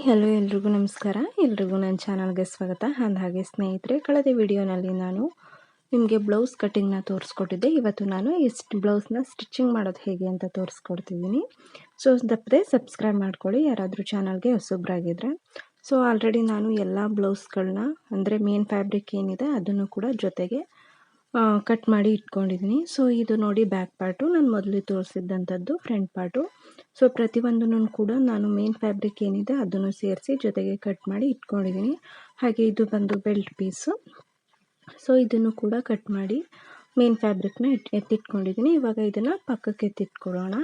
Hello ಎಲ್ರಿಗೂ ನಮಸ್ಕಾರ. ಎಲ್ರಿಗೂ ನನ್ನ ಚಾನಲ್ಗೆ ಸ್ವಾಗತ. ಹಾಗೆ ಸ್ನೇಹಿತರೆ, ಕಳೆದ ವಿಡಿಯೋನಲ್ಲಿ ನಾನು ನಿಮಗೆ ಬ್ಲೌಸ್ ಕಟ್ಟಿಂಗ್ನ ತೋರಿಸ್ಕೊಟ್ಟಿದ್ದೆ. ಇವತ್ತು ನಾನು ಈ ಬ್ಲೌಸ್ನ ಸ್ಟಿಚಿಂಗ್ ಮಾಡೋದು ಹೇಗೆ ಅಂತ ತೋರಿಸ್ಕೊಡ್ತಿದ್ದೀನಿ. ಸೊ ತಪ್ಪದೆ ಸಬ್ಸ್ಕ್ರೈಬ್ ಮಾಡ್ಕೊಳ್ಳಿ ಯಾರಾದರೂ ಚಾನಲ್ಗೆ ಹೊಸಬ್ರಾಗಿದ್ದರೆ. ಸೊ ಆಲ್ರೆಡಿ ನಾನು ಎಲ್ಲ ಬ್ಲೌಸ್ಗಳನ್ನ ಅಂದರೆ ಮೇನ್ ಫ್ಯಾಬ್ರಿಕ್ ಏನಿದೆ ಅದನ್ನು ಕೂಡ ಜೊತೆಗೆ ಕಟ್ ಮಾಡಿ ಇಟ್ಕೊಂಡಿದ್ದೀನಿ. ಸೊ ಇದು ನೋಡಿ ಬ್ಯಾಕ್ ಪಾರ್ಟು, ನಾನು ಮೊದಲು ತೋರಿಸಿದ್ದಂಥದ್ದು ಫ್ರಂಟ್ ಪಾರ್ಟು. ಸೊ ಪ್ರತಿಯೊಂದನ್ನು ಕೂಡ ನಾನು ಮೇನ್ ಫ್ಯಾಬ್ರಿಕ್ ಏನಿದೆ ಅದನ್ನು ಸೇರಿಸಿ ಜೊತೆಗೆ ಕಟ್ ಮಾಡಿ ಇಟ್ಕೊಂಡಿದ್ದೀನಿ. ಹಾಗೆ ಇದು ಬಂದು ಬೆಲ್ಟ್ ಪೀಸು. ಸೊ ಇದನ್ನು ಕೂಡ ಕಟ್ ಮಾಡಿ ಮೇನ್ ಫ್ಯಾಬ್ರಿಕ್ನ ಎತ್ತಿಟ್ಕೊಂಡಿದ್ದೀನಿ. ಇವಾಗ ಇದನ್ನು ಪಕ್ಕಕ್ಕೆ ಎತ್ತಿಟ್ಕೊಳ್ಳೋಣ.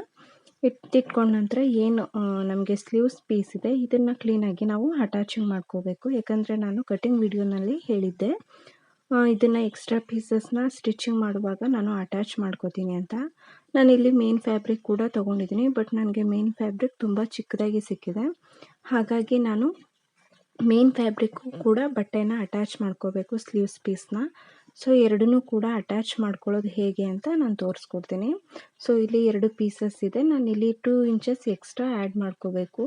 ಎತ್ತಿಟ್ಕೊಂಡ ನಂತರ ಏನು ನಮಗೆ ಸ್ಲೀವ್ಸ್ ಪೀಸ್ ಇದೆ ಇದನ್ನು ಕ್ಲೀನಾಗಿ ನಾವು ಅಟ್ಯಾಚಿಂಗ್ ಮಾಡ್ಕೋಬೇಕು. ಯಾಕಂದರೆ ನಾನು ಕಟಿಂಗ್ ವಿಡಿಯೋನಲ್ಲಿ ಹೇಳಿದ್ದೆ ಇದನ್ನು ಎಕ್ಸ್ಟ್ರಾ ಪೀಸಸ್ನ ಸ್ಟಿಚಿಂಗ್ ಮಾಡುವಾಗ ನಾನು ಅಟ್ಯಾಚ್ ಮಾಡ್ಕೋತೀನಿ ಅಂತ. ನಾನಿಲ್ಲಿ ಮೇನ್ ಫ್ಯಾಬ್ರಿಕ್ ಕೂಡ ತೊಗೊಂಡಿದ್ದೀನಿ, ಬಟ್ ನನಗೆ ಮೇನ್ ಫ್ಯಾಬ್ರಿಕ್ ತುಂಬ ಚಿಕ್ಕದಾಗಿ ಸಿಕ್ಕಿದೆ. ಹಾಗಾಗಿ ನಾನು ಮೇನ್ ಫ್ಯಾಬ್ರಿಕ್ಕು ಕೂಡ ಬಟ್ಟೆನ ಅಟ್ಯಾಚ್ ಮಾಡ್ಕೋಬೇಕು, ಸ್ಲೀವ್ಸ್ ಪೀಸ್ನ. ಸೊ ಎರಡನ್ನೂ ಕೂಡ ಅಟ್ಯಾಚ್ ಮಾಡ್ಕೊಳ್ಳೋದು ಹೇಗೆ ಅಂತ ನಾನು ತೋರಿಸ್ಕೊಡ್ತೀನಿ. ಸೊ ಇಲ್ಲಿ 2 ಪೀಸಸ್ ಇದೆ, ನಾನಿಲ್ಲಿ 2 ಇಂಚಸ್ ಎಕ್ಸ್ಟ್ರಾ ಆ್ಯಡ್ ಮಾಡ್ಕೋಬೇಕು.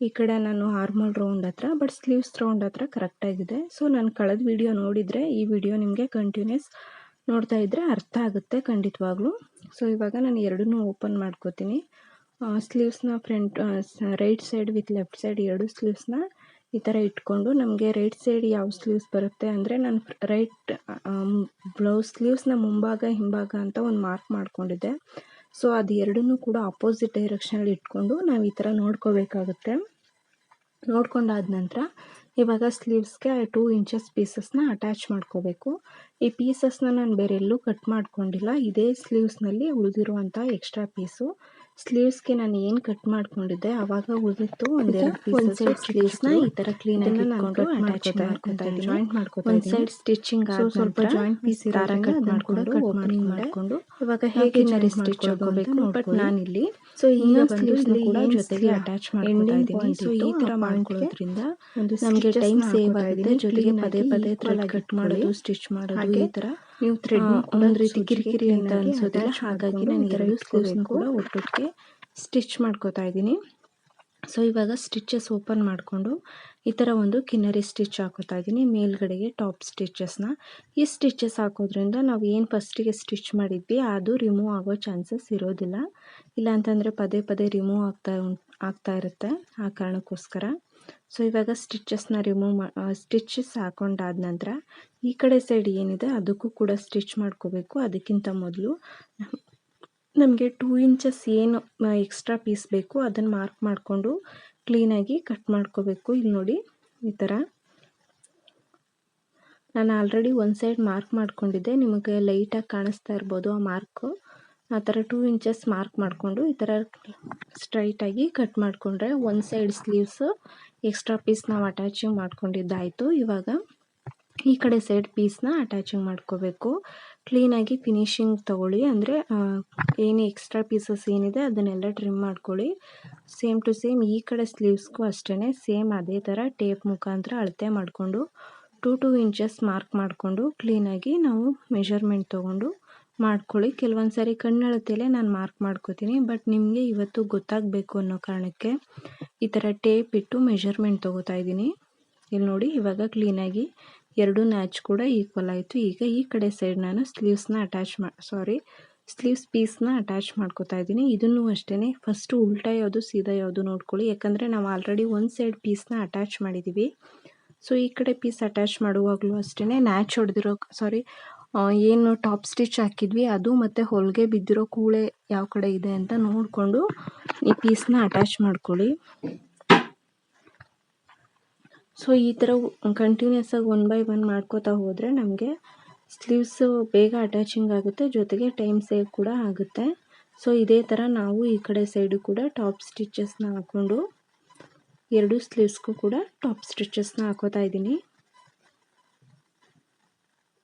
ಈ ಕಡೆ ನಾನು ಆರ್ಮಲ್ ರೌಂಡ್ ಹತ್ರ, ಬಟ್ ಸ್ಲೀವ್ಸ್ ರೌಂಡ್ ಹತ್ರ ಕರೆಕ್ಟಾಗಿದೆ. ಸೊ ನಾನು ಕಳೆದ ವಿಡಿಯೋ ನೋಡಿದರೆ ಈ ವಿಡಿಯೋ ನಿಮಗೆ ಕಂಟಿನ್ಯೂಸ್ ನೋಡ್ತಾ ಇದ್ದರೆ ಅರ್ಥ ಆಗುತ್ತೆ ಖಂಡಿತವಾಗ್ಲೂ. ಸೊ ಇವಾಗ ನಾನು ಎರಡನ್ನೂ ಓಪನ್ ಮಾಡ್ಕೋತೀನಿ. ಸ್ಲೀವ್ಸ್ನ front right side with left side 2 ಸ್ಲೀವ್ಸ್ನ ಈ ಥರ ಇಟ್ಕೊಂಡು, ನಮಗೆ ರೈಟ್ ಸೈಡ್ ಯಾವ ಸ್ಲೀವ್ಸ್ ಬರುತ್ತೆ ಅಂದರೆ ನಾನು ರೈಟ್ ಬ್ಲೌಸ್ ಸ್ಲೀವ್ಸ್ನ ಮುಂಭಾಗ ಹಿಂಭಾಗ ಅಂತ ಒಂದು ಮಾರ್ಕ್ ಮಾಡ್ಕೊಂಡಿದ್ದೆ. ಸೊ ಅದು ಎರಡನ್ನೂ ಕೂಡ ಅಪೋಸಿಟ್ ಡೈರೆಕ್ಷನಲ್ಲಿ ಇಟ್ಕೊಂಡು ನಾವು ಈ ಥರ ನೋಡ್ಕೋಬೇಕಾಗುತ್ತೆ. ನೋಡ್ಕೊಂಡಾದ ನಂತರ ಇವಾಗ ಸ್ಲೀವ್ಸ್ಗೆ 2 ಇಂಚಸ್ ಪೀಸಸ್ನ ಅಟ್ಯಾಚ್ ಮಾಡ್ಕೋಬೇಕು. ಈ ಪೀಸಸ್ನ ನಾನು ಬೇರೆ ಎಲ್ಲೂ ಕಟ್ ಮಾಡ್ಕೊಂಡಿಲ್ಲ, ಇದೇ ಸ್ಲೀವ್ಸ್ನಲ್ಲಿ ಉಳಿದಿರುವಂಥ ಎಕ್ಸ್ಟ್ರಾ ಪೀಸು. ಸ್ಲೀವ್ಸ್ಗೆ ನಾನು ಏನು ಕಟ್ ಮಾಡ್ಕೊಂಡಿದ್ದೆ ಆವಾಗ ಉಳಿದಿತ್ತು ಒಂದೆರಡು ಪೀಸಸ್ ಸ್ಲೀವ್ಸ್ನ ಈ ಥರ ಕ್ಲೀನಾಗಿ ನಾನು ಅಟ್ಯಾಚ್ ಮಾಡ್ಕೊತಾ ಇದ್ದೀನಿ, ಜಾಯಿಂಟ್ ಮಾಡ್ಕೊತಾ ಇದ್ದೀನಿ. ಒಂದು ಸೈಡ್ ಸ್ಟಿಚಿಂಗ್ ಸ್ವಲ್ಪ ಜಾಯಿಂಟ್ ಪೀಸ್ ದಾರ ಕಟ್ ಮಾಡ್ಕೊಂಡು ಇವಾಗ ಹೇಗೆ ಸ್ಟಿಚ್ ಹಾಕೋಬೇಕು. ಬಟ್ ನಾನಿಲ್ಲಿ ಸೊ ಇನ್ನೂ ಸ್ಲೀವ್ಸ್ನ ಕೂಡ ಜೊತೆಗೆ ಅಟ್ಯಾಚ್ ಮಾಡ್ಕೊತಾ ಇದ್ದೀನಿ. ಸೊ ಈ ಥರ ಮಾಡ್ಕೊಳ್ಳೋದ್ರಿಂದ ನಮಗೆ ಟೈಮ್ ಸೇವ್ ಆಗಿದೆ, ಜೊತೆಗೆ ಪದೇ ಪದೇ ಥ್ರೆಡ್ ಕಟ್ ಮಾಡೋದು ಸ್ಟಿಚ್ ಮಾಡೋದು ಈ ಥರ ನೀವು ಥ್ರೆಡ್ ಒಂದು ರೀತಿ ಕಿರಿಕಿರಿ ಅಂತ ಅನ್ಸೋದಿಲ್ಲ. ಹಾಗಾಗಿ ನಾನು 2 ಸ್ಲೀವ್ಸ್ನ ಕೂಡ ಒಟ್ಟೊಟ್ಟಿಗೆ ಸ್ಟಿಚ್ ಮಾಡ್ಕೋತಾ ಇದ್ದೀನಿ. ಸೊ ಇವಾಗ ಸ್ಟಿಚಸ್ ಓಪನ್ ಮಾಡಿಕೊಂಡು ಈ ಥರ ಒಂದು ಕಿನ್ನರಿ ಸ್ಟಿಚ್ ಹಾಕೋತಾ ಇದ್ದೀನಿ ಮೇಲ್ಗಡೆಗೆ ಟಾಪ್ ಸ್ಟಿಚಸ್ನ. ಈ ಸ್ಟಿಚಸ್ ಹಾಕೋದ್ರಿಂದ ನಾವು ಏನು ಫಸ್ಟಿಗೆ ಸ್ಟಿಚ್ ಮಾಡಿದ್ವಿ ಅದು ರಿಮೂವ್ ಆಗೋ ಚಾನ್ಸಸ್ ಇರೋದಿಲ್ಲ. ಇಲ್ಲಾಂತಂದರೆ ಪದೇ ಪದೇ ರಿಮೂವ್ ಆಗ್ತಾ ಇರುತ್ತೆ, ಆ ಕಾರಣಕ್ಕೋಸ್ಕರ. ಸೊ ಇವಾಗ ಸ್ಟಿಚಸ್ನ ಸ್ಟಿಚಸ್ ಹಾಕೊಂಡಾದ ನಂತರ ಈ ಕಡೆ ಸೈಡ್ ಏನಿದೆ ಅದಕ್ಕೂ ಕೂಡ ಸ್ಟಿಚ್ ಮಾಡ್ಕೋಬೇಕು. ಅದಕ್ಕಿಂತ ಮೊದಲು ನಮಗೆ 2 ಇಂಚಸ್ ಏನು ಎಕ್ಸ್ಟ್ರಾ ಪೀಸ್ ಬೇಕು ಅದನ್ನು ಮಾರ್ಕ್ ಮಾಡಿಕೊಂಡು ಕ್ಲೀನಾಗಿ ಕಟ್ ಮಾಡ್ಕೋಬೇಕು. ಇಲ್ಲಿ ನೋಡಿ ಈ ಥರ ನಾನು ಆಲ್ರೆಡಿ ಒಂದು ಸೈಡ್ ಮಾರ್ಕ್ ಮಾಡ್ಕೊಂಡಿದ್ದೆ, ನಿಮಗೆ ಲೈಟಾಗಿ ಕಾಣಿಸ್ತಾ ಇರ್ಬೋದು ಆ ಮಾರ್ಕು. ಆ ಥರ 2 ಇಂಚಸ್ ಮಾರ್ಕ್ ಮಾಡಿಕೊಂಡು ಈ ಥರ ಸ್ಟ್ರೈಟಾಗಿ ಕಟ್ ಮಾಡಿಕೊಂಡ್ರೆ ಒಂದು ಸೈಡ್ ಸ್ಲೀವ್ಸು ಎಕ್ಸ್ಟ್ರಾ ಪೀಸ್ ನಾವು ಅಟ್ಯಾಚಿಂಗ್ ಮಾಡ್ಕೊಂಡಿದ್ದಾಯಿತು. ಇವಾಗ ಈ ಕಡೆ ಸೈಡ್ ಪೀಸ್ನ ಅಟ್ಯಾಚಿಂಗ್ ಮಾಡ್ಕೋಬೇಕು. ಕ್ಲೀನಾಗಿ ಫಿನಿಶಿಂಗ್ ತೊಗೊಳ್ಳಿ, ಅಂದರೆ ಏನು ಎಕ್ಸ್ಟ್ರಾ ಪೀಸಸ್ ಏನಿದೆ ಅದನ್ನೆಲ್ಲ ಟ್ರಿಮ್ ಮಾಡ್ಕೊಳ್ಳಿ. ಸೇಮ್ ಟು ಸೇಮ್ ಈ ಕಡೆ ಸ್ಲೀವ್ಸ್ಗೂ ಅಷ್ಟೇ ಸೇಮ್ ಅದೇ ಥರ ಟೇಪ್ ಮುಖಾಂತರ ಅಳತೆ ಮಾಡಿಕೊಂಡು 2 ಇಂಚಸ್ ಮಾರ್ಕ್ ಮಾಡಿಕೊಂಡು ಕ್ಲೀನಾಗಿ ನಾವು ಮೆಷರ್ಮೆಂಟ್ ತೊಗೊಂಡು ಮಾಡ್ಕೊಳ್ಳಿ. ಕೆಲವೊಂದು ಸಾರಿ ಕಣ್ಣಳತೆಯಲ್ಲೇ ನಾನು ಮಾರ್ಕ್ ಮಾಡ್ಕೋತೀನಿ, ಬಟ್ ನಿಮಗೆ ಇವತ್ತು ಗೊತ್ತಾಗಬೇಕು ಅನ್ನೋ ಕಾರಣಕ್ಕೆ ಈ ಥರ ಟೇಪ್ ಇಟ್ಟು ಮೆಷರ್ಮೆಂಟ್ ತೊಗೋತಾ ಇದ್ದೀನಿ. ಇಲ್ಲಿ ನೋಡಿ ಇವಾಗ ಕ್ಲೀನಾಗಿ 2 ನ್ಯಾಚ್ ಕೂಡ ಈಕ್ವಲ್ ಆಯಿತು. ಈಗ ಈ ಕಡೆ ಸೈಡ್ ನಾನು ಸ್ಲೀವ್ಸ್ ಪೀಸ್ನ ಅಟ್ಯಾಚ್ ಮಾಡ್ಕೋತಾ ಇದ್ದೀನಿ. ಇದನ್ನು ಅಷ್ಟೇ ಫಸ್ಟು ಉಲ್ಟಾ ಯಾವುದು ಸೀದಾ ಯಾವುದು ನೋಡ್ಕೊಳ್ಳಿ, ಯಾಕಂದರೆ ನಾವು ಆಲ್ರೆಡಿ ಒಂದು ಸೈಡ್ ಪೀಸ್ನ ಅಟ್ಯಾಚ್ ಮಾಡಿದ್ದೀವಿ. ಸೊ ಈ ಕಡೆ ಪೀಸ್ ಅಟ್ಯಾಚ್ ಮಾಡುವಾಗಲೂ ಅಷ್ಟೇ ನ್ಯಾಚ್ ಹೊಡೆದಿರೋ ಏನು ಟಾಪ್ ಸ್ಟಿಚ್ ಹಾಕಿದ್ವಿ ಅದು ಮತ್ತು ಹೊಲಿಗೆ ಬಿದ್ದಿರೋ ಕೂಳೆ ಯಾವ ಕಡೆ ಇದೆ ಅಂತ ನೋಡಿಕೊಂಡು ಈ ಪೀಸ್ನ ಅಟ್ಯಾಚ್ ಮಾಡ್ಕೊಳ್ಳಿ. ಸೊ ಈ ಥರ ಕಂಟಿನ್ಯೂಸ್ ಆಗಿ 1 ಬೈ 1 ಮಾಡ್ಕೋತಾ ಹೋದರೆ ನಮಗೆ ಸ್ಲೀವ್ಸು ಬೇಗ ಅಟ್ಯಾಚಿಂಗ್ ಆಗುತ್ತೆ, ಜೊತೆಗೆ ಟೈಮ್ ಸೇವ್ ಕೂಡ ಆಗುತ್ತೆ. ಸೊ ಇದೇ ಥರ ನಾವು ಈ ಕಡೆ ಸೈಡು ಕೂಡ ಟಾಪ್ ಸ್ಟಿಚಸ್ನ ಹಾಕ್ಕೊಂಡು 2 ಸ್ಲೀವ್ಸ್ಗೂ ಕೂಡ ಟಾಪ್ ಸ್ಟಿಚಸ್ನ ಹಾಕೋತಾ ಇದ್ದೀನಿ.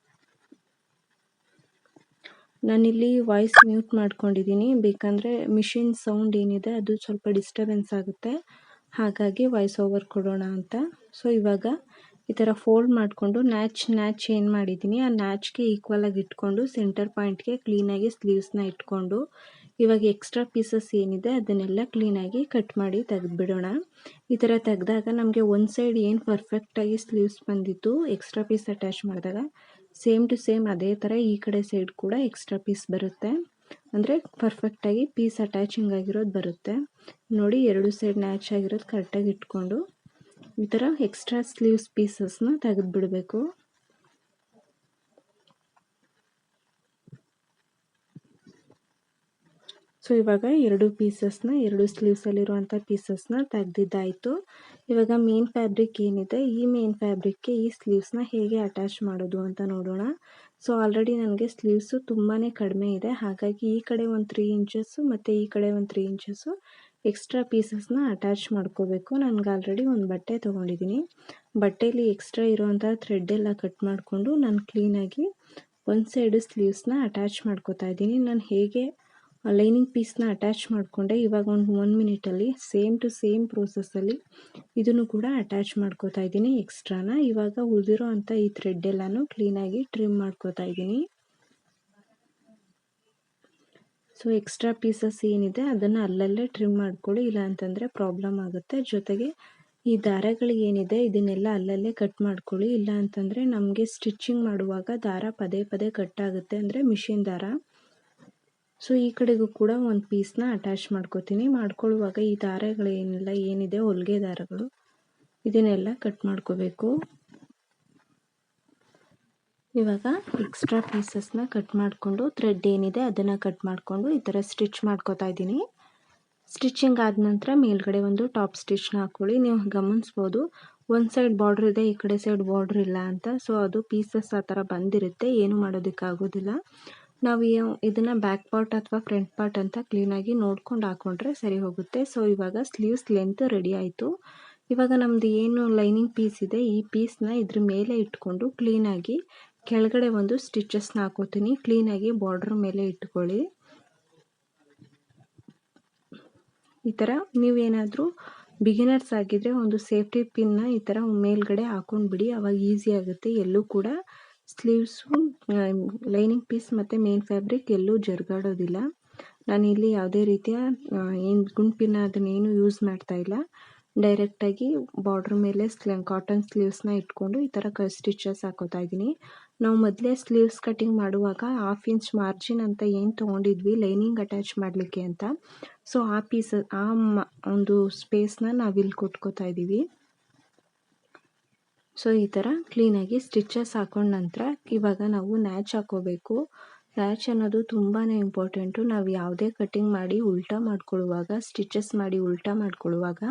ನಾನಿಲ್ಲಿ ವಾಯ್ಸ್ ಮ್ಯೂಟ್ ಮಾಡ್ಕೊಂಡಿದ್ದೀನಿ, ಬೇಕಂದರೆ ಮಿಷಿನ್ ಸೌಂಡ್ ಏನಿದೆ ಅದು ಸ್ವಲ್ಪ ಡಿಸ್ಟರ್ಬೆನ್ಸ್ ಆಗುತ್ತೆ, ಹಾಗಾಗಿ ವಾಯ್ಸ್ ಓವರ್ ಕೊಡೋಣ ಅಂತ. ಸೊ ಇವಾಗ ಈ ಥರ ಫೋಲ್ಡ್ ಮಾಡಿಕೊಂಡು ನ್ಯಾಚ್ ಏನು ಮಾಡಿದ್ದೀನಿ ಆ ನ್ಯಾಚ್ಗೆ ಈಕ್ವಲಾಗಿ ಇಟ್ಕೊಂಡು ಸೆಂಟರ್ ಪಾಯಿಂಟ್ಗೆ ಕ್ಲೀನಾಗಿ ಸ್ಲೀವ್ಸ್ನ ಇಟ್ಕೊಂಡು ಇವಾಗ ಎಕ್ಸ್ಟ್ರಾ ಪೀಸಸ್ ಏನಿದೆ ಅದನ್ನೆಲ್ಲ ಕ್ಲೀನಾಗಿ ಕಟ್ ಮಾಡಿ ತೆಗೆದುಬಿಡೋಣ. ಈ ಥರ ತೆಗೆದಾಗ ನಮಗೆ ಒಂದು ಸೈಡ್ ಏನು ಪರ್ಫೆಕ್ಟಾಗಿ ಸ್ಲೀವ್ಸ್ ಬಂದಿತ್ತು ಎಕ್ಸ್ಟ್ರಾ ಪೀಸ್ ಅಟ್ಯಾಚ್ ಮಾಡಿದಾಗ, ಸೇಮ್ ಟು ಸೇಮ್ ಅದೇ ಥರ ಈ ಕಡೆ ಸೈಡ್ ಕೂಡ ಎಕ್ಸ್ಟ್ರಾ ಪೀಸ್ ಬರುತ್ತೆ. ಅಂದರೆ ಪರ್ಫೆಕ್ಟಾಗಿ ಪೀಸ್ ಅಟ್ಯಾಚಿಂಗ್ ಆಗಿರೋದು ಬರುತ್ತೆ. ನೋಡಿ, ಎರಡು ಸೈಡ್ ಮ್ಯಾಚ್ ಆಗಿರೋದು ಕರೆಕ್ಟಾಗಿ ಇಟ್ಕೊಂಡು ಈ ಥರ ಎಕ್ಸ್ಟ್ರಾ ಸ್ಲೀವ್ಸ್ ಪೀಸಸ್ನ ತೆಗೆದುಬಿಡಬೇಕು. ಸೊ ಇವಾಗ ಎರಡು ಸ್ಲೀವ್ಸಲ್ಲಿರುವಂಥ ಪೀಸಸ್ನ ತೆಗೆದಿದ್ದಾಯಿತು. ಇವಾಗ ಮೇನ್ ಫ್ಯಾಬ್ರಿಕ್ ಏನಿದೆ, ಈ ಮೇನ್ ಫ್ಯಾಬ್ರಿಕ್ಗೆ ಈ ಸ್ಲೀವ್ಸ್ನ ಹೇಗೆ ಅಟ್ಯಾಚ್ ಮಾಡೋದು ಅಂತ ನೋಡೋಣ. ಸೊ ಆಲ್ರೆಡಿ ನನಗೆ ಸ್ಲೀವ್ಸು ತುಂಬಾ ಕಡಿಮೆ ಇದೆ, ಹಾಗಾಗಿ ಈ ಕಡೆ ಒಂದು 3 ಇಂಚಸ್ಸು ಮತ್ತು ಈ ಕಡೆ ಒಂದು 3 ಇಂಚಸ್ಸು ಎಕ್ಸ್ಟ್ರಾ ಪೀಸಸ್ನ ಅಟ್ಯಾಚ್ ಮಾಡ್ಕೋಬೇಕು. ನನಗೆ ಆಲ್ರೆಡಿ ಒಂದು ಬಟ್ಟೆ ತೊಗೊಂಡಿದ್ದೀನಿ. ಬಟ್ಟೆಯಲ್ಲಿ ಎಕ್ಸ್ಟ್ರಾ ಇರೋವಂಥ ಥ್ರೆಡ್ ಎಲ್ಲ ಕಟ್ ಮಾಡಿಕೊಂಡು ನಾನು ಕ್ಲೀನಾಗಿ ಒಂದು ಸೈಡು ಸ್ಲೀವ್ಸ್ನ ಅಟ್ಯಾಚ್ ಮಾಡ್ಕೋತಾ ಇದ್ದೀನಿ. ನಾನು ಹೇಗೆ ಲೈನಿಂಗ್ ಪೀಸ್ನ ಅಟ್ಯಾಚ್ ಮಾಡಿಕೊಂಡೆ, ಇವಾಗ ಒಂದು 1 ಮಿನಿಟಲ್ಲಿ ಸೇಮ್ ಟು ಸೇಮ್ ಪ್ರೋಸೆಸ್ಸಲ್ಲಿ ಇದನ್ನು ಕೂಡ ಅಟ್ಯಾಚ್ ಮಾಡ್ಕೋತಾ ಇದ್ದೀನಿ ಎಕ್ಸ್ಟ್ರಾನ. ಇವಾಗ ಉಳಿದಿರೋ ಅಂಥ ಈ ಥ್ರೆಡ್ ಎಲ್ಲನೂ ಕ್ಲೀನಾಗಿ ಟ್ರಿಮ್ ಮಾಡ್ಕೋತಾ ಇದ್ದೀನಿ. ಸೊ ಎಕ್ಸ್ಟ್ರಾ ಪೀಸಸ್ ಏನಿದೆ ಅದನ್ನು ಅಲ್ಲಲ್ಲೇ ಟ್ರಿಮ್ ಮಾಡ್ಕೊಳ್ಳಿ, ಇಲ್ಲ ಅಂತಂದರೆ ಪ್ರಾಬ್ಲಮ್ ಆಗುತ್ತೆ. ಜೊತೆಗೆ ಈ ದಾರಗಳು ಏನಿದೆ ಇದನ್ನೆಲ್ಲ ಅಲ್ಲಲ್ಲೇ ಕಟ್ ಮಾಡ್ಕೊಳ್ಳಿ, ಇಲ್ಲ ಅಂತಂದರೆ ನಮಗೆ ಸ್ಟಿಚ್ಚಿಂಗ್ ಮಾಡುವಾಗ ದಾರ ಪದೇ ಪದೇ ಕಟ್ ಆಗುತ್ತೆ, ಅಂದರೆ ಮಿಷಿನ್ ದಾರ. ಸೊ ಈ ಕಡೆಗೂ ಕೂಡ ಒಂದು ಪೀಸ್ನ ಅಟ್ಯಾಚ್ ಮಾಡ್ಕೋತೀನಿ. ಮಾಡ್ಕೊಳ್ಳುವಾಗ ಈ ದಾರಗಳೇನೆಲ್ಲ ಏನಿದೆ ಹೊಲಿಗೆ ದಾರಗಳು ಇದನ್ನೆಲ್ಲ ಕಟ್ ಮಾಡ್ಕೋಬೇಕು. ಇವಾಗ ಎಕ್ಸ್ಟ್ರಾ ಪೀಸಸ್ನ ಕಟ್ ಮಾಡಿಕೊಂಡು ಥ್ರೆಡ್ ಏನಿದೆ ಅದನ್ನು ಕಟ್ ಮಾಡಿಕೊಂಡು ಈ ಥರ ಸ್ಟಿಚ್ ಮಾಡ್ಕೋತಾ ಇದ್ದೀನಿ. ಸ್ಟಿಚಿಂಗ್ ಆದ ನಂತರ ಮೇಲ್ಗಡೆ ಒಂದು ಟಾಪ್ ಸ್ಟಿಚ್ನ ಹಾಕ್ಕೊಳ್ಳಿ. ನೀವು ಗಮನಿಸ್ಬೋದು ಒಂದು ಸೈಡ್ ಬಾರ್ಡ್ರ್ ಇದೆ, ಈ ಕಡೆ ಸೈಡ್ ಬಾರ್ಡ್ರ್ ಇಲ್ಲ ಅಂತ. ಸೊ ಅದು ಪೀಸಸ್ ಆ ಥರ ಬಂದಿರುತ್ತೆ, ಏನು ಮಾಡೋದಕ್ಕಾಗೋದಿಲ್ಲ. ನಾವು ಇದನ್ನು ಬ್ಯಾಕ್ ಪಾರ್ಟ್ ಅಥವಾ ಫ್ರಂಟ್ ಪಾರ್ಟ್ ಅಂತ ಕ್ಲೀನಾಗಿ ನೋಡ್ಕೊಂಡು ಹಾಕ್ಕೊಂಡ್ರೆ ಸರಿ ಹೋಗುತ್ತೆ. ಸೊ ಇವಾಗ ಸ್ಲೀವ್ಸ್ ಲೆಂತ್ ರೆಡಿ ಆಯಿತು. ಇವಾಗ ನಮ್ಮದು ಏನು ಲೈನಿಂಗ್ ಪೀಸ್ ಇದೆ ಈ ಪೀಸ್ನ ಇದ್ರ ಮೇಲೆ ಇಟ್ಕೊಂಡು ಕ್ಲೀನಾಗಿ ಕೆಳಗಡೆ ಒಂದು ಸ್ಟಿಚಸ್ನ ಹಾಕೋತೀನಿ. ಕ್ಲೀನಾಗಿ ಬಾರ್ಡ್ರ್ ಮೇಲೆ ಇಟ್ಕೊಳ್ಳಿ. ಈ ಥರ ನೀವೇನಾದರೂ ಬಿಗಿನರ್ಸ್ ಆಗಿದ್ದರೆ ಒಂದು ಸೇಫ್ಟಿ ಪಿನ್ನ ಈ ಥರ ಮೇಲ್ಗಡೆ ಹಾಕೊಂಡ್ಬಿಡಿ, ಆವಾಗ ಈಸಿ ಆಗುತ್ತೆ. ಎಲ್ಲೂ ಕೂಡ ಸ್ಲೀವ್ಸು ಲೈನಿಂಗ್ ಪೀಸ್ ಮತ್ತು ಮೇನ್ ಫ್ಯಾಬ್ರಿಕ್ ಎಲ್ಲೂ ಜರುಗಾಡೋದಿಲ್ಲ. ನಾನಿಲ್ಲಿ ಯಾವುದೇ ರೀತಿಯ ಏನು ಗುಂಪಿನ ಅದನ್ನೇನು ಯೂಸ್ ಮಾಡ್ತಾಯಿಲ್ಲ. ಡೈರೆಕ್ಟಾಗಿ ಬಾರ್ಡ್ರ್ ಮೇಲೆ ಕಾಟನ್ ಸ್ಲೀವ್ಸ್ನ ಇಟ್ಕೊಂಡು ಈ ಥರ ಸ್ಟಿಚಸ್ ಹಾಕೋತಾ ಇದ್ದೀನಿ. ನಾವು ಮೊದಲೇ ಸ್ಲೀವ್ಸ್ ಕಟಿಂಗ್ ಮಾಡುವಾಗ 1/2 ಇಂಚ್ ಮಾರ್ಜಿನ್ ಅಂತ ಏನು ತೊಗೊಂಡಿದ್ವಿ ಲೈನಿಂಗ್ ಅಟ್ಯಾಚ್ ಮಾಡಲಿಕ್ಕೆ ಅಂತ, ಸೊ ಆ ಒಂದು ಸ್ಪೇಸ್ನ ನಾವಿಲ್ಲಿ ಕೊಟ್ಕೋತಾ ಇದ್ದೀವಿ. ಸೊ ಈ ಥರ ಕ್ಲೀನಾಗಿ ಸ್ಟಿಚಸ್ ಹಾಕೊಂಡ ನಂತರ ಇವಾಗ ನಾವು ನ್ಯಾಚ್ ಹಾಕೋಬೇಕು. ನ್ಯಾಚ್ ಅನ್ನೋದು ತುಂಬಾ ಇಂಪಾರ್ಟೆಂಟು. ನಾವು ಯಾವುದೇ ಕಟಿಂಗ್ ಮಾಡಿ ಉಲ್ಟಾ ಮಾಡ್ಕೊಳ್ಳುವಾಗ, ಸ್ಟಿಚಸ್ ಮಾಡಿ ಉಲ್ಟಾ ಮಾಡ್ಕೊಳ್ಳುವಾಗ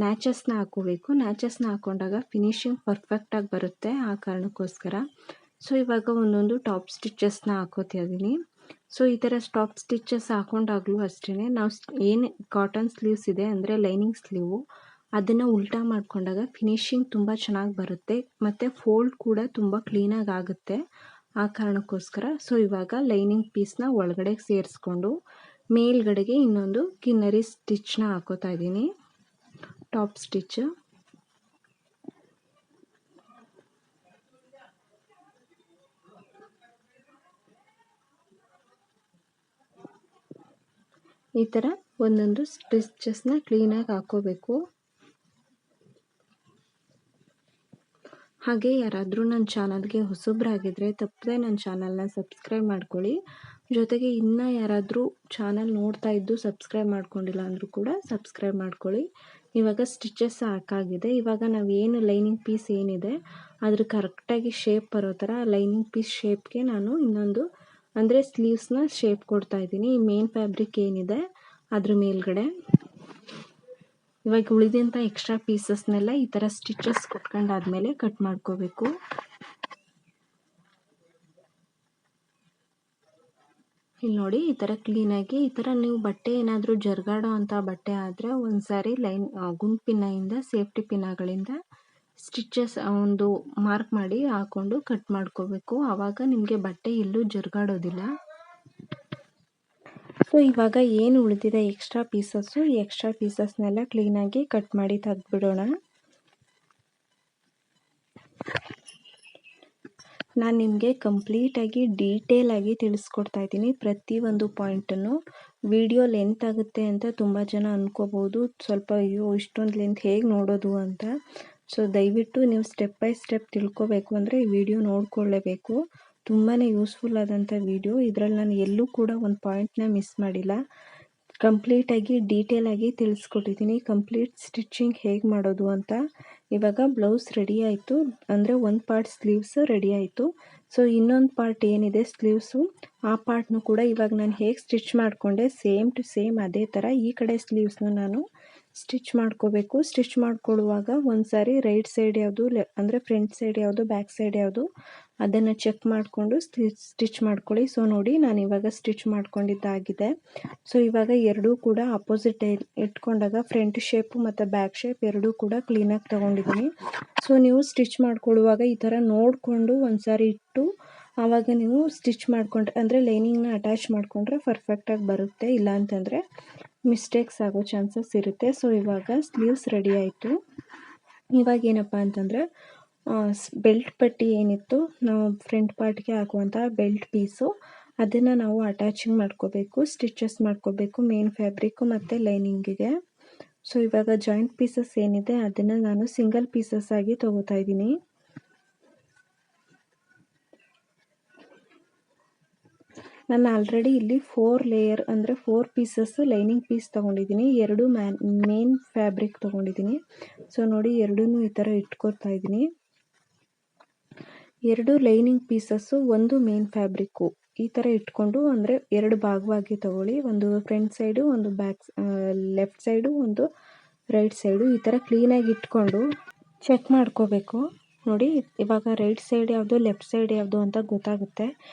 ನ್ಯಾಚಸ್ನ ಹಾಕೋಬೇಕು. ನ್ಯಾಚಸ್ನ ಹಾಕೊಂಡಾಗ ಫಿನಿಶಿಂಗ್ ಪರ್ಫೆಕ್ಟಾಗಿ ಬರುತ್ತೆ, ಆ ಕಾರಣಕ್ಕೋಸ್ಕರ. ಸೊ ಇವಾಗ ಒಂದೊಂದು ಟಾಪ್ ಸ್ಟಿಚಸ್ನ ಹಾಕೋತಾ ಇದ್ದೀನಿ. ಸೊ ಈ ಥರ ಟಾಪ್ ಸ್ಟಿಚಸ್ ಹಾಕೊಂಡಾಗಲೂ ಅಷ್ಟೇ ನಾವು ಏನು ಕಾಟನ್ ಸ್ಲೀವ್ಸ್ ಇದೆ ಅಂದರೆ ಲೈನಿಂಗ್ ಸ್ಲೀವು ಅದನ್ನು ಉಲ್ಟಾ ಮಾಡಿಕೊಂಡಾಗ ಫಿನಿಶಿಂಗ್ ತುಂಬ ಚೆನ್ನಾಗಿ ಬರುತ್ತೆ ಮತ್ತು ಫೋಲ್ಡ್ ಕೂಡ ತುಂಬ ಕ್ಲೀನಾಗಿ ಆಗುತ್ತೆ, ಆ ಕಾರಣಕ್ಕೋಸ್ಕರ. ಸೊ ಇವಾಗ ಲೈನಿಂಗ್ ಪೀಸ್ನ ಒಳಗಡೆ ಸೇರಿಸ್ಕೊಂಡು ಮೇಲ್ಗಡೆಗೆ ಇನ್ನೊಂದು ಕಿನ್ನರಿ ಸ್ಟಿಚ್ನ ಹಾಕೋತಾ ಇದ್ದೀನಿ, ಟಾಪ್ ಸ್ಟಿಚ್. ಈ ಥರ ಒಂದೊಂದು ಸ್ಟಿಚಸ್ನ ಕ್ಲೀನಾಗಿ ಹಾಕೋಬೇಕು. ಹಾಗೆ ಯಾರಾದರೂ ನನ್ನ ಚಾನಲ್ಗೆ ಹೊಸಬ್ರಾಗಿದ್ದರೆ ತಪ್ಪದೆ ನನ್ನ ಚಾನಲ್ನ ಸಬ್ಸ್ಕ್ರೈಬ್ ಮಾಡ್ಕೊಳ್ಳಿ. ಜೊತೆಗೆ ಇನ್ನೂ ಯಾರಾದರೂ ಚಾನಲ್ ನೋಡ್ತಾ ಇದ್ದು ಸಬ್ಸ್ಕ್ರೈಬ್ ಮಾಡ್ಕೊಂಡಿಲ್ಲ ಅಂದರೂ ಕೂಡ ಸಬ್ಸ್ಕ್ರೈಬ್ ಮಾಡ್ಕೊಳ್ಳಿ. ಇವಾಗ ಸ್ಟಿಚಸ್ ಹಾಕಾಗಿದೆ. ಇವಾಗ ನಾವು ಏನು ಲೈನಿಂಗ್ ಪೀಸ್ ಏನಿದೆ ಅದ್ರ ಕರೆಕ್ಟಾಗಿ ಶೇಪ್ ಬರೋ ಥರ ಲೈನಿಂಗ್ ಪೀಸ್ ಶೇಪ್ಗೆ ನಾನು ಇನ್ನೊಂದು ಅಂದರೆ ಸ್ಲೀವ್ಸ್ನ ಶೇಪ್ ಕೊಡ್ತಾ ಇದ್ದೀನಿ. ಈ ಮೇನ್ ಫ್ಯಾಬ್ರಿಕ್ ಏನಿದೆ ಅದ್ರ ಮೇಲ್ಗಡೆ ಇವಾಗ ಉಳಿದಂಥ ಎಕ್ಸ್ಟ್ರಾ ಪೀಸಸ್ನೆಲ್ಲ ಈ ಥರ ಸ್ಟಿಚಸ್ ಕೊಟ್ಕೊಂಡಾದ್ಮೇಲೆ ಕಟ್ ಮಾಡ್ಕೋಬೇಕು. ಇಲ್ಲಿ ನೋಡಿ ಈ ಥರ ಕ್ಲೀನಾಗಿ ಈ ಥರ ನೀವು ಬಟ್ಟೆ ಏನಾದರೂ ಜರುಗಾಡೋ ಅಂಥ ಬಟ್ಟೆ ಆದರೆ ಒಂದು ಸಾರಿ ಗುಂಡು ಪಿನ್ನಿಂದ ಸೇಫ್ಟಿ ಪಿನ್ಗಳಿಂದ ಸ್ಟಿಚಸ್ ಒಂದು ಮಾರ್ಕ್ ಮಾಡಿ ಹಾಕ್ಕೊಂಡು ಕಟ್ ಮಾಡ್ಕೋಬೇಕು. ಆವಾಗ ನಿಮಗೆ ಬಟ್ಟೆ ಎಲ್ಲೂ ಜರುಗಾಡೋದಿಲ್ಲ. ಸೊ ಇವಾಗ ಏನು ಉಳಿದಿದೆ ಎಕ್ಸ್ಟ್ರಾ ಪೀಸಸ್ಸು, ಈ ಎಕ್ಸ್ಟ್ರಾ ಪೀಸಸ್ನೆಲ್ಲ ಕ್ಲೀನಾಗಿ ಕಟ್ ಮಾಡಿ ತೆಗೆದುಬಿಡೋಣ. ನಾನು ನಿಮಗೆ ಕಂಪ್ಲೀಟಾಗಿ ಡೀಟೇಲಾಗಿ ತಿಳಿಸ್ಕೊಡ್ತಾ ಇದ್ದೀನಿ ಪ್ರತಿಯೊಂದು ಪಾಯಿಂಟನ್ನು. ವಿಡಿಯೋ ಲೆಂತ್ ಆಗುತ್ತೆ ಅಂತ ತುಂಬ ಜನ ಅಂದ್ಕೋಬೋದು, ಸ್ವಲ್ಪ ಅಯ್ಯೋ ಇಷ್ಟೊಂದು ಲೆಂತ್ ಹೇಗೆ ನೋಡೋದು ಅಂತ. ಸೊ ದಯವಿಟ್ಟು ನೀವು ಸ್ಟೆಪ್ ಬೈ ಸ್ಟೆಪ್ ತಿಳ್ಕೊಬೇಕು ಅಂದರೆ ಈ ವಿಡಿಯೋ ನೋಡ್ಕೊಳ್ಳೇಬೇಕು. ತುಂಬಾ ಯೂಸ್ಫುಲ್ ಆದಂಥ ವಿಡಿಯೋ. ಇದರಲ್ಲಿ ನಾನು ಎಲ್ಲೂ ಕೂಡ ಒಂದು ಪಾಯಿಂಟ್ನ ಮಿಸ್ ಮಾಡಿಲ್ಲ. ಕಂಪ್ಲೀಟಾಗಿ ಡೀಟೇಲಾಗಿ ತಿಳಿಸ್ಕೊಟ್ಟಿದ್ದೀನಿ, ಕಂಪ್ಲೀಟ್ ಸ್ಟಿಚಿಂಗ್ ಹೇಗೆ ಮಾಡೋದು ಅಂತ. ಇವಾಗ ಬ್ಲೌಸ್ ರೆಡಿ ಆಯಿತು, ಅಂದರೆ ಒಂದು ಪಾರ್ಟ್ ಸ್ಲೀವ್ಸ್ ರೆಡಿ ಆಯಿತು. ಸೊ ಇನ್ನೊಂದು ಪಾರ್ಟ್ ಏನಿದೆ ಸ್ಲೀವ್ಸು, ಆ ಪಾರ್ಟ್ನು ಕೂಡ ಇವಾಗ ನಾನು ಹೇಗೆ ಸ್ಟಿಚ್ ಮಾಡಿಕೊಂಡೆ ಸೇಮ್ ಟು ಸೇಮ್ ಅದೇ ಥರ ಈ ಕಡೆ ಸ್ಲೀವ್ಸ್ನ ನಾನು ಸ್ಟಿಚ್ ಮಾಡ್ಕೋಬೇಕು. ಸ್ಟಿಚ್ ಮಾಡ್ಕೊಳ್ಳುವಾಗ ಒಂದು ಸಾರಿ ರೈಟ್ ಸೈಡ್ ಯಾವುದು, ಅಂದರೆ ಫ್ರಂಟ್ ಸೈಡ್ ಯಾವುದು, ಬ್ಯಾಕ್ ಸೈಡ್ ಯಾವುದು ಅದನ್ನು ಚೆಕ್ ಮಾಡಿಕೊಂಡು ಸ್ಟಿಚ್ ಮಾಡ್ಕೊಳ್ಳಿ. ಸೊ ನೋಡಿ ನಾನು ಇವಾಗ ಸ್ಟಿಚ್ ಮಾಡ್ಕೊಂಡಿದ್ದಾಗಿದೆ. ಸೊ ಇವಾಗ ಎರಡೂ ಕೂಡ ಅಪೋಸಿಟ್ ಇಟ್ಕೊಂಡಾಗ ಫ್ರಂಟ್ ಶೇಪು ಮತ್ತು ಬ್ಯಾಕ್ ಶೇಪ್ ಎರಡೂ ಕೂಡ ಕ್ಲೀನಾಗಿ ತೊಗೊಂಡಿದ್ದೀನಿ. ಸೊ ನೀವು ಸ್ಟಿಚ್ ಮಾಡ್ಕೊಳ್ಳುವಾಗ ಈ ಥರ ನೋಡಿಕೊಂಡು ಒಂದು ಸಾರಿ ಇಟ್ಟು ಆವಾಗ ನೀವು ಸ್ಟಿಚ್ ಮಾಡಿಕೊಂಡ್ರೆ, ಅಂದರೆ ಲೈನಿಂಗ್ನ ಅಟ್ಯಾಚ್ ಮಾಡಿಕೊಂಡ್ರೆ ಪರ್ಫೆಕ್ಟಾಗಿ ಬರುತ್ತೆ. ಇಲ್ಲ ಅಂತಂದರೆ ಮಿಸ್ಟೇಕ್ಸ್ ಆಗೋ ಚಾನ್ಸಸ್ ಇರುತ್ತೆ. ಸೊ ಇವಾಗ ಸ್ಲೀವ್ಸ್ ರೆಡಿ ಆಯಿತು. ಇವಾಗ ಏನಪ್ಪ ಅಂತಂದರೆ ಬೆಲ್ಟ್ ಪಟ್ಟಿ ಏನಿತ್ತು ನಾವು ಫ್ರಂಟ್ ಪಾರ್ಟ್ಗೆ ಹಾಕುವಂಥ ಬೆಲ್ಟ್ ಪೀಸು, ಅದನ್ನು ನಾವು ಅಟ್ಯಾಚಿಂಗ್ ಮಾಡ್ಕೋಬೇಕು, ಸ್ಟಿಚಸ್ ಮಾಡ್ಕೋಬೇಕು ಮೇನ್ ಫ್ಯಾಬ್ರಿಕ್ಕು ಮತ್ತು ಲೈನಿಂಗಿಗೆ. ಸೊ ಇವಾಗ ಜಾಯಿಂಟ್ ಪೀಸಸ್ ಏನಿದೆ ಅದನ್ನು ನಾನು ಸಿಂಗಲ್ ಪೀಸಸ್ ಆಗಿ ತೊಗೋತಾ ಇದ್ದೀನಿ. ನಾನು ಆಲ್ರೆಡಿ ಇಲ್ಲಿ 4 ಲೇಯರ್ ಅಂದರೆ 4 ಪೀಸಸ್ ಲೈನಿಂಗ್ ಪೀಸ್ ತೊಗೊಂಡಿದ್ದೀನಿ, 2 ಮೇನ್ ಫ್ಯಾಬ್ರಿಕ್ ತೊಗೊಂಡಿದ್ದೀನಿ. ಸೊ ನೋಡಿ ಎರಡೂ ಈ ಥರ ಇಟ್ಕೊತಾ ಇದ್ದೀನಿ. 2 ಲೈನಿಂಗ್ ಪೀಸಸ್ಸು, 1 ಮೇನ್ ಫ್ಯಾಬ್ರಿಕ್ಕು ಈ ಥರ ಇಟ್ಕೊಂಡು, ಅಂದರೆ 2 ಭಾಗವಾಗಿ ತಗೊಳ್ಳಿ. ಒಂದು ಫ್ರಂಟ್ ಸೈಡು, ಒಂದು ಲೆಫ್ಟ್ ಸೈಡು, ಒಂದು ರೈಟ್ ಸೈಡು. ಈ ಥರ ಕ್ಲೀನಾಗಿ ಇಟ್ಕೊಂಡು ಚೆಕ್ ಮಾಡ್ಕೋಬೇಕು. ನೋಡಿ ಇವಾಗ ರೈಟ್ ಸೈಡ್ ಯಾವುದು, ಲೆಫ್ಟ್ ಸೈಡ್ ಯಾವುದು ಅಂತ ಗೊತ್ತಾಗುತ್ತೆ.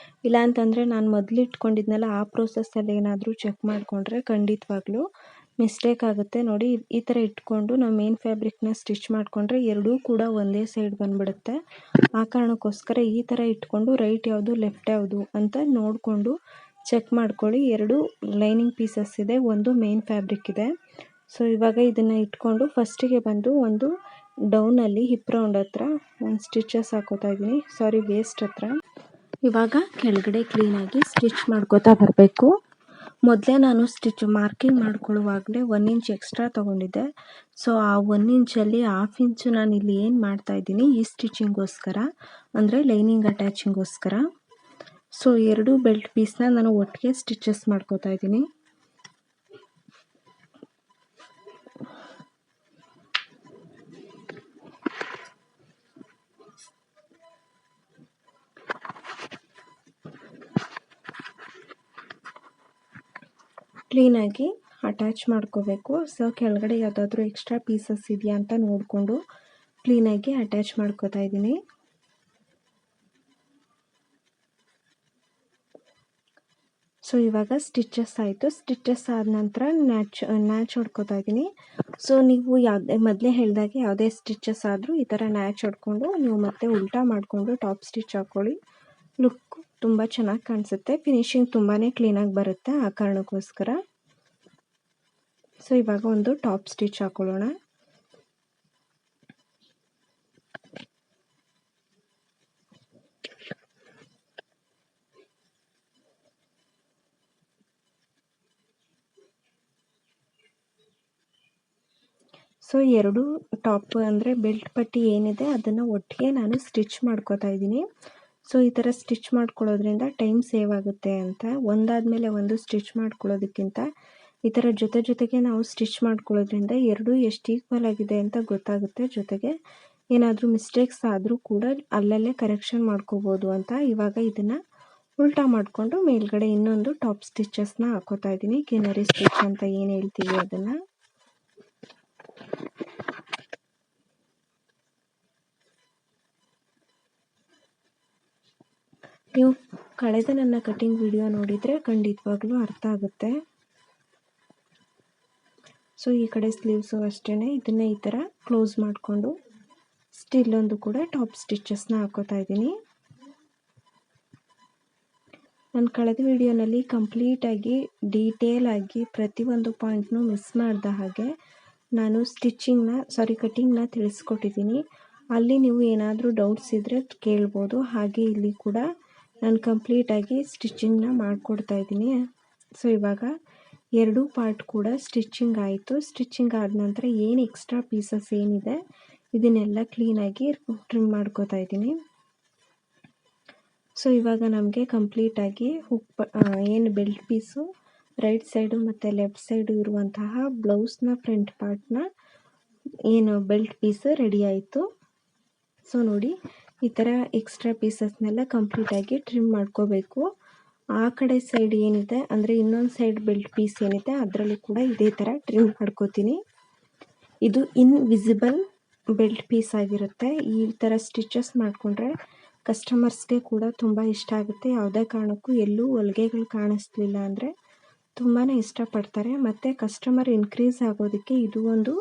ಇಲ್ಲ ಅಂತಂದರೆ ನಾನು ಮೊದಲು ಇಟ್ಕೊಂಡಿದ್ನಲ್ಲ ಆ ಪ್ರೋಸೆಸ್ಸಲ್ಲಿ ಏನಾದರೂ ಚೆಕ್ ಮಾಡಿಕೊಂಡ್ರೆ ಖಂಡಿತವಾಗ್ಲೂ ಮಿಸ್ಟೇಕ್ ಆಗುತ್ತೆ. ನೋಡಿ ಈ ಥರ ಇಟ್ಕೊಂಡು ನಾವು ಮೇನ್ ಫ್ಯಾಬ್ರಿಕ್ನ ಸ್ಟಿಚ್ ಮಾಡಿಕೊಂಡ್ರೆ ಎರಡೂ ಕೂಡ ಒಂದೇ ಸೈಡ್ ಬಂದುಬಿಡುತ್ತೆ. ಆ ಕಾರಣಕ್ಕೋಸ್ಕರ ಈ ಥರ ಇಟ್ಕೊಂಡು ರೈಟ್ ಯಾವುದು, ಲೆಫ್ಟ್ ಯಾವುದು ಅಂತ ನೋಡಿಕೊಂಡು ಚೆಕ್ ಮಾಡ್ಕೊಳ್ಳಿ. 2 ಲೈನಿಂಗ್ ಪೀಸಸ್ ಇದೆ, 1 ಮೇನ್ ಫ್ಯಾಬ್ರಿಕ್ ಇದೆ. ಸೊ ಇವಾಗ ಇದನ್ನು ಇಟ್ಕೊಂಡು ಫಸ್ಟಿಗೆ ಬಂದು ಒಂದು ಡೌನಲ್ಲಿ ಹಿಪ್ ರೌಂಡ್ ಹತ್ರ ಒಂದು ಸ್ಟಿಚಸ್ ಹಾಕೋತಾ ಇದ್ದೀನಿ, ಸಾರಿ ವೇಸ್ಟ್ ಹತ್ರ. ಇವಾಗ ಕೆಳಗಡೆ ಕ್ಲೀನಾಗಿ ಸ್ಟಿಚ್ ಮಾಡ್ಕೋತಾ ಬರಬೇಕು. ಮೊದಲೇ ನಾನು ಸ್ಟಿಚ್ ಮಾರ್ಕಿಂಗ್ ಮಾಡ್ಕೊಳ್ಳುವಾಗಲೇ 1 ಇಂಚ್ ಎಕ್ಸ್ಟ್ರಾ ತೊಗೊಂಡಿದ್ದೆ. ಸೊ ಆ 1 ಇಂಚಲ್ಲಿ 1/2 ಇಂಚು ನಾನು ಇಲ್ಲಿ ಏನು ಮಾಡ್ತಾಯಿದ್ದೀನಿ ಈ ಸ್ಟಿಚಿಂಗೋಸ್ಕರ, ಅಂದರೆ ಲೈನಿಂಗ್ ಅಟ್ಯಾಚಿಂಗೋಸ್ಕರ. ಸೊ 2 ಬೆಲ್ಟ್ ಪೀಸ್ನ ನಾನು ಒಟ್ಟಿಗೆ ಸ್ಟಿಚಸ್ ಮಾಡ್ಕೋತಾ ಇದ್ದೀನಿ. ಕ್ಲೀನಾಗಿ ಅಟ್ಯಾಚ್ ಮಾಡ್ಕೋಬೇಕು. ಸೊ ಕೆಳಗಡೆ ಯಾವುದಾದ್ರೂ ಎಕ್ಸ್ಟ್ರಾ ಪೀಸಸ್ ಇದೆಯಾ ಅಂತ ನೋಡಿಕೊಂಡು ಕ್ಲೀನಾಗಿ ಅಟ್ಯಾಚ್ ಮಾಡ್ಕೋತಾ ಇದ್ದೀನಿ. ಸೊ ಇವಾಗ ಸ್ಟಿಚಸ್ ಆಯಿತು. ಸ್ಟಿಚಸ್ ಆದ ನಂತರ ನ್ಯಾಚ್ ಹೊಡ್ಕೋತಾ ಇದ್ದೀನಿ. ಸೊ ನೀವು ಮೊದಲೇ ಹೇಳಿದಾಗೆ ಯಾವುದೇ ಸ್ಟಿಚಸ್ ಆದರೂ ಈ ಥರ ನ್ಯಾಚ್ ಹೊಡ್ಕೊಂಡು ನೀವು ಮತ್ತೆ ಉಲ್ಟಾ ಮಾಡಿಕೊಂಡು ಟಾಪ್ ಸ್ಟಿಚ್ ಹಾಕ್ಕೊಳ್ಳಿ. ಲುಕ್ ತುಂಬ ಚೆನ್ನಾಗಿ ಕಾಣಿಸುತ್ತೆ, ಫಿನಿಶಿಂಗ್ ತುಂಬಾ ಕ್ಲೀನಾಗಿ ಬರುತ್ತೆ. ಆ ಕಾರಣಕ್ಕೋಸ್ಕರ ಸೊ ಇವಾಗ ಒಂದು ಟಾಪ್ ಸ್ಟಿಚ್ ಹಾಕೊಳ್ಳೋಣ. ಸೊ 2 ಟಾಪ್ ಅಂದರೆ ಬೆಲ್ಟ್ ಪಟ್ಟಿ ಏನಿದೆ ಅದನ್ನು ಒಟ್ಟಿಗೆ ನಾನು ಸ್ಟಿಚ್ ಮಾಡ್ಕೋತಾ ಇದ್ದೀನಿ. ಸೊ ಈ ಥರ ಸ್ಟಿಚ್ ಮಾಡ್ಕೊಳ್ಳೋದ್ರಿಂದ ಟೈಮ್ ಸೇವ್ ಆಗುತ್ತೆ ಅಂತ. ಒಂದಾದಮೇಲೆ ಒಂದು ಸ್ಟಿಚ್ ಮಾಡ್ಕೊಳ್ಳೋದಕ್ಕಿಂತ ಈ ಥರ ಜೊತೆಗೆ ನಾವು ಸ್ಟಿಚ್ ಮಾಡ್ಕೊಳ್ಳೋದ್ರಿಂದ ಎರಡೂ ಎಷ್ಟು ಈಕ್ವಲ್ ಆಗಿದೆ ಅಂತ ಗೊತ್ತಾಗುತ್ತೆ. ಜೊತೆಗೆ ಏನಾದರೂ ಮಿಸ್ಟೇಕ್ಸ್ ಆದರೂ ಕೂಡ ಅಲ್ಲಲ್ಲೇ ಕರೆಕ್ಷನ್ ಮಾಡ್ಕೋಬೋದು ಅಂತ. ಇವಾಗ ಇದನ್ನು ಉಲ್ಟಾ ಮಾಡಿಕೊಂಡು ಮೇಲ್ಗಡೆ ಇನ್ನೊಂದು ಟಾಪ್ ಸ್ಟಿಚಸ್ನ ಹಾಕೋತಾ ಇದ್ದೀನಿ, ಕಿನರಿ ಸ್ಟಿಚ್ ಅಂತ ಏನು ಹೇಳ್ತೀವಿ ಅದನ್ನು. ನೀವು ಕಳೆದ ನನ್ನ ಕಟಿಂಗ್ ವಿಡಿಯೋ ನೋಡಿದರೆ ಖಂಡಿತವಾಗ್ಲೂ ಅರ್ಥ ಆಗುತ್ತೆ. ಸೊ ಈ ಕಡೆ ಸ್ಲೀವ್ಸು ಅಷ್ಟೇ ಇದನ್ನು ಈ ಥರ ಕ್ಲೋಸ್ ಮಾಡಿಕೊಂಡು ಇಲ್ಲೊಂದು ಕೂಡ ಟಾಪ್ ಸ್ಟಿಚಸ್ನ ಹಾಕೋತಾ ಇದ್ದೀನಿ. ನಾನು ಕಳೆದ ವಿಡಿಯೋನಲ್ಲಿ ಕಂಪ್ಲೀಟಾಗಿ ಡೀಟೇಲಾಗಿ ಪ್ರತಿಯೊಂದು ಪಾಯಿಂಟ್ನೂ ಮಿಸ್ ಮಾಡಿದ ಹಾಗೆ ನಾನು ಕಟಿಂಗ್ನ ತಿಳಿಸ್ಕೊಟ್ಟಿದ್ದೀನಿ. ಅಲ್ಲಿ ನೀವು ಏನಾದರೂ ಡೌಟ್ಸ್ ಇದ್ದರೆ ಕೇಳ್ಬೋದು. ಹಾಗೆ ಇಲ್ಲಿ ಕೂಡ ನಾನು ಕಂಪ್ಲೀಟಾಗಿ ಸ್ಟಿಚಿಂಗ್ನ ಮಾಡಿಕೊಡ್ತಾ ಇದ್ದೀನಿ. ಸೊ ಇವಾಗ ಎರಡೂ ಪಾರ್ಟ್ ಕೂಡ ಸ್ಟಿಚಿಂಗ್ ಆಯಿತು. ಸ್ಟಿಚಿಂಗ್ ಆದ ನಂತರ ಏನು ಎಕ್ಸ್ಟ್ರಾ ಪೀಸಸ್ ಏನಿದೆ ಇದನ್ನೆಲ್ಲ ಕ್ಲೀನಾಗಿ ಟ್ರಿಮ್ ಮಾಡ್ಕೋತಾ ಇದ್ದೀನಿ. ಸೊ ಇವಾಗ ನಮಗೆ ಕಂಪ್ಲೀಟಾಗಿ ಏನು ಬೆಲ್ಟ್ ಪೀಸು ರೈಟ್ ಸೈಡು ಮತ್ತು ಲೆಫ್ಟ್ ಸೈಡು ಇರುವಂತಹ ಬ್ಲೌಸ್ನ ಫ್ರಂಟ್ ಪಾರ್ಟ್ನ ಏನು ಬೆಲ್ಟ್ ಪೀಸ್ ರೆಡಿ ಆಯಿತು. ಸೊ ನೋಡಿ, ಈ ಥರ ಎಕ್ಸ್ಟ್ರಾ ಪೀಸಸ್ನೆಲ್ಲ ಕಂಪ್ಲೀಟಾಗಿ ಟ್ರಿಮ್ ಮಾಡ್ಕೋಬೇಕು. ಆ ಕಡೆ ಸೈಡ್ ಏನಿದೆ ಅಂದರೆ ಇನ್ನೊಂದು ಸೈಡ್ ಬೆಲ್ಟ್ ಪೀಸ್ ಏನಿದೆ ಅದರಲ್ಲಿ ಕೂಡ ಇದೇ ಥರ ಟ್ರಿಮ್ ಮಾಡ್ಕೋತೀನಿ. ಇದು ಇನ್ವಿಸಿಬಲ್ ಬೆಲ್ಟ್ ಪೀಸ್ ಆಗಿರುತ್ತೆ. ಈ ಥರ ಸ್ಟಿಚಸ್ ಮಾಡಿಕೊಂಡ್ರೆ ಕಸ್ಟಮರ್ಸ್ಗೆ ಕೂಡ ತುಂಬ ಇಷ್ಟ ಆಗುತ್ತೆ. ಯಾವುದೇ ಕಾರಣಕ್ಕೂ ಎಲ್ಲೂ ಹೊಲಿಗೆಗಳು ಕಾಣಿಸ್ಲಿಲ್ಲ ಅಂದರೆ ತುಂಬಾ ಇಷ್ಟಪಡ್ತಾರೆ. ಮತ್ತು ಕಸ್ಟಮರ್ ಇನ್ಕ್ರೀಸ್ ಆಗೋದಕ್ಕೆ ಇದು ಒಂದು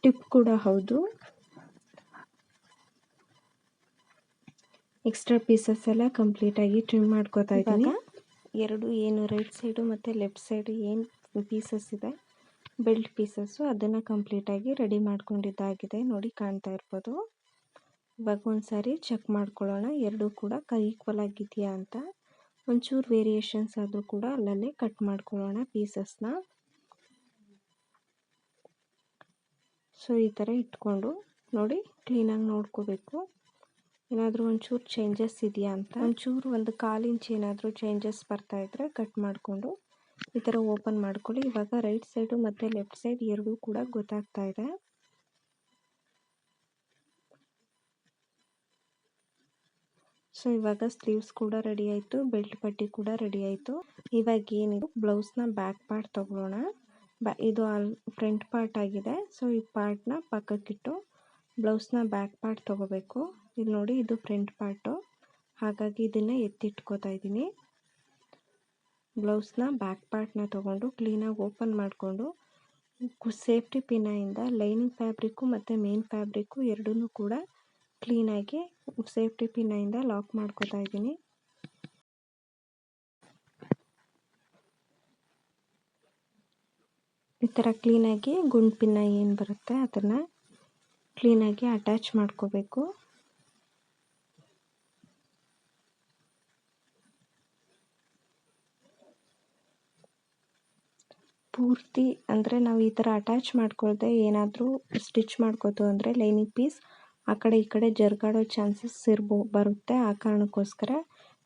ಟಿಪ್ ಕೂಡ ಹೌದು. ಎಕ್ಸ್ಟ್ರಾ ಪೀಸಸ್ ಎಲ್ಲ ಕಂಪ್ಲೀಟಾಗಿ ಟ್ರಿಮ್ ಮಾಡ್ಕೋತಾ ಇದ್ದೀನಿ. ಎರಡು ಏನು ರೈಟ್ ಸೈಡು ಮತ್ತು ಲೆಫ್ಟ್ ಸೈಡು ಏನು ಪೀಸಸ್ ಇದೆ ಬೆಲ್ಟ್ ಪೀಸಸ್ಸು ಅದನ್ನು ಕಂಪ್ಲೀಟಾಗಿ ರೆಡಿ ಮಾಡ್ಕೊಂಡಿದ್ದಾಗಿದೆ. ನೋಡಿ, ಕಾಣ್ತಾ ಇರ್ಬೋದು. ಇವಾಗ ಒಂದು ಸಾರಿ ಚೆಕ್ ಮಾಡ್ಕೊಳ್ಳೋಣ ಎರಡೂ ಕೂಡ ಈಕ್ವಲ್ ಆಗಿದೆಯಾ ಅಂತ. ಒಂಚೂರು ವೇರಿಯೇಷನ್ಸ್ ಆದರೂ ಕೂಡ ಅಲ್ಲಲ್ಲೇ ಕಟ್ ಮಾಡ್ಕೊಳ್ಳೋಣ ಪೀಸಸ್ನ. ಸೊ ಈ ಥರ ಇಟ್ಕೊಂಡು ನೋಡಿ ಕ್ಲೀನಾಗಿ ನೋಡ್ಕೋಬೇಕು. ಏನಾದರೂ ಒಂಚೂರು ಚೇಂಜಸ್ ಇದೆಯಾ ಅಂತ. ಒಂಚೂರು ಒಂದು 1/4 ಇಂಚ್ ಏನಾದರೂ ಚೇಂಜಸ್ ಬರ್ತಾ ಇದ್ದರೆ ಕಟ್ ಮಾಡಿಕೊಂಡು ಈ ಥರ ಓಪನ್ ಮಾಡ್ಕೊಳ್ಳಿ. ಇವಾಗ ರೈಟ್ ಸೈಡು ಮತ್ತು ಲೆಫ್ಟ್ ಸೈಡ್ ಎರಡೂ ಕೂಡ ಗೊತ್ತಾಗ್ತಾ ಇದೆ. ಸೊ ಇವಾಗ ಸ್ಲೀವ್ಸ್ ಕೂಡ ರೆಡಿ ಆಯಿತು, ಬೆಲ್ಟ್ ಪಟ್ಟಿ ಕೂಡ ರೆಡಿ ಆಯಿತು. ಇವಾಗ ಏನಿದೆ ಬ್ಲೌಸ್ನ ಬ್ಯಾಕ್ ಪಾರ್ಟ್ ತೊಗೊಳ್ಳೋಣ. ಇದು ಫ್ರಂಟ್ ಪಾರ್ಟ್ ಆಗಿದೆ. ಸೊ ಈ ಪಾರ್ಟ್ನ ಪಕ್ಕಕ್ಕಿಟ್ಟು ಬ್ಲೌಸ್ನ ಬ್ಯಾಕ್ ಪಾರ್ಟ್ ತೊಗೋಬೇಕು. ಇಲ್ಲಿ ನೋಡಿ, ಇದು ಫ್ರಂಟ್ ಪಾರ್ಟು, ಹಾಗಾಗಿ ಇದನ್ನು ಎತ್ತಿಟ್ಕೋತಾ ಇದ್ದೀನಿ. ಬ್ಲೌಸ್ನ ಬ್ಯಾಕ್ ಪಾರ್ಟ್ನ ತೊಗೊಂಡು ಕ್ಲೀನಾಗಿ ಓಪನ್ ಮಾಡಿಕೊಂಡು ಸೇಫ್ಟಿ ಪಿನ್ನಿಂದ ಲೈನಿಂಗ್ ಫ್ಯಾಬ್ರಿಕ್ಕು ಮತ್ತು ಮೇನ್ ಫ್ಯಾಬ್ರಿಕ್ಕು ಎರಡೂ ಕೂಡ ಕ್ಲೀನಾಗಿ ಸೇಫ್ಟಿ ಪಿನ್ನಿಂದ ಲಾಕ್ ಮಾಡ್ಕೋತಾ ಇದ್ದೀನಿ. ಈ ಥರ ಕ್ಲೀನಾಗಿ ಗುಂಡು ಪಿನ್ನ ಏನು ಬರುತ್ತೆ ಅದನ್ನು ಕ್ಲೀನಾಗಿ ಅಟ್ಯಾಚ್ ಮಾಡ್ಕೋಬೇಕು. ಪೂರ್ತಿ ಅಂದರೆ ನಾವು ಈ ಥರ ಅಟ್ಯಾಚ್ ಮಾಡ್ಕೊಳ್ದೆ ಏನಾದರೂ ಸ್ಟಿಚ್ ಮಾಡ್ಕೋತು ಅಂದರೆ ಲೈನಿಂಗ್ ಪೀಸ್ ಆ ಕಡೆ ಈ ಕಡೆ ಜರ್ಗಾಡೋ ಚಾನ್ಸಸ್ ಬರುತ್ತೆ. ಆ ಕಾರಣಕ್ಕೋಸ್ಕರ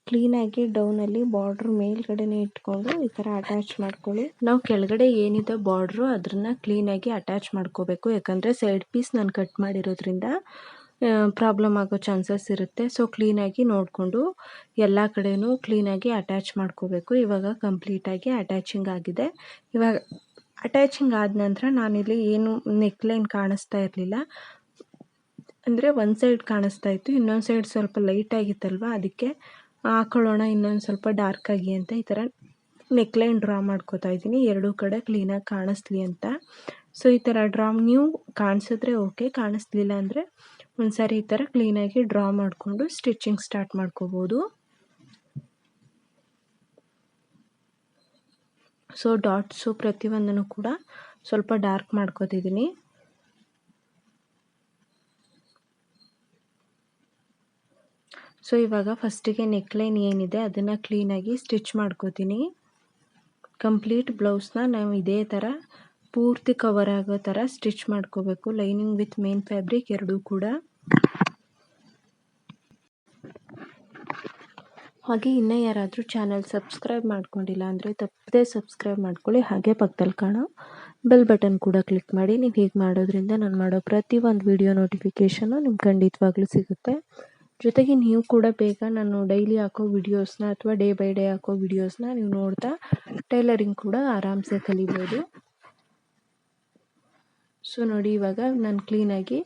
ಕ್ಲೀನಾಗಿ ಡೌನಲ್ಲಿ ಬಾರ್ಡ್ರ್ ಮೇಲ್ಗಡೆನೇ ಇಟ್ಕೊಂಡು ಈ ಥರ ಅಟ್ಯಾಚ್ ಮಾಡ್ಕೊಳ್ಳಿ. ನಾವು ಕೆಳಗಡೆ ಏನಿದೆ ಬಾರ್ಡ್ರು ಅದನ್ನು ಕ್ಲೀನಾಗಿ ಅಟ್ಯಾಚ್ ಮಾಡ್ಕೋಬೇಕು. ಯಾಕಂದರೆ ಸೈಡ್ ಪೀಸ್ ನಾನು ಕಟ್ ಮಾಡಿರೋದ್ರಿಂದ ಪ್ರಾಬ್ಲಮ್ ಆಗೋ ಚಾನ್ಸಸ್ ಇರುತ್ತೆ. ಸೊ ಕ್ಲೀನಾಗಿ ನೋಡಿಕೊಂಡು ಎಲ್ಲ ಕಡೆಯೂ ಕ್ಲೀನಾಗಿ ಅಟ್ಯಾಚ್ ಮಾಡ್ಕೋಬೇಕು. ಇವಾಗ ಕಂಪ್ಲೀಟಾಗಿ ಅಟ್ಯಾಚಿಂಗ್ ಆಗಿದೆ. ಇವಾಗ ಅಟ್ಯಾಚಿಂಗ್ ಆದ ನಂತರ ನಾನಿಲ್ಲಿ ಏನು ನೆಕ್ಲೈನ್ ಕಾಣಿಸ್ತಾ ಇರಲಿಲ್ಲ, ಅಂದರೆ ಒಂದು ಸೈಡ್ ಕಾಣಿಸ್ತಾ ಇತ್ತು, ಇನ್ನೊಂದು ಸೈಡ್ ಸ್ವಲ್ಪ ಲೈಟಾಗಿತ್ತಲ್ವ, ಅದಕ್ಕೆ ಹಾಕೊಳ್ಳೋಣ ಇನ್ನೊಂದು ಸ್ವಲ್ಪ ಡಾರ್ಕಾಗಿ ಅಂತ ಈ ಥರ ನೆಕ್ಲೈನ್ ಡ್ರಾ ಮಾಡ್ಕೋತಾ ಇದ್ದೀನಿ, ಎರಡೂ ಕಡೆ ಕ್ಲೀನಾಗಿ ಕಾಣಿಸ್ಲಿ ಅಂತ. ಸೊ ಈ ಥರ ಡ್ರಾ ನೀವು ಕಾಣಿಸಿದ್ರೆ ಓಕೆ, ಕಾಣಿಸ್ಲಿಲ್ಲ ಅಂದರೆ ಒಂದು ಸಾರಿ ಈ ಥರ ಕ್ಲೀನಾಗಿ ಡ್ರಾ ಮಾಡಿಕೊಂಡು ಸ್ಟಿಚಿಂಗ್ ಸ್ಟಾರ್ಟ್ ಮಾಡ್ಕೋಬೋದು. ಸೊ ಡಾಟ್ಸು ಪ್ರತಿಯೊಂದನ್ನು ಕೂಡ ಸ್ವಲ್ಪ ಡಾರ್ಕ್ ಮಾಡ್ಕೋತಿದ್ದೀನಿ. ಸೊ ಇವಾಗ ಫಸ್ಟಿಗೆ ನೆಕ್ಲೈನ್ ಏನಿದೆ ಅದನ್ನು ಕ್ಲೀನಾಗಿ ಸ್ಟಿಚ್ ಮಾಡ್ಕೋತೀನಿ. ಕಂಪ್ಲೀಟ್ ಬ್ಲೌಸ್ನ ನಾವು ಇದೇ ಥರ ಪೂರ್ತಿ ಕವರ್ ಆಗೋ ಥರ ಸ್ಟಿಚ್ ಮಾಡ್ಕೋಬೇಕು, ಲೈನಿಂಗ್ ವಿತ್ ಮೇನ್ ಫ್ಯಾಬ್ರಿಕ್ ಎರಡೂ ಕೂಡ. ಹಾಗೆ ಇನ್ನೂ ಯಾರಾದರೂ ಚಾನಲ್ ಸಬ್ಸ್ಕ್ರೈಬ್ ಮಾಡ್ಕೊಂಡಿಲ್ಲ ಅಂದರೆ ತಪ್ಪದೇ ಸಬ್ಸ್ಕ್ರೈಬ್ ಮಾಡ್ಕೊಳ್ಳಿ. ಹಾಗೆ ಪಕ್ಕದಲ್ಲಿ ಕಾಣೋ ಬೆಲ್ ಬಟನ್ ಕೂಡ ಕ್ಲಿಕ್ ಮಾಡಿ. ನೀವು ಹೀಗೆ ಮಾಡೋದ್ರಿಂದ ನಾನು ಮಾಡೋ ಪ್ರತಿಯೊಂದು ವಿಡಿಯೋ ನೋಟಿಫಿಕೇಷನು ನಿಮ್ಗೆ ಖಂಡಿತವಾಗ್ಲೂ ಸಿಗುತ್ತೆ. ಜೊತೆಗೆ ನೀವು ಕೂಡ ಬೇಗ ನಾನು ಡೈಲಿ ಹಾಕೋ ವಿಡಿಯೋಸ್ನ ಅಥವಾ ಡೇ ಬೈ ಡೇ ಹಾಕೋ ವಿಡಿಯೋಸ್ನ ನೀವು ನೋಡ್ತಾ ಟೈಲರಿಂಗ್ ಕೂಡ ಆರಾಮ್ಸೆ ಕಲಿಬೋದು. ಸೊ ನೋಡಿ, ಇವಾಗ ನಾನು ಕ್ಲೀನಾಗಿ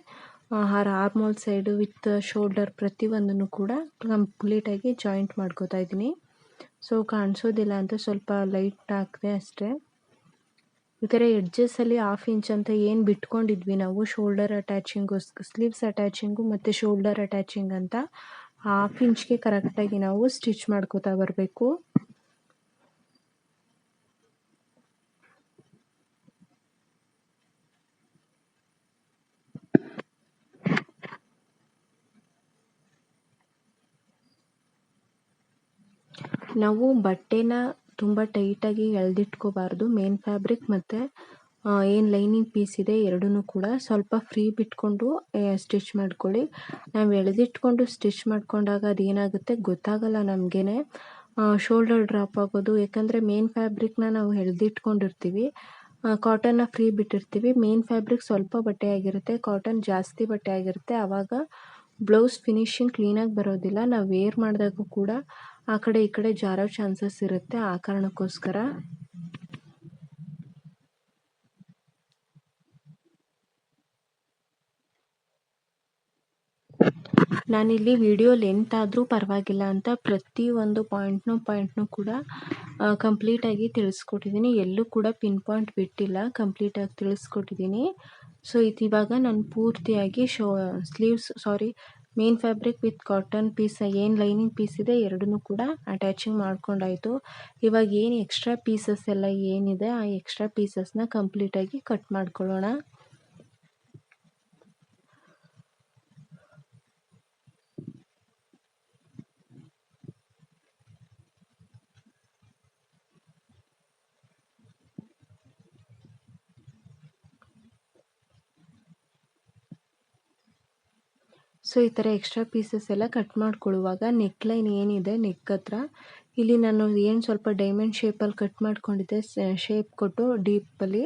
ಆರ್ಮೋಲ್ ಸೈಡು ವಿತ್ ಶೋಲ್ಡರ್ ಪ್ರತಿಯೊಂದನ್ನು ಕೂಡ ಕಂಪ್ಲೀಟಾಗಿ ಜಾಯಿಂಟ್ ಮಾಡ್ಕೋತಾ ಇದ್ದೀನಿ. ಸೊ ಕಾಣಿಸೋದಿಲ್ಲ ಅಂತ ಸ್ವಲ್ಪ ಲೈಟ್ ಹಾಕಿದೆ ಅಷ್ಟೇ. ಈ ಥರ ಎಡ್ಜಸ್ಸಲ್ಲಿ 1/2 ಇಂಚ್ ಅಂತ ಏನು ಬಿಟ್ಕೊಂಡಿದ್ವಿ ನಾವು ಶೋಲ್ಡರ್ ಅಟ್ಯಾಚಿಂಗು, ಸ್ಲೀವ್ಸ್ ಅಟ್ಯಾಚಿಂಗು ಮತ್ತು ಶೋಲ್ಡರ್ ಅಟ್ಯಾಚಿಂಗ್ ಅಂತ 1/2 ಇಂಚ್ಗೆ ಕರೆಕ್ಟಾಗಿ ನಾವು ಸ್ಟಿಚ್ ಮಾಡ್ಕೋತಾ ಬರಬೇಕು. ನಾವು ಬಟ್ಟೆನ ತುಂಬ ಟೈಟಾಗಿ ಎಳೆದಿಟ್ಕೋಬಾರ್ದು. ಮೇನ್ ಫ್ಯಾಬ್ರಿಕ್ ಮತ್ತು ಏನು ಲೈನಿಂಗ್ ಪೀಸ್ ಇದೆ ಎರಡನ್ನೂ ಕೂಡ ಸ್ವಲ್ಪ ಫ್ರೀ ಬಿಟ್ಕೊಂಡು ಸ್ಟಿಚ್ ಮಾಡ್ಕೊಳ್ಳಿ. ನಾವು ಎಳೆದಿಟ್ಕೊಂಡು ಸ್ಟಿಚ್ ಮಾಡ್ಕೊಂಡಾಗ ಅದೇನಾಗುತ್ತೆ ಗೊತ್ತಾಗಲ್ಲ ನಮಗೇನೆ, ಶೋಲ್ಡರ್ ಡ್ರಾಪ್ ಆಗೋದು. ಯಾಕಂದರೆ ಮೇನ್ ಫ್ಯಾಬ್ರಿಕ್ನ ನಾವು ಎಳೆದಿಟ್ಕೊಂಡಿರ್ತೀವಿ, ಕಾಟನ್ನ ಫ್ರೀ ಬಿಟ್ಟಿರ್ತೀವಿ. ಮೇನ್ ಫ್ಯಾಬ್ರಿಕ್ ಸ್ವಲ್ಪ ಬಟ್ಟೆ ಆಗಿರುತ್ತೆ, ಕಾಟನ್ ಜಾಸ್ತಿ ಬಟ್ಟೆ ಆಗಿರುತ್ತೆ. ಆವಾಗ ಬ್ಲೌಸ್ ಫಿನಿಶಿಂಗ್ ಕ್ಲೀನಾಗಿ ಬರೋದಿಲ್ಲ. ನಾವು ವೇರ್ ಮಾಡಿದಾಗೂ ಕೂಡ ಆ ಕಡೆ ಈ ಕಡೆ ಜಾರೋ ಚಾನ್ಸಸ್ ಇರುತ್ತೆ. ಆ ಕಾರಣಕ್ಕೋಸ್ಕರ ನಾನಿಲ್ಲಿ ವಿಡಿಯೋ ಲೆಂತ್ ಆದರೂ ಪರವಾಗಿಲ್ಲ ಅಂತ ಪ್ರತಿಯೊಂದು ಪಾಯಿಂಟ್ನೂ ಕೂಡ ಕಂಪ್ಲೀಟಾಗಿ ತಿಳಿಸ್ಕೊಟ್ಟಿದ್ದೀನಿ. ಎಲ್ಲೂ ಕೂಡ ಪಿನ್ ಪಾಯಿಂಟ್ ಬಿಟ್ಟಿಲ್ಲ, ಕಂಪ್ಲೀಟಾಗಿ ತಿಳಿಸ್ಕೊಟ್ಟಿದ್ದೀನಿ. ಸೊ ಇವಾಗ ನಾನು ಪೂರ್ತಿಯಾಗಿ main fabric with cotton piece ಏನು ಲೈನಿಂಗ್ ಪೀಸ್ ಇದೆ ಎರಡನ್ನೂ ಕೂಡ ಅಟ್ಯಾಚಿಂಗ್ ಮಾಡ್ಕೊಂಡಾಯಿತು. ಇವಾಗ ಏನು ಎಕ್ಸ್ಟ್ರಾ ಪೀಸಸ್ ಎಲ್ಲ ಏನಿದೆ ಆ ಎಕ್ಸ್ಟ್ರಾ ಪೀಸಸ್ನ ಕಂಪ್ಲೀಟಾಗಿ ಕಟ್ ಮಾಡ್ಕೊಳ್ಳೋಣ. ಸೊ ಈ ಥರ ಎಕ್ಸ್ಟ್ರಾ ಪೀಸಸ್ ಎಲ್ಲ ಕಟ್ ಮಾಡ್ಕೊಳ್ಳುವಾಗ ನೆಕ್ ಲೈನ್ ಏನಿದೆ ನೆಕ್ ಹತ್ರ ಇಲ್ಲಿ ನಾನು ಏನು ಸ್ವಲ್ಪ ಡೈಮಂಡ್ ಶೇಪಲ್ಲಿ ಕಟ್ ಮಾಡ್ಕೊಂಡಿದ್ದೆ, ಶೇಪ್ ಕೊಟ್ಟು ಡೀಪಲ್ಲಿ,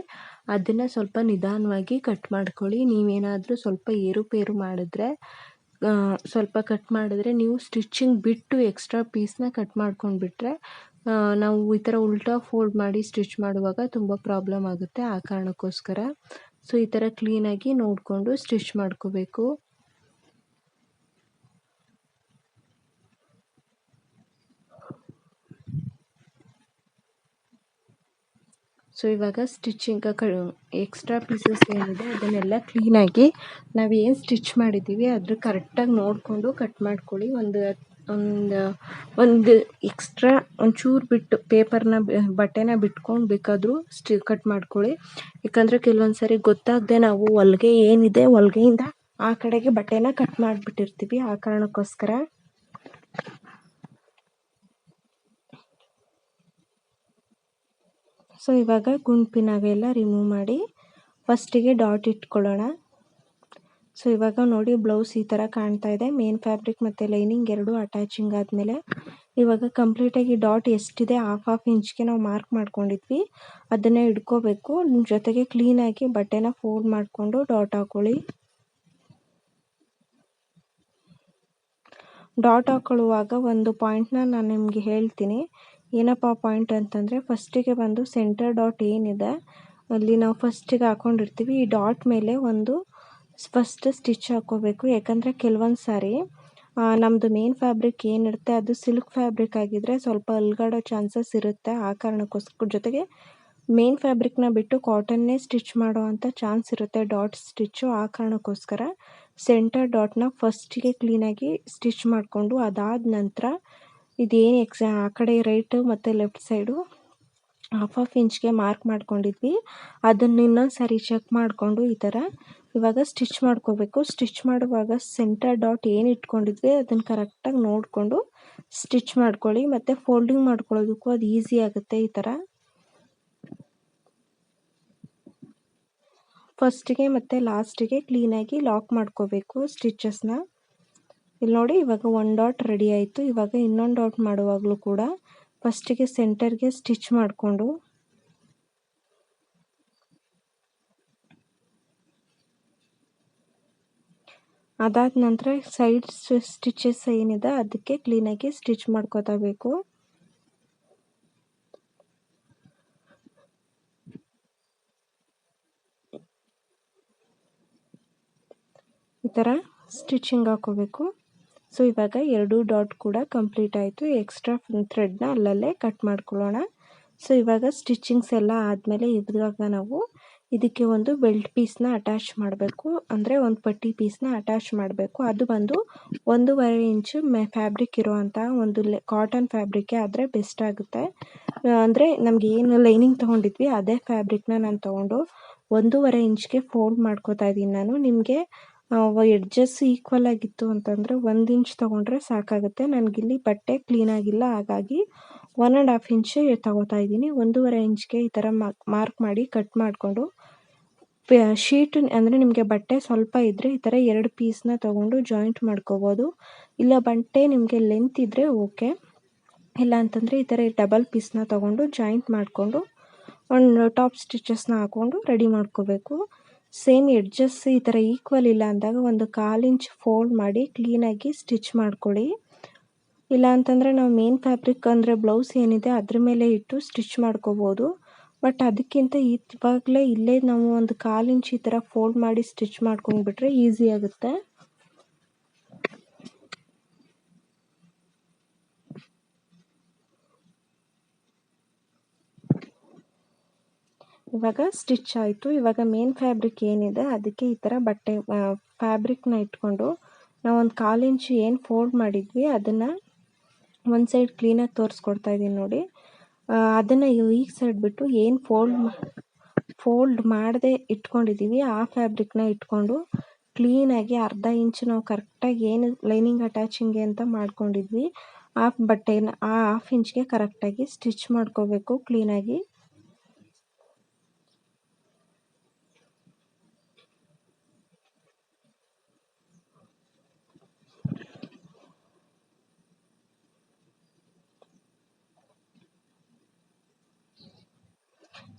ಅದನ್ನು ಸ್ವಲ್ಪ ನಿಧಾನವಾಗಿ ಕಟ್ ಮಾಡ್ಕೊಳ್ಳಿ. ನೀವೇನಾದರೂ ಸ್ವಲ್ಪ ಏರುಪೇರು ಮಾಡಿದ್ರೆ ಸ್ವಲ್ಪ ಕಟ್ ಮಾಡಿದ್ರೆ ನೀವು ಸ್ಟಿಚ್ಚಿಂಗ್ ಬಿಟ್ಟು ಎಕ್ಸ್ಟ್ರಾ ಪೀಸ್ನ ಕಟ್ ಮಾಡ್ಕೊಂಡ್ಬಿಟ್ರೆ ನಾವು ಈ ಥರ ಉಲ್ಟಾ ಫೋಲ್ಡ್ ಮಾಡಿ ಸ್ಟಿಚ್ ಮಾಡುವಾಗ ತುಂಬ ಪ್ರಾಬ್ಲಮ್ ಆಗುತ್ತೆ. ಆ ಕಾರಣಕ್ಕೋಸ್ಕರ ಸೊ ಈ ಥರ ಕ್ಲೀನಾಗಿ ನೋಡಿಕೊಂಡು ಸ್ಟಿಚ್ ಮಾಡ್ಕೋಬೇಕು. ಸೊ ಇವಾಗ ಸ್ಟಿಚ್ಚಿಂಗ್ ಎಕ್ಸ್ಟ್ರಾ ಪೀಸಸ್ ಏನಿದೆ ಅದನ್ನೆಲ್ಲ ಕ್ಲೀನಾಗಿ ನಾವೇನು ಸ್ಟಿಚ್ ಮಾಡಿದ್ದೀವಿ ಅದ್ರ ಕರೆಕ್ಟಾಗಿ ನೋಡಿಕೊಂಡು ಕಟ್ ಮಾಡ್ಕೊಳ್ಳಿ. ಒಂದು ಎಕ್ಸ್ಟ್ರಾ ಒಂಚೂರು ಬಿಟ್ಟು ಬಟ್ಟೆನ ಬಿಟ್ಕೊಂಡು ಬೇಕಾದರೂ ಕಟ್ ಮಾಡ್ಕೊಳ್ಳಿ. ಯಾಕಂದರೆ ಕೆಲವೊಂದು ಸಾರಿ ಗೊತ್ತಾಗದೆ ನಾವು ಹೊಲಿಗೆ ಏನಿದೆ ಹೊಲಿಗೆಯಿಂದ ಆ ಕಡೆಗೆ ಬಟ್ಟೆನ ಕಟ್ ಮಾಡಿಬಿಟ್ಟಿರ್ತೀವಿ. ಆ ಕಾರಣಕ್ಕೋಸ್ಕರ ಸೊ ಇವಾಗ ಗುಂಪಿನಾಗೆಲ್ಲ ರಿಮೂವ್ ಮಾಡಿ ಫಸ್ಟಿಗೆ ಡಾಟ್ ಇಟ್ಕೊಳ್ಳೋಣ. ಸೊ ಇವಾಗ ನೋಡಿ ಬ್ಲೌಸ್ ಈ ಥರ ಕಾಣ್ತಾ ಇದೆ. ಮೇನ್ ಫ್ಯಾಬ್ರಿಕ್ ಮತ್ತು ಲೈನಿಂಗ್ ಎರಡೂ ಅಟ್ಯಾಚಿಂಗ್ ಆದಮೇಲೆ ಇವಾಗ ಕಂಪ್ಲೀಟಾಗಿ ಡಾಟ್ ಎಷ್ಟಿದೆ ಹಾಫ್ ಇಂಚ್ಗೆ ನಾವು ಮಾರ್ಕ್ ಮಾಡ್ಕೊಂಡಿದ್ವಿ ಅದನ್ನೇ ಇಟ್ಕೋಬೇಕು. ಜೊತೆಗೆ ಕ್ಲೀನಾಗಿ ಬಟ್ಟೆನ ಫೋಲ್ಡ್ ಮಾಡಿಕೊಂಡು ಡಾಟ್ ಹಾಕೊಳ್ಳಿ. ಡಾಟ್ ಹಾಕೊಳ್ಳುವಾಗ ಒಂದು ಪಾಯಿಂಟ್ನ ನಾನು ನಿಮಗೆ ಹೇಳ್ತೀನಿ. ಏನಪ್ಪ ಪಾಯಿಂಟ್ ಅಂತಂದರೆ ಫಸ್ಟಿಗೆ ಬಂದು ಸೆಂಟರ್ ಡಾಟ್ ಏನಿದೆ ಅಲ್ಲಿ ನಾವು ಫಸ್ಟಿಗೆ ಹಾಕ್ಕೊಂಡಿರ್ತೀವಿ, ಈ ಡಾಟ್ ಮೇಲೆ ಒಂದು ಫಸ್ಟ್ ಸ್ಟಿಚ್ ಹಾಕ್ಕೋಬೇಕು. ಯಾಕಂದರೆ ಕೆಲವೊಂದು ಸಾರಿ ನಮ್ಮದು ಮೇನ್ ಫ್ಯಾಬ್ರಿಕ್ ಏನಿರುತ್ತೆ ಅದು ಸಿಲ್ಕ್ ಫ್ಯಾಬ್ರಿಕ್ ಆಗಿದ್ದರೆ ಸ್ವಲ್ಪ ಅಲ್ಗಾಡೋ ಚಾನ್ಸಸ್ ಇರುತ್ತೆ. ಆ ಕಾರಣಕ್ಕೋಸ್ಕರ ಜೊತೆಗೆ ಮೇನ್ ಫ್ಯಾಬ್ರಿಕ್ನ ಬಿಟ್ಟು ಕಾಟನ್ನೇ ಸ್ಟಿಚ್ ಮಾಡೋ ಅಂಥ ಚಾನ್ಸ್ ಇರುತ್ತೆ ಡಾಟ್ ಸ್ಟಿಚ್ಚು. ಆ ಕಾರಣಕ್ಕೋಸ್ಕರ ಸೆಂಟರ್ ಡಾಟ್ನ ಫಸ್ಟಿಗೆ ಕ್ಲೀನಾಗಿ ಸ್ಟಿಚ್ ಮಾಡಿಕೊಂಡು ಅದಾದ ನಂತರ ಇದೇನು ಆ ಕಡೆ ರೈಟು ಮತ್ತು ಲೆಫ್ಟ್ ಸೈಡು ಹಾಫ್ ಇಂಚ್ಗೆ ಮಾರ್ಕ್ ಮಾಡ್ಕೊಂಡಿದ್ವಿ ಅದನ್ನು ಇನ್ನೊಂದು ಸಾರಿ ಚೆಕ್ ಮಾಡಿಕೊಂಡು ಈ ಥರ ಇವಾಗ ಸ್ಟಿಚ್ ಮಾಡ್ಕೋಬೇಕು. ಸ್ಟಿಚ್ ಮಾಡುವಾಗ ಸೆಂಟರ್ ಡಾಟ್ ಏನು ಇಟ್ಕೊಂಡಿದ್ವಿ ಅದನ್ನು ಕರೆಕ್ಟಾಗಿ ನೋಡಿಕೊಂಡು ಸ್ಟಿಚ್ ಮಾಡ್ಕೊಳ್ಳಿ. ಮತ್ತು ಫೋಲ್ಡಿಂಗ್ ಮಾಡ್ಕೊಳ್ಳೋದಕ್ಕೂ ಅದು ಈಸಿ ಆಗುತ್ತೆ. ಈ ಥರ ಫಸ್ಟಿಗೆ ಮತ್ತು ಲಾಸ್ಟಿಗೆ ಕ್ಲೀನಾಗಿ ಲಾಕ್ ಮಾಡ್ಕೋಬೇಕು ಸ್ಟಿಚಸ್ನ. ಇಲ್ಲಿ ನೋಡಿ ಇವಾಗ ಒಂದು ಡಾಟ್ ರೆಡಿ ಆಯಿತು. ಇವಾಗ ಇನ್ನೊಂದು ಡಾಟ್ ಮಾಡುವಾಗಲೂ ಕೂಡ ಫಸ್ಟಿಗೆ ಸೆಂಟರ್ಗೆ ಸ್ಟಿಚ್ ಮಾಡಿಕೊಂಡು ಅದಾದ ನಂತರ ಸೈಡ್ ಸ್ಟಿಚಸ್ ಏನಿದೆ ಅದಕ್ಕೆ ಕ್ಲೀನಾಗಿ ಸ್ಟಿಚ್ ಮಾಡ್ಕೋತಾ ಬೇಕು. ಈ ಥರ ಸ್ಟಿಚಿಂಗ್ ಹಾಕೋಬೇಕು. ಸೊ ಇವಾಗ ಎರಡೂ ಡಾಟ್ ಕೂಡ ಕಂಪ್ಲೀಟ್ ಆಯಿತು. ಎಕ್ಸ್ಟ್ರಾ ಥ್ರೆಡ್ನ ಅಲ್ಲಲ್ಲೇ ಕಟ್ ಮಾಡ್ಕೊಳ್ಳೋಣ. ಸೊ ಇವಾಗ ಸ್ಟಿಚಿಂಗ್ಸ್ ಎಲ್ಲ ಆದಮೇಲೆ ಇವಾಗ ನಾವು ಇದಕ್ಕೆ ಒಂದು ಬೆಲ್ಟ್ ಪೀಸ್ನ ಅಟ್ಯಾಚ್ ಮಾಡಬೇಕು, ಅಂದರೆ ಒಂದು ಪಟ್ಟಿ ಪೀಸ್ನ ಅಟ್ಯಾಚ್ ಮಾಡಬೇಕು. ಅದು ಬಂದು 1.5 ಇಂಚು ಫ್ಯಾಬ್ರಿಕ್ ಇರೋವಂಥ ಒಂದು ಕಾಟನ್ ಫ್ಯಾಬ್ರಿಕ್ಕೇ ಆದರೆ ಬೆಸ್ಟ್ ಆಗುತ್ತೆ. ಅಂದರೆ ನಮಗೆ ಏನು ಲೈನಿಂಗ್ ತೊಗೊಂಡಿದ್ವಿ ಅದೇ ಫ್ಯಾಬ್ರಿಕ್ನ ನಾನು ತೊಗೊಂಡು 1.5 ಇಂಚ್ಗೆ ಫೋಲ್ಡ್ ಮಾಡ್ಕೋತಾ ಇದ್ದೀನಿ ನಾನು. ನಿಮಗೆ ಎಡ್ಜಸ್ ಈಕ್ವಲ್ ಆಗಿತ್ತು ಅಂತಂದರೆ 1 ಇಂಚ್ ತೊಗೊಂಡ್ರೆ ಸಾಕಾಗುತ್ತೆ. ನನಗಿಲ್ಲಿ ಬಟ್ಟೆ ಕ್ಲೀನಾಗಿಲ್ಲ, ಹಾಗಾಗಿ 1.5 ಇಂಚ್ ತಗೋತಾ ಇದ್ದೀನಿ. 1.5 ಇಂಚ್ಗೆ ಈ ಥರ ಮಾರ್ಕ್ ಮಾಡಿ ಕಟ್ ಮಾಡಿಕೊಂಡು ಶೀಟ್ ಅಂದರೆ ನಿಮಗೆ ಬಟ್ಟೆ ಸ್ವಲ್ಪ ಇದ್ದರೆ ಈ ಥರ 2 ಪೀಸ್ನ ತೊಗೊಂಡು ಜಾಯಿಂಟ್ ಮಾಡ್ಕೋಬೋದು. ಇಲ್ಲ ಬಟ್ಟೆ ನಿಮಗೆ ಲೆಂತ್ ಇದ್ದರೆ ಓಕೆ, ಇಲ್ಲ ಅಂತಂದರೆ ಈ ಥರ ಡಬಲ್ ಪೀಸ್ನ ತೊಗೊಂಡು ಜಾಯಿಂಟ್ ಮಾಡಿಕೊಂಡು ಒಂದು ಟಾಪ್ ಸ್ಟಿಚಸ್ನ ಹಾಕ್ಕೊಂಡು ರೆಡಿ ಮಾಡ್ಕೋಬೇಕು. ಸೇಮ್ ಎಡ್ಜಸ್ ಈ ಥರ ಈಕ್ವಲ್ ಇಲ್ಲ ಅಂದಾಗ 1/4 ಇಂಚ್ ಫೋಲ್ಡ್ ಮಾಡಿ ಕ್ಲೀನಾಗಿ ಸ್ಟಿಚ್ ಮಾಡ್ಕೊಳ್ಳಿ. ಇಲ್ಲ ಅಂತಂದರೆ ನಾವು ಮೇನ್ ಫ್ಯಾಬ್ರಿಕ್ ಅಂದರೆ ಬ್ಲೌಸ್ ಏನಿದೆ ಅದ್ರ ಮೇಲೆ ಇಟ್ಟು ಸ್ಟಿಚ್ ಮಾಡ್ಕೋಬೋದು. ಬಟ್ ಅದಕ್ಕಿಂತ ಇವಾಗಲೇ ಇಲ್ಲೇ ನಾವು 1/4 ಇಂಚ್ ಈ ಥರ ಫೋಲ್ಡ್ ಮಾಡಿ ಸ್ಟಿಚ್ ಮಾಡ್ಕೊಂಡ್ಬಿಟ್ರೆ ಈಸಿ ಆಗುತ್ತೆ. ಇವಾಗ ಸ್ಟಿಚ್ ಆಯಿತು. ಇವಾಗ ಮೇನ್ ಫ್ಯಾಬ್ರಿಕ್ ಏನಿದೆ ಅದಕ್ಕೆ ಈ ಥರ ಬಟ್ಟೆ ಫ್ಯಾಬ್ರಿಕ್ನ ಇಟ್ಕೊಂಡು ನಾವು 1/4 ಇಂಚ್ ಏನು ಫೋಲ್ಡ್ ಮಾಡಿದ್ವಿ ಅದನ್ನು ಒಂದು ಸೈಡ್ ಕ್ಲೀನಾಗಿ ತೋರಿಸ್ಕೊಡ್ತಾ ಇದ್ದೀನಿ ನೋಡಿ. ಅದನ್ನು ಈ ಸೈಡ್ ಬಿಟ್ಟು ಏನು ಫೋಲ್ಡ್ ಮಾಡದೆ ಇಟ್ಕೊಂಡಿದ್ದೀವಿ ಆ ಫ್ಯಾಬ್ರಿಕ್ನ ಇಟ್ಕೊಂಡು ಕ್ಲೀನಾಗಿ 1/2 ಇಂಚ್ ನಾವು ಕರೆಕ್ಟಾಗಿ ಏನು ಲೈನಿಂಗ್ ಅಟ್ಯಾಚಿಂಗ್ಗೆ ಅಂತ ಮಾಡ್ಕೊಂಡಿದ್ವಿ ಆ ಬಟ್ಟೆನ ಆ 1/2 ಇಂಚ್ಗೆ ಕರೆಕ್ಟಾಗಿ ಸ್ಟಿಚ್ ಮಾಡ್ಕೋಬೇಕು ಕ್ಲೀನಾಗಿ.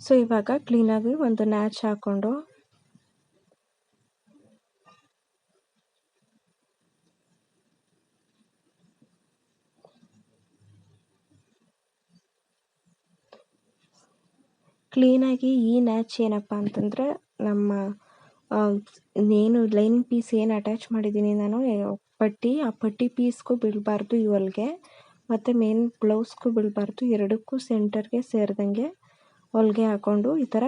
ಸೊ ಇವಾಗ ಕ್ಲೀನಾಗಿ ಒಂದು ನ್ಯಾಚ್ ಹಾಕ್ಕೊಂಡು ಕ್ಲೀನಾಗಿ ಈ ನ್ಯಾಚ್ ಏನಪ್ಪ ಅಂತಂದರೆ ನಮ್ಮ ಏನು ಲೈನಿಂಗ್ ಪೀಸ್ ಏನು ಅಟ್ಯಾಚ್ ಮಾಡಿದ್ದೀನಿ ನಾನು ಪಟ್ಟಿ, ಆ ಪಟ್ಟಿ ಪೀಸ್ಗೂ ಬೀಳಬಾರ್ದು ಈ ಹೊಲ್ಗೆ, ಮತ್ತು ಮೇನ್ ಬ್ಲೌಸ್ಗೂ ಬೀಳಬಾರ್ದು, ಎರಡಕ್ಕೂ ಸೆಂಟರ್ಗೆ ಸೇರಿದಂಗೆ ಹೊಲ್ಗೆ ಹಾಕ್ಕೊಂಡು ಈ ಥರ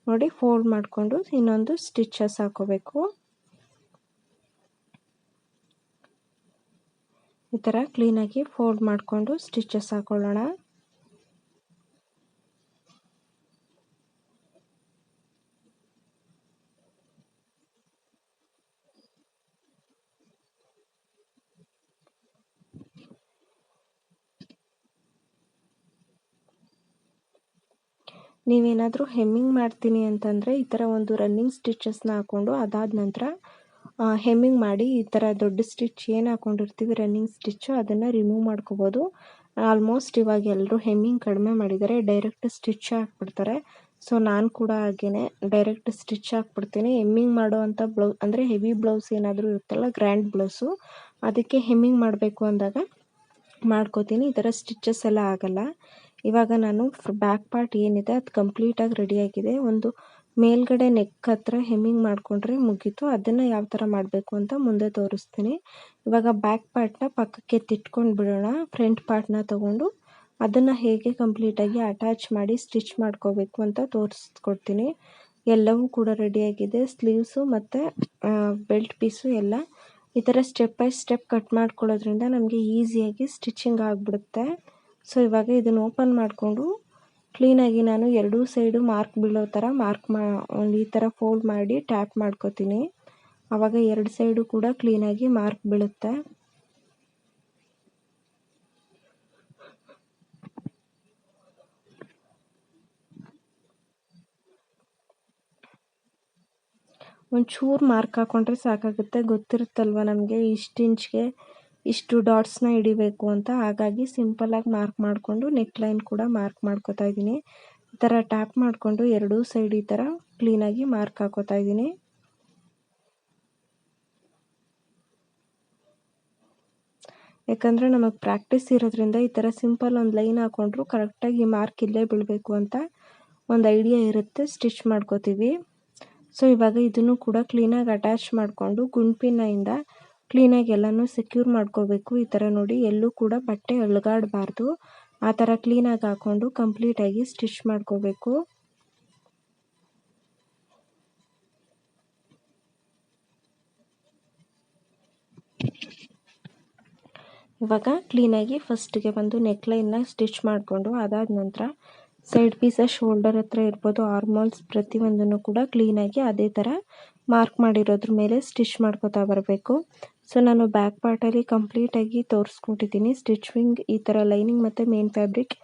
ನೋಡಿ ಫೋಲ್ಡ್ ಮಾಡಿಕೊಂಡು ಇನ್ನೊಂದು ಸ್ಟಿಚಸ್ ಹಾಕೋಬೇಕು. ಈ ಥರ ಕ್ಲೀನಾಗಿ ಫೋಲ್ಡ್ ಮಾಡಿಕೊಂಡು ಸ್ಟಿಚಸ್ ಹಾಕೊಳ್ಳೋಣ. ನೀವೇನಾದರೂ ಹೆಮ್ಮಿಂಗ್ ಮಾಡ್ತೀನಿ ಅಂತಂದರೆ ಈ ಥರ ಒಂದು ರನ್ನಿಂಗ್ ಸ್ಟಿಚಸ್ನ ಹಾಕ್ಕೊಂಡು ಅದಾದ ನಂತರ ಹೆಮ್ಮಿಂಗ್ ಮಾಡಿ ಈ ಥರ ದೊಡ್ಡ ಸ್ಟಿಚ್ ಏನು ಹಾಕ್ಕೊಂಡಿರ್ತೀವಿ ರನ್ನಿಂಗ್ ಸ್ಟಿಚ್ಚು ಅದನ್ನು ರಿಮೂವ್ ಮಾಡ್ಕೋಬೋದು. ಆಲ್ಮೋಸ್ಟ್ ಇವಾಗ ಎಲ್ಲರೂ ಹೆಮ್ಮಿಂಗ್ ಕಡಿಮೆ ಮಾಡಿದ್ದಾರೆ, ಡೈರೆಕ್ಟ್ ಸ್ಟಿಚ್ ಹಾಕ್ಬಿಡ್ತಾರೆ. ಸೊ ನಾನು ಕೂಡ ಹಾಗೇ ಡೈರೆಕ್ಟ್ ಸ್ಟಿಚ್ ಹಾಕ್ಬಿಡ್ತೀನಿ. ಹೆಮ್ಮಿಂಗ್ ಮಾಡೋ ಅಂಥ ಅಂದರೆ ಹೆವಿ ಬ್ಲೌಸ್ ಏನಾದರೂ ಇರುತ್ತಲ್ಲ ಗ್ರ್ಯಾಂಡ್ ಬ್ಲೌಸು, ಅದಕ್ಕೆ ಹೆಮ್ಮಿಂಗ್ ಮಾಡಬೇಕು ಅಂದಾಗ ಮಾಡ್ಕೋತೀನಿ. ಈ ಥರ ಸ್ಟಿಚಸ್ ಎಲ್ಲ ಆಗಲ್ಲ. ಇವಾಗ ನಾನು ಬ್ಯಾಕ್ ಪಾರ್ಟ್ ಏನಿದೆ ಅದು ಕಂಪ್ಲೀಟಾಗಿ ರೆಡಿಯಾಗಿದೆ. ಒಂದು ಮೇಲ್ಗಡೆ ನೆಕ್ ಹತ್ರ ಹೆಮ್ಮಿಂಗ್ ಮಾಡಿಕೊಂಡ್ರೆ ಮುಗೀತು. ಅದನ್ನು ಯಾವ ಥರ ಮಾಡಬೇಕು ಅಂತ ಮುಂದೆ ತೋರಿಸ್ತೀನಿ. ಇವಾಗ ಬ್ಯಾಕ್ ಪಾರ್ಟ್ನ ಪಕ್ಕಕ್ಕೆ ತಿಟ್ಕೊಂಡು ಬಿಡೋಣ. ಫ್ರಂಟ್ ಪಾರ್ಟ್ನ ತೊಗೊಂಡು ಅದನ್ನು ಹೇಗೆ ಕಂಪ್ಲೀಟಾಗಿ ಅಟ್ಯಾಚ್ ಮಾಡಿ ಸ್ಟಿಚ್ ಮಾಡ್ಕೋಬೇಕು ಅಂತ ತೋರಿಸ್ಕೊಡ್ತೀನಿ. ಎಲ್ಲವೂ ಕೂಡ ರೆಡಿಯಾಗಿದೆ. ಸ್ಲೀವ್ಸು ಮತ್ತು ಬೆಲ್ಟ್ ಪೀಸು ಎಲ್ಲ ಈ ಥರ ಸ್ಟೆಪ್ ಬೈ ಸ್ಟೆಪ್ ಕಟ್ ಮಾಡ್ಕೊಳ್ಳೋದ್ರಿಂದ ನಮಗೆ ಈಸಿಯಾಗಿ ಸ್ಟಿಚಿಂಗ್ ಆಗಿಬಿಡುತ್ತೆ. ಸೊ ಇವಾಗ ಇದನ್ನು ಓಪನ್ ಮಾಡಿಕೊಂಡು ಕ್ಲೀನಾಗಿ ನಾನು ಎರಡೂ ಸೈಡು ಮಾರ್ಕ್ ಬೀಳೋ ಥರ ಈ ಥರ ಫೋಲ್ಡ್ ಮಾಡಿ ಟ್ಯಾಪ್ ಮಾಡ್ಕೋತೀನಿ. ಆವಾಗ ಎರಡು ಸೈಡು ಕೂಡ ಕ್ಲೀನಾಗಿ ಮಾರ್ಕ್ ಬೀಳುತ್ತೆ. ಒಂಚೂರು ಮಾರ್ಕ್ ಹಾಕ್ಕೊಂಡ್ರೆ ಸಾಕಾಗುತ್ತೆ. ಗೊತ್ತಿರುತ್ತಲ್ವ ನಮಗೆ ಇಷ್ಟು ಇಂಚ್ಗೆ ಇಷ್ಟು ಡಾಟ್ಸ್ನ ಹಿಡಿಬೇಕು ಅಂತ, ಹಾಗಾಗಿ ಸಿಂಪಲ್ಲಾಗಿ ಮಾರ್ಕ್ ಮಾಡಿಕೊಂಡು ನೆಕ್ ಲೈನ್ ಕೂಡ ಮಾರ್ಕ್ ಮಾಡ್ಕೋತಾ ಇದ್ದೀನಿ. ಈ ಥರ ಟ್ಯಾಪ್ ಮಾಡಿಕೊಂಡು ಎರಡೂ ಸೈಡ್ ಈ ಥರ ಕ್ಲೀನಾಗಿ ಮಾರ್ಕ್ ಹಾಕೋತಾ ಇದ್ದೀನಿ. ಯಾಕಂದರೆ ನಮಗೆ ಪ್ರಾಕ್ಟೀಸ್ ಇರೋದ್ರಿಂದ ಈ ಥರ ಸಿಂಪಲ್ ಒಂದು ಲೈನ್ ಹಾಕ್ಕೊಂಡ್ರು ಕರೆಕ್ಟಾಗಿ ಮಾರ್ಕ್ ಇಲ್ಲೇ ಬೀಳಬೇಕು ಅಂತ ಒಂದು ಐಡಿಯಾ ಇರುತ್ತೆ, ಸ್ಟಿಚ್ ಮಾಡ್ಕೋತೀವಿ. ಸೊ ಇವಾಗ ಇದನ್ನು ಕೂಡ ಕ್ಲೀನಾಗಿ ಅಟ್ಯಾಚ್ ಮಾಡಿಕೊಂಡು ಗುಂಡ್ಪಿನಿಂದ ಕ್ಲೀನಾಗಿ ಎಲ್ಲನೂ ಸೆಕ್ಯೂರ್ ಮಾಡ್ಕೋಬೇಕು. ಈ ಥರ ನೋಡಿ ಎಲ್ಲೂ ಕೂಡ ಬಟ್ಟೆ ಅಲುಗಾಡಬಾರ್ದು, ಆ ಥರ ಕ್ಲೀನಾಗಿ ಹಾಕ್ಕೊಂಡು ಕಂಪ್ಲೀಟಾಗಿ ಸ್ಟಿಚ್ ಮಾಡ್ಕೋಬೇಕು. ಇವಾಗ ಕ್ಲೀನಾಗಿ ಫಸ್ಟಿಗೆ ಬಂದು ನೆಕ್ ಲೈನ್ನ ಸ್ಟಿಚ್ ಮಾಡಿಕೊಂಡು ಅದಾದ ನಂತರ ಸೈಡ್ ಪೀಸ ಶೋಲ್ಡರ್ ಹತ್ರ ಇರ್ಬೋದು, ಆರ್ಮೋಲ್ಸ್ ಪ್ರತಿಯೊಂದನ್ನು ಕೂಡ ಕ್ಲೀನಾಗಿ ಅದೇ ಥರ ಮಾರ್ಕ್ ಮಾಡಿರೋದ್ರ ಮೇಲೆ ಸ್ಟಿಚ್ ಮಾಡ್ಕೋತಾ ಬರಬೇಕು. ಸೊ ನಾನು ಬ್ಯಾಕ್ ಪಾರ್ಟಲ್ಲಿ ಕಂಪ್ಲೀಟಾಗಿ ತೋರಿಸ್ಕೊಟ್ಟಿದ್ದೀನಿ ಸ್ಟಿಚಿಂಗ್ ಈ ಥರ ಲೈನಿಂಗ್ ಮತ್ತು ಮೇನ್ ಫ್ಯಾಬ್ರಿಕ್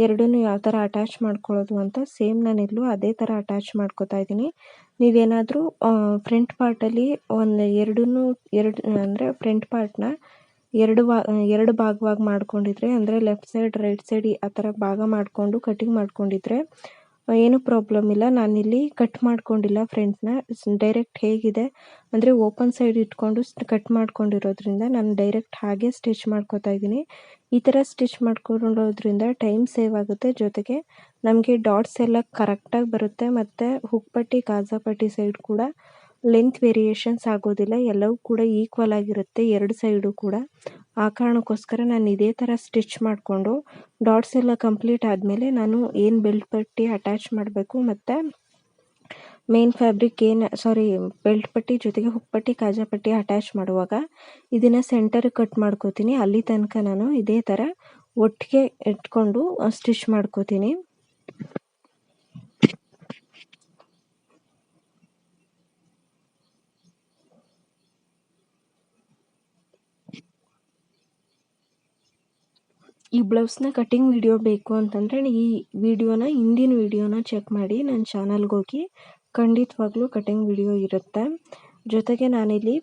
ಎರಡನ್ನೂ ಯಾವ ಥರ ಅಟ್ಯಾಚ್ ಮಾಡ್ಕೊಳ್ಳೋದು ಅಂತ. ಸೇಮ್ ನಾನಿಲ್ಲೂ ಅದೇ ಥರ ಅಟ್ಯಾಚ್ ಮಾಡ್ಕೋತಾ ಇದ್ದೀನಿ. ನೀವೇನಾದರೂ ಫ್ರಂಟ್ ಪಾರ್ಟಲ್ಲಿ ಎರಡು ಅಂದರೆ ಫ್ರಂಟ್ ಪಾರ್ಟ್ನ ಎರಡು ಭಾಗವಾಗಿ ಮಾಡ್ಕೊಂಡಿದ್ರೆ, ಅಂದರೆ ಲೆಫ್ಟ್ ಸೈಡ್ ರೈಟ್ ಸೈಡ್ ಆ ಥರ ಭಾಗ ಮಾಡಿಕೊಂಡು ಕಟಿಂಗ್ ಮಾಡ್ಕೊಂಡಿದ್ರೆ ಏನೂ ಪ್ರಾಬ್ಲಮ್ ಇಲ್ಲ. ನಾನಿಲ್ಲಿ ಕಟ್ ಮಾಡ್ಕೊಂಡಿಲ್ಲ ಫ್ರಂಟ್ನ, ಡೈರೆಕ್ಟ್ ಹೇಗಿದೆ ಅಂದರೆ ಓಪನ್ ಸೈಡ್ ಇಟ್ಕೊಂಡು ಕಟ್ ಮಾಡ್ಕೊಂಡಿರೋದ್ರಿಂದ ನಾನು ಡೈರೆಕ್ಟ್ ಹಾಗೆ ಸ್ಟಿಚ್ ಮಾಡ್ಕೋತಾ ಇದ್ದೀನಿ. ಈ ಥರ ಸ್ಟಿಚ್ ಮಾಡ್ಕೊಳ್ಳೋದ್ರಿಂದ ಟೈಮ್ ಸೇವ್ ಆಗುತ್ತೆ, ಜೊತೆಗೆ ನಮಗೆ ಡಾಟ್ಸ್ ಎಲ್ಲ ಕರೆಕ್ಟಾಗಿ ಬರುತ್ತೆ ಮತ್ತು ಹುಕ್ಪಟ್ಟಿ ಕಾಜಾಪಟ್ಟಿ ಸೈಡ್ ಕೂಡ ಲೆಂತ್ ವೇರಿಯೇಷನ್ಸ್ ಆಗೋದಿಲ್ಲ, ಎಲ್ಲವೂ ಕೂಡ ಈಕ್ವಲ್ ಆಗಿರುತ್ತೆ ಎರಡು ಸೈಡು ಕೂಡ. ಆ ಕಾರಣಕ್ಕೋಸ್ಕರ ನಾನು ಇದೇ ಥರ ಸ್ಟಿಚ್ ಮಾಡಿಕೊಂಡು ಡಾಟ್ಸ್ ಎಲ್ಲ ಕಂಪ್ಲೀಟ್ ಆದಮೇಲೆ ನಾನು ಏನು ಬೆಲ್ಟ್ ಪಟ್ಟಿ ಅಟ್ಯಾಚ್ ಮಾಡಬೇಕು ಮತ್ತು ಮೇನ್ ಫ್ಯಾಬ್ರಿಕ್ ಬೆಲ್ಟ್ ಪಟ್ಟಿ ಜೊತೆಗೆ ಹುಕ್ಪಟ್ಟಿ ಕಾಜಾಪಟ್ಟಿ ಅಟ್ಯಾಚ್ ಮಾಡುವಾಗ ಇದನ್ನು ಸೆಂಟರ್ ಕಟ್ ಮಾಡ್ಕೋತೀನಿ. ಅಲ್ಲಿ ತನಕ ನಾನು ಇದೇ ಥರ ಒಟ್ಟಿಗೆ ಇಟ್ಕೊಂಡು ಸ್ಟಿಚ್ ಮಾಡ್ಕೋತೀನಿ. ಈ ಬ್ಲೌಸ್ನ ಕಟಿಂಗ್ ವಿಡಿಯೋ ಬೇಕು ಅಂತಂದರೆ ಈ ವಿಡಿಯೋನ ಹಿಂದಿನ ವಿಡಿಯೋನ ಚೆಕ್ ಮಾಡಿ ನನ್ನ ಚಾನಲ್ಗೆ ಹೋಗಿ, ಖಂಡಿತವಾಗ್ಲೂ ಕಟಿಂಗ್ ವಿಡಿಯೋ ಇರುತ್ತೆ. ಜೊತೆಗೆ ನಾನಿಲ್ಲಿ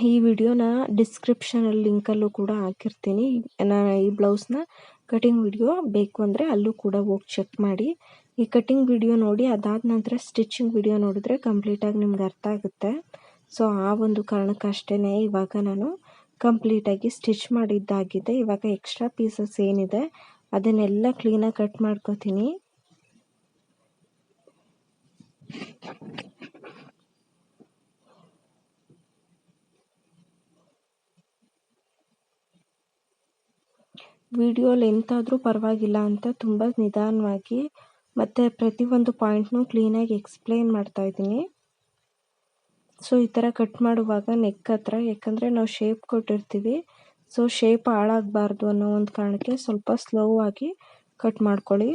ಈ ವಿಡಿಯೋನ ಡಿಸ್ಕ್ರಿಪ್ಷನಲ್ಲಿ ಲಿಂಕಲ್ಲೂ ಕೂಡ ಹಾಕಿರ್ತೀನಿ. ನಾನು ಈ ಬ್ಲೌಸ್ನ ಕಟಿಂಗ್ ವಿಡಿಯೋ ಬೇಕು ಅಂದರೆ ಅಲ್ಲೂ ಕೂಡ ಹೋಗಿ ಚೆಕ್ ಮಾಡಿ. ಈ ಕಟಿಂಗ್ ವಿಡಿಯೋ ನೋಡಿ ಅದಾದ ನಂತರ ಸ್ಟಿಚಿಂಗ್ ವಿಡಿಯೋ ನೋಡಿದ್ರೆ ಕಂಪ್ಲೀಟಾಗಿ ನಿಮ್ಗೆ ಅರ್ಥ ಆಗುತ್ತೆ. ಸೊ ಆ ಒಂದು ಕಾರಣಕ್ಕಷ್ಟೇ ಇವಾಗ ನಾನು ಕಂಪ್ಲೀಟಾಗಿ ಸ್ಟಿಚ್ ಮಾಡಿದ್ದಾಗಿದೆ. ಇವಾಗ ಎಕ್ಸ್ಟ್ರಾ ಪೀಸಸ್ ಏನಿದೆ ಅದನ್ನೆಲ್ಲ ಕ್ಲೀನಾಗಿ ಕಟ್ ಮಾಡ್ಕೋತೀನಿ. ವಿಡಿಯೋ ಲೆಂತ್ ಆದರೂ ಪರವಾಗಿಲ್ಲ ಅಂತ ತುಂಬ ನಿಧಾನವಾಗಿ ಮತ್ತು ಪ್ರತಿಯೊಂದು ಪಾಯಿಂಟ್ನೂ ಕ್ಲೀನಾಗಿ ಎಕ್ಸ್ಪ್ಲೇನ್ ಮಾಡ್ತಾ ಇದ್ದೀನಿ. ಸೊ ಈ ಥರ ಕಟ್ ಮಾಡುವಾಗ ನೆಕ್ ಹತ್ರ, ಯಾಕಂದರೆ ನಾವು ಶೇಪ್ ಕೊಟ್ಟಿರ್ತೀವಿ, ಸೊ ಶೇಪ್ ಹಾಳಾಗಬಾರ್ದು ಅನ್ನೋ ಒಂದು ಕಾರಣಕ್ಕೆ ಸ್ವಲ್ಪ ಸ್ಲೋ ಆಗಿ ಕಟ್ ಮಾಡ್ಕೊಳ್ಳಿ.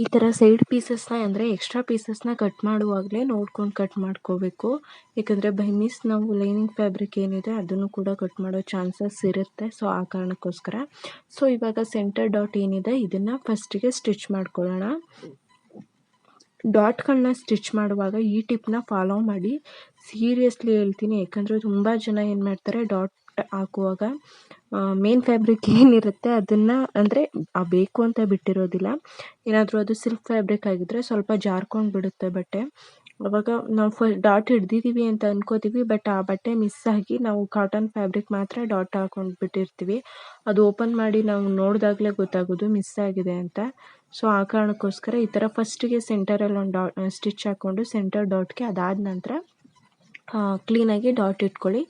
ಈ ಥರ ಸೈಡ್ ಪೀಸಸ್ನ ಅಂದರೆ ಎಕ್ಸ್ಟ್ರಾ ಪೀಸಸ್ನ ಕಟ್ ಮಾಡುವಾಗಲೇ ನೋಡ್ಕೊಂಡು ಕಟ್ ಮಾಡ್ಕೋಬೇಕು. ಯಾಕಂದರೆ ಬೈ ಮಿಸ್ ನಾವು ಲೈನಿಂಗ್ ಫ್ಯಾಬ್ರಿಕ್ ಏನಿದೆ ಅದನ್ನು ಕೂಡ ಕಟ್ ಮಾಡೋ ಚಾನ್ಸಸ್ ಇರುತ್ತೆ. ಸೊ ಆ ಕಾರಣಕ್ಕೋಸ್ಕರ. ಸೊ ಇವಾಗ ಸೆಂಟರ್ ಡಾಟ್ ಏನಿದೆ ಇದನ್ನು ಫಸ್ಟಿಗೆ ಸ್ಟಿಚ್ ಮಾಡ್ಕೊಳ್ಳೋಣ. ಡಾಟ್ಗಳನ್ನ ಸ್ಟಿಚ್ ಮಾಡುವಾಗ ಈ ಟಿಪ್ನ ಫಾಲೋ ಮಾಡಿ, ಸೀರಿಯಸ್ಲಿ ಹೇಳ್ತೀನಿ. ಯಾಕಂದರೆ ತುಂಬ ಜನ ಏನು ಮಾಡ್ತಾರೆ, ಡಾಟ್ ಹಾಕುವಾಗ ಮೇನ್ ಫ್ಯಾಬ್ರಿಕ್ ಏನಿರುತ್ತೆ ಅದನ್ನು ಅಂದರೆ ಬೇಕು ಅಂತ ಬಿಟ್ಟಿರೋದಿಲ್ಲ. ಏನಾದರೂ ಅದು ಸಿಲ್ಕ್ ಫ್ಯಾಬ್ರಿಕ್ ಆಗಿದ್ದರೆ ಸ್ವಲ್ಪ ಜಾರ್ಕೊಂಡು ಬಿಡುತ್ತೆ ಬಟ್ಟೆ. ಅವಾಗ ನಾವು ಡಾಟ್ ಹಿಡ್ದಿದ್ದೀವಿ ಅಂತ ಅನ್ಕೋತೀವಿ, ಬಟ್ ಆ ಬಟ್ಟೆ ಮಿಸ್ ಆಗಿ ನಾವು ಕಾಟನ್ ಫ್ಯಾಬ್ರಿಕ್ ಮಾತ್ರ ಡಾಟ್ ಹಾಕೊಂಡು ಬಿಟ್ಟಿರ್ತೀವಿ. ಅದು ಓಪನ್ ಮಾಡಿ ನಾವು ನೋಡಿದಾಗಲೇ ಗೊತ್ತಾಗೋದು ಮಿಸ್ ಆಗಿದೆ ಅಂತ. ಸೊ ಆ ಕಾರಣಕ್ಕೋಸ್ಕರ ಈ ಥರ ಫಸ್ಟಿಗೆ ಸೆಂಟರಲ್ಲಿ ಒಂದು ಸ್ಟಿಚ್ ಹಾಕ್ಕೊಂಡು ಸೆಂಟರ್ ಡಾಟ್ಗೆ ಅದಾದ ನಂತರ ಕ್ಲೀನಾಗಿ ಡಾಟ್ ಇಟ್ಕೊಳ್ಳಿ.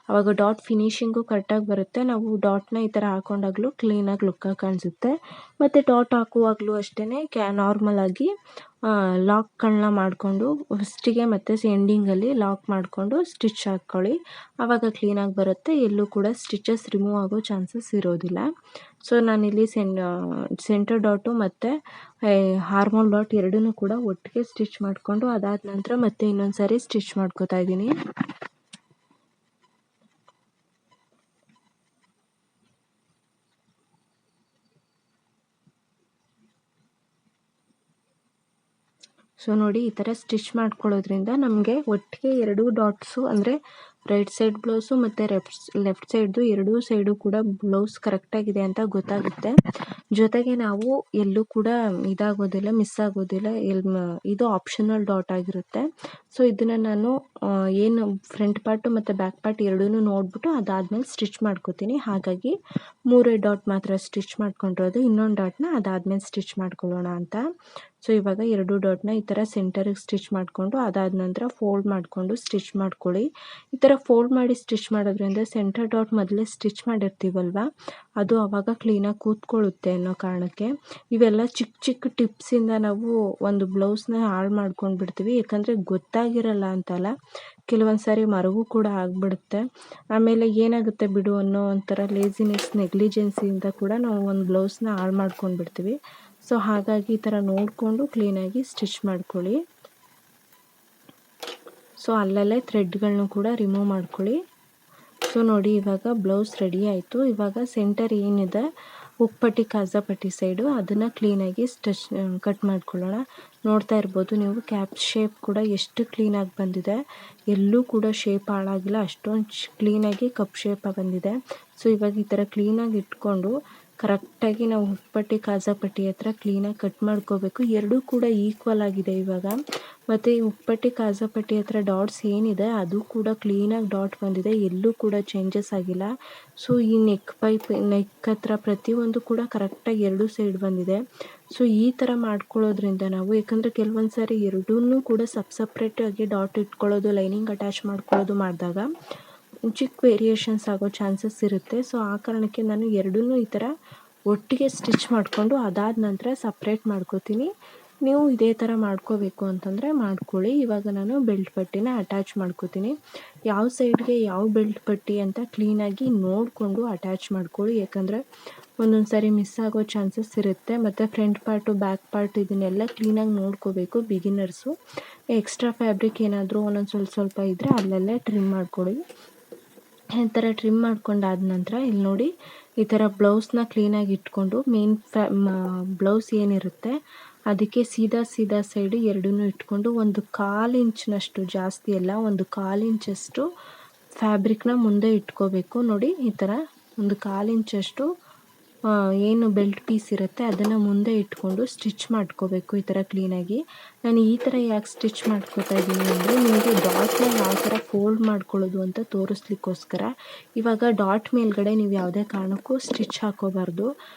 ಆವಾಗ ಡಾಟ್ ಫಿನಿಶಿಂಗು ಕರೆಕ್ಟಾಗಿ ಬರುತ್ತೆ. ನಾವು ಡಾಟ್ನ ಈ ಥರ ಹಾಕೊಂಡಾಗಲೂ ಕ್ಲೀನಾಗಿ ಲುಕ್ಕಾಗಿ ಕಾಣಿಸುತ್ತೆ. ಮತ್ತು ಡಾಟ್ ಹಾಕುವಾಗಲೂ ಅಷ್ಟೇ ನಾರ್ಮಲಾಗಿ ಲಾಕ್ಗಳನ್ನ ಮಾಡಿಕೊಂಡು ಫಸ್ಟಿಗೆ ಮತ್ತು ಎಂಡಿಂಗಲ್ಲಿ ಲಾಕ್ ಮಾಡಿಕೊಂಡು ಸ್ಟಿಚ್ ಹಾಕ್ಕೊಳ್ಳಿ. ಆವಾಗ ಕ್ಲೀನಾಗಿ ಬರುತ್ತೆ, ಎಲ್ಲೂ ಕೂಡ ಸ್ಟಿಚಸ್ ರಿಮೂವ್ ಆಗೋ ಚಾನ್ಸಸ್ ಇರೋದಿಲ್ಲ. ಸೊ ನಾನಿಲ್ಲಿ ಸೆಂಟರ್ ಡಾಟು ಮತ್ತು ಹಾರ್ಮೋಲ್ ಡಾಟ್ ಎರಡನ್ನೂ ಕೂಡ ಒಟ್ಟಿಗೆ ಸ್ಟಿಚ್ ಮಾಡಿಕೊಂಡು ಅದಾದ ನಂತರ ಮತ್ತೆ ಇನ್ನೊಂದು ಸಾರಿ ಸ್ಟಿಚ್ ಮಾಡ್ಕೋತಾ ಇದ್ದೀನಿ. ಸೊ ನೋಡಿ, ಈ ಥರ ಸ್ಟಿಚ್ ಮಾಡ್ಕೊಳ್ಳೋದ್ರಿಂದ ನಮಗೆ ಒಟ್ಟಿಗೆ ಎರಡು ಡಾಟ್ಸು ಅಂದರೆ ರೈಟ್ ಸೈಡ್ ಬ್ಲೌಸು ಮತ್ತು ಲೆಫ್ಟ್ ಸೈಡ್ದು ಎರಡೂ ಸೈಡು ಕೂಡ ಬ್ಲೌಸ್ ಕರೆಕ್ಟಾಗಿದೆ ಅಂತ ಗೊತ್ತಾಗುತ್ತೆ. ಜೊತೆಗೆ ನಾವು ಎಲ್ಲೂ ಕೂಡ ಇದಾಗೋದಿಲ್ಲ, ಮಿಸ್ ಆಗೋದಿಲ್ಲ. ಇದು ಆಪ್ಷನಲ್ ಡಾಟ್ ಆಗಿರುತ್ತೆ. ಸೊ ಇದನ್ನು ನಾನು ಏನು ಫ್ರಂಟ್ ಪಾರ್ಟು ಮತ್ತು ಬ್ಯಾಕ್ ಪಾರ್ಟ್ ಎರಡೂ ನೋಡಿಬಿಟ್ಟು ಅದಾದಮೇಲೆ ಸ್ಟಿಚ್ ಮಾಡ್ಕೋತೀನಿ. ಹಾಗಾಗಿ 3 ಡಾಟ್ ಮಾತ್ರ ಸ್ಟಿಚ್ ಮಾಡ್ಕೊಂಡಿರೋದು. ಇನ್ನೊಂದು ಡಾಟ್ನ ಅದಾದಮೇಲೆ ಸ್ಟಿಚ್ ಮಾಡ್ಕೊಳ್ಳೋಣ ಅಂತ. ಸೊ ಇವಾಗ 2 ಡಾಟ್ನ ಈ ಥರ ಸೆಂಟರಿಗೆ ಸ್ಟಿಚ್ ಮಾಡಿಕೊಂಡು ಅದಾದ ನಂತರ ಫೋಲ್ಡ್ ಮಾಡಿಕೊಂಡು ಸ್ಟಿಚ್ ಮಾಡ್ಕೊಳ್ಳಿ. ಈ ಥರ ಫೋಲ್ಡ್ ಮಾಡಿ ಸ್ಟಿಚ್ ಮಾಡೋದ್ರಿಂದ ಸೆಂಟರ್ ಡಾಟ್ ಮೊದಲೇ ಸ್ಟಿಚ್ ಮಾಡಿರ್ತೀವಲ್ವ, ಅದು ಆವಾಗ ಕ್ಲೀನಾಗಿ ಕೂತ್ಕೊಳ್ಳುತ್ತೆ ಅನ್ನೋ ಕಾರಣಕ್ಕೆ. ಇವೆಲ್ಲ ಚಿಕ್ಕ ಚಿಕ್ಕ ಟಿಪ್ಸಿಂದ ನಾವು ಒಂದು ಬ್ಲೌಸ್ನ ಹಾಳು ಮಾಡ್ಕೊಂಡು ಬಿಡ್ತೀವಿ. ಯಾಕಂದರೆ ಗೊತ್ತಾಗಿರಲ್ಲ ಅಂತಲ್ಲ, ಕೆಲವೊಂದು ಸಾರಿ ಮರವೂ ಕೂಡ ಆಗಿಬಿಡುತ್ತೆ. ಆಮೇಲೆ ಏನಾಗುತ್ತೆ ಬಿಡು ಅನ್ನೋ ಒಂಥರ ಲೇಸಿನೆಸ್, ನೆಗ್ಲಿಜೆನ್ಸಿಯಿಂದ ಕೂಡ ನಾವು ಒಂದು ಬ್ಲೌಸ್ನ ಹಾಳು ಮಾಡ್ಕೊಂಡು ಬಿಡ್ತೀವಿ. ಸೊ ಹಾಗಾಗಿ ಈ ಥರ ನೋಡಿಕೊಂಡು ಕ್ಲೀನಾಗಿ ಸ್ಟಿಚ್ ಮಾಡ್ಕೊಳ್ಳಿ. ಸೊ ಅಲ್ಲಲ್ಲೇ ಥ್ರೆಡ್ಗಳನ್ನೂ ಕೂಡ ರಿಮೂವ್ ಮಾಡ್ಕೊಳ್ಳಿ. ಸೊ ನೋಡಿ ಇವಾಗ ಬ್ಲೌಸ್ ರೆಡಿ ಆಯಿತು. ಇವಾಗ ಸೆಂಟರ್ ಏನಿದೆ ಉಕ್ಪಟ್ಟಿ ಕಾಜಾಪಟ್ಟಿ ಸೈಡು ಅದನ್ನು ಕ್ಲೀನಾಗಿ ಕಟ್ ಮಾಡ್ಕೊಳ್ಳೋಣ. ನೋಡ್ತಾ ಇರ್ಬೋದು ನೀವು ಕ್ಯಾಪ್ ಶೇಪ್ ಕೂಡ ಎಷ್ಟು ಕ್ಲೀನಾಗಿ ಬಂದಿದೆ. ಎಲ್ಲೂ ಕೂಡ ಶೇಪ್ ಹಾಳಾಗಿಲ್ಲ, ಅಷ್ಟೊಂದು ಕ್ಲೀನಾಗಿ ಕಪ್ ಶೇಪ್ ಬಂದಿದೆ. ಸೊ ಇವಾಗ ಈ ಥರ ಕ್ಲೀನಾಗಿ ಇಟ್ಕೊಂಡು ಕರೆಕ್ಟಾಗಿ ನಾವು ಉಕ್ಪಟ್ಟಿ ಕಾಜಾಪಟ್ಟಿ ಹತ್ರ ಕ್ಲೀನಾಗಿ ಕಟ್ ಮಾಡ್ಕೋಬೇಕು. ಎರಡೂ ಕೂಡ ಈಕ್ವಲ್ ಆಗಿದೆ ಇವಾಗ. ಮತ್ತು ಈ ಉಕ್ಪಟ್ಟಿ ಕಾಜಾಪಟ್ಟಿ ಹತ್ರ ಡಾಟ್ಸ್ ಏನಿದೆ ಅದು ಕೂಡ ಕ್ಲೀನಾಗಿ ಡಾಟ್ ಬಂದಿದೆ, ಎಲ್ಲೂ ಕೂಡ ಚೇಂಜಸ್ ಆಗಿಲ್ಲ. ಸೊ ಈ ನೆಕ್ ಹತ್ರ ಪ್ರತಿಯೊಂದು ಕೂಡ ಕರೆಕ್ಟಾಗಿ ಎರಡೂ ಸೈಡ್ ಬಂದಿದೆ. ಸೊ ಈ ಥರ ಮಾಡ್ಕೊಳ್ಳೋದ್ರಿಂದ ನಾವು, ಯಾಕಂದರೆ ಕೆಲವೊಂದು ಸಾರಿ ಎರಡೂ ಕೂಡ ಸಪ್ರೇಟಾಗಿ ಡಾಟ್ ಇಟ್ಕೊಳ್ಳೋದು, ಲೈನಿಂಗ್ ಅಟ್ಯಾಚ್ ಮಾಡ್ಕೊಳ್ಳೋದು ಮಾಡಿದಾಗ ಚಿಕ್ಕ ವೇರಿಯೇಷನ್ಸ್ ಆಗೋ ಚಾನ್ಸಸ್ ಇರುತ್ತೆ. ಸೊ ಆ ಕಾರಣಕ್ಕೆ ನಾನು ಎರಡೂ ಈ ಥರ ಒಟ್ಟಿಗೆ ಸ್ಟಿಚ್ ಮಾಡಿಕೊಂಡು ಅದಾದ ನಂತರ ಸಪ್ರೇಟ್ ಮಾಡ್ಕೋತೀನಿ. ನೀವು ಇದೇ ಥರ ಮಾಡ್ಕೋಬೇಕು ಅಂತಂದರೆ ಮಾಡ್ಕೊಳ್ಳಿ. ಇವಾಗ ನಾನು ಬೆಲ್ಟ್ ಪಟ್ಟಿನ ಅಟ್ಯಾಚ್ ಮಾಡ್ಕೋತೀನಿ. ಯಾವ ಸೈಡ್ಗೆ ಯಾವ ಬೆಲ್ಟ್ ಪಟ್ಟಿ ಅಂತ ಕ್ಲೀನಾಗಿ ನೋಡಿಕೊಂಡು ಅಟ್ಯಾಚ್ ಮಾಡ್ಕೊಳ್ಳಿ. ಯಾಕಂದರೆ ಒಂದೊಂದು ಸಾರಿ ಮಿಸ್ ಆಗೋ ಚಾನ್ಸಸ್ ಇರುತ್ತೆ. ಮತ್ತು ಫ್ರಂಟ್ ಪಾರ್ಟು ಬ್ಯಾಕ್ ಪಾರ್ಟ್ ಇದನ್ನೆಲ್ಲ ಕ್ಲೀನಾಗಿ ನೋಡ್ಕೋಬೇಕು ಬಿಗಿನರ್ಸು. ಎಕ್ಸ್ಟ್ರಾ ಫ್ಯಾಬ್ರಿಕ್ ಏನಾದರೂ ಒಂದೊಂದು ಸ್ವಲ್ಪ ಇದ್ದರೆ ಅಲ್ಲಲ್ಲೇ ಟ್ರಿಮ್ ಮಾಡ್ಕೊಳ್ಳಿ. ಈ ಥರ ಟ್ರಿಮ್ ಮಾಡ್ಕೊಂಡಾದ ನಂತರ ಇಲ್ಲಿ ನೋಡಿ ಈ ಥರ ಬ್ಲೌಸ್ನ ಕ್ಲೀನಾಗಿ ಇಟ್ಕೊಂಡು ಮೇನ್ ಬ್ಲೌಸ್ ಏನಿರುತ್ತೆ ಅದಕ್ಕೆ ಸೀದಾ ಸೈಡು ಎರಡೂ ಇಟ್ಕೊಂಡು 1/4 ಇಂಚಿನಷ್ಟು, ಜಾಸ್ತಿ ಅಲ್ಲ 1/4 ಇಂಚಷ್ಟು ಫ್ಯಾಬ್ರಿಕ್ನ ಮುಂದೆ ಇಟ್ಕೋಬೇಕು. ನೋಡಿ ಈ ಥರ 1/4 ಇಂಚಷ್ಟು ಏನು ಬೆಲ್ಟ್ ಪೀಸ್ ಇರುತ್ತೆ ಅದನ್ನು ಮುಂದೆ ಇಟ್ಕೊಂಡು ಸ್ಟಿಚ್ ಮಾಡ್ಕೋಬೇಕು ಈ ಥರ ಕ್ಲೀನಾಗಿ. ನಾನು ಈ ಥರ ಯಾಕೆ ಸ್ಟಿಚ್ ಮಾಡ್ಕೋತಾ ಇದ್ದೀನಿ ಅಂದರೆ ನಿಮಗೆ ಡಾಟ್ನ ಯಾವ ಥರ ಫೋಲ್ಡ್ ಮಾಡ್ಕೊಳ್ಳೋದು ಅಂತ ತೋರಿಸ್ಲಿಕ್ಕೋಸ್ಕರ. ಇವಾಗ ಡಾಟ್ ಮೇಲ್ಗಡೆ ನೀವು ಯಾವುದೇ ಕಾರಣಕ್ಕೂ ಸ್ಟಿಚ್ ಹಾಕೋಬಾರ್ದು.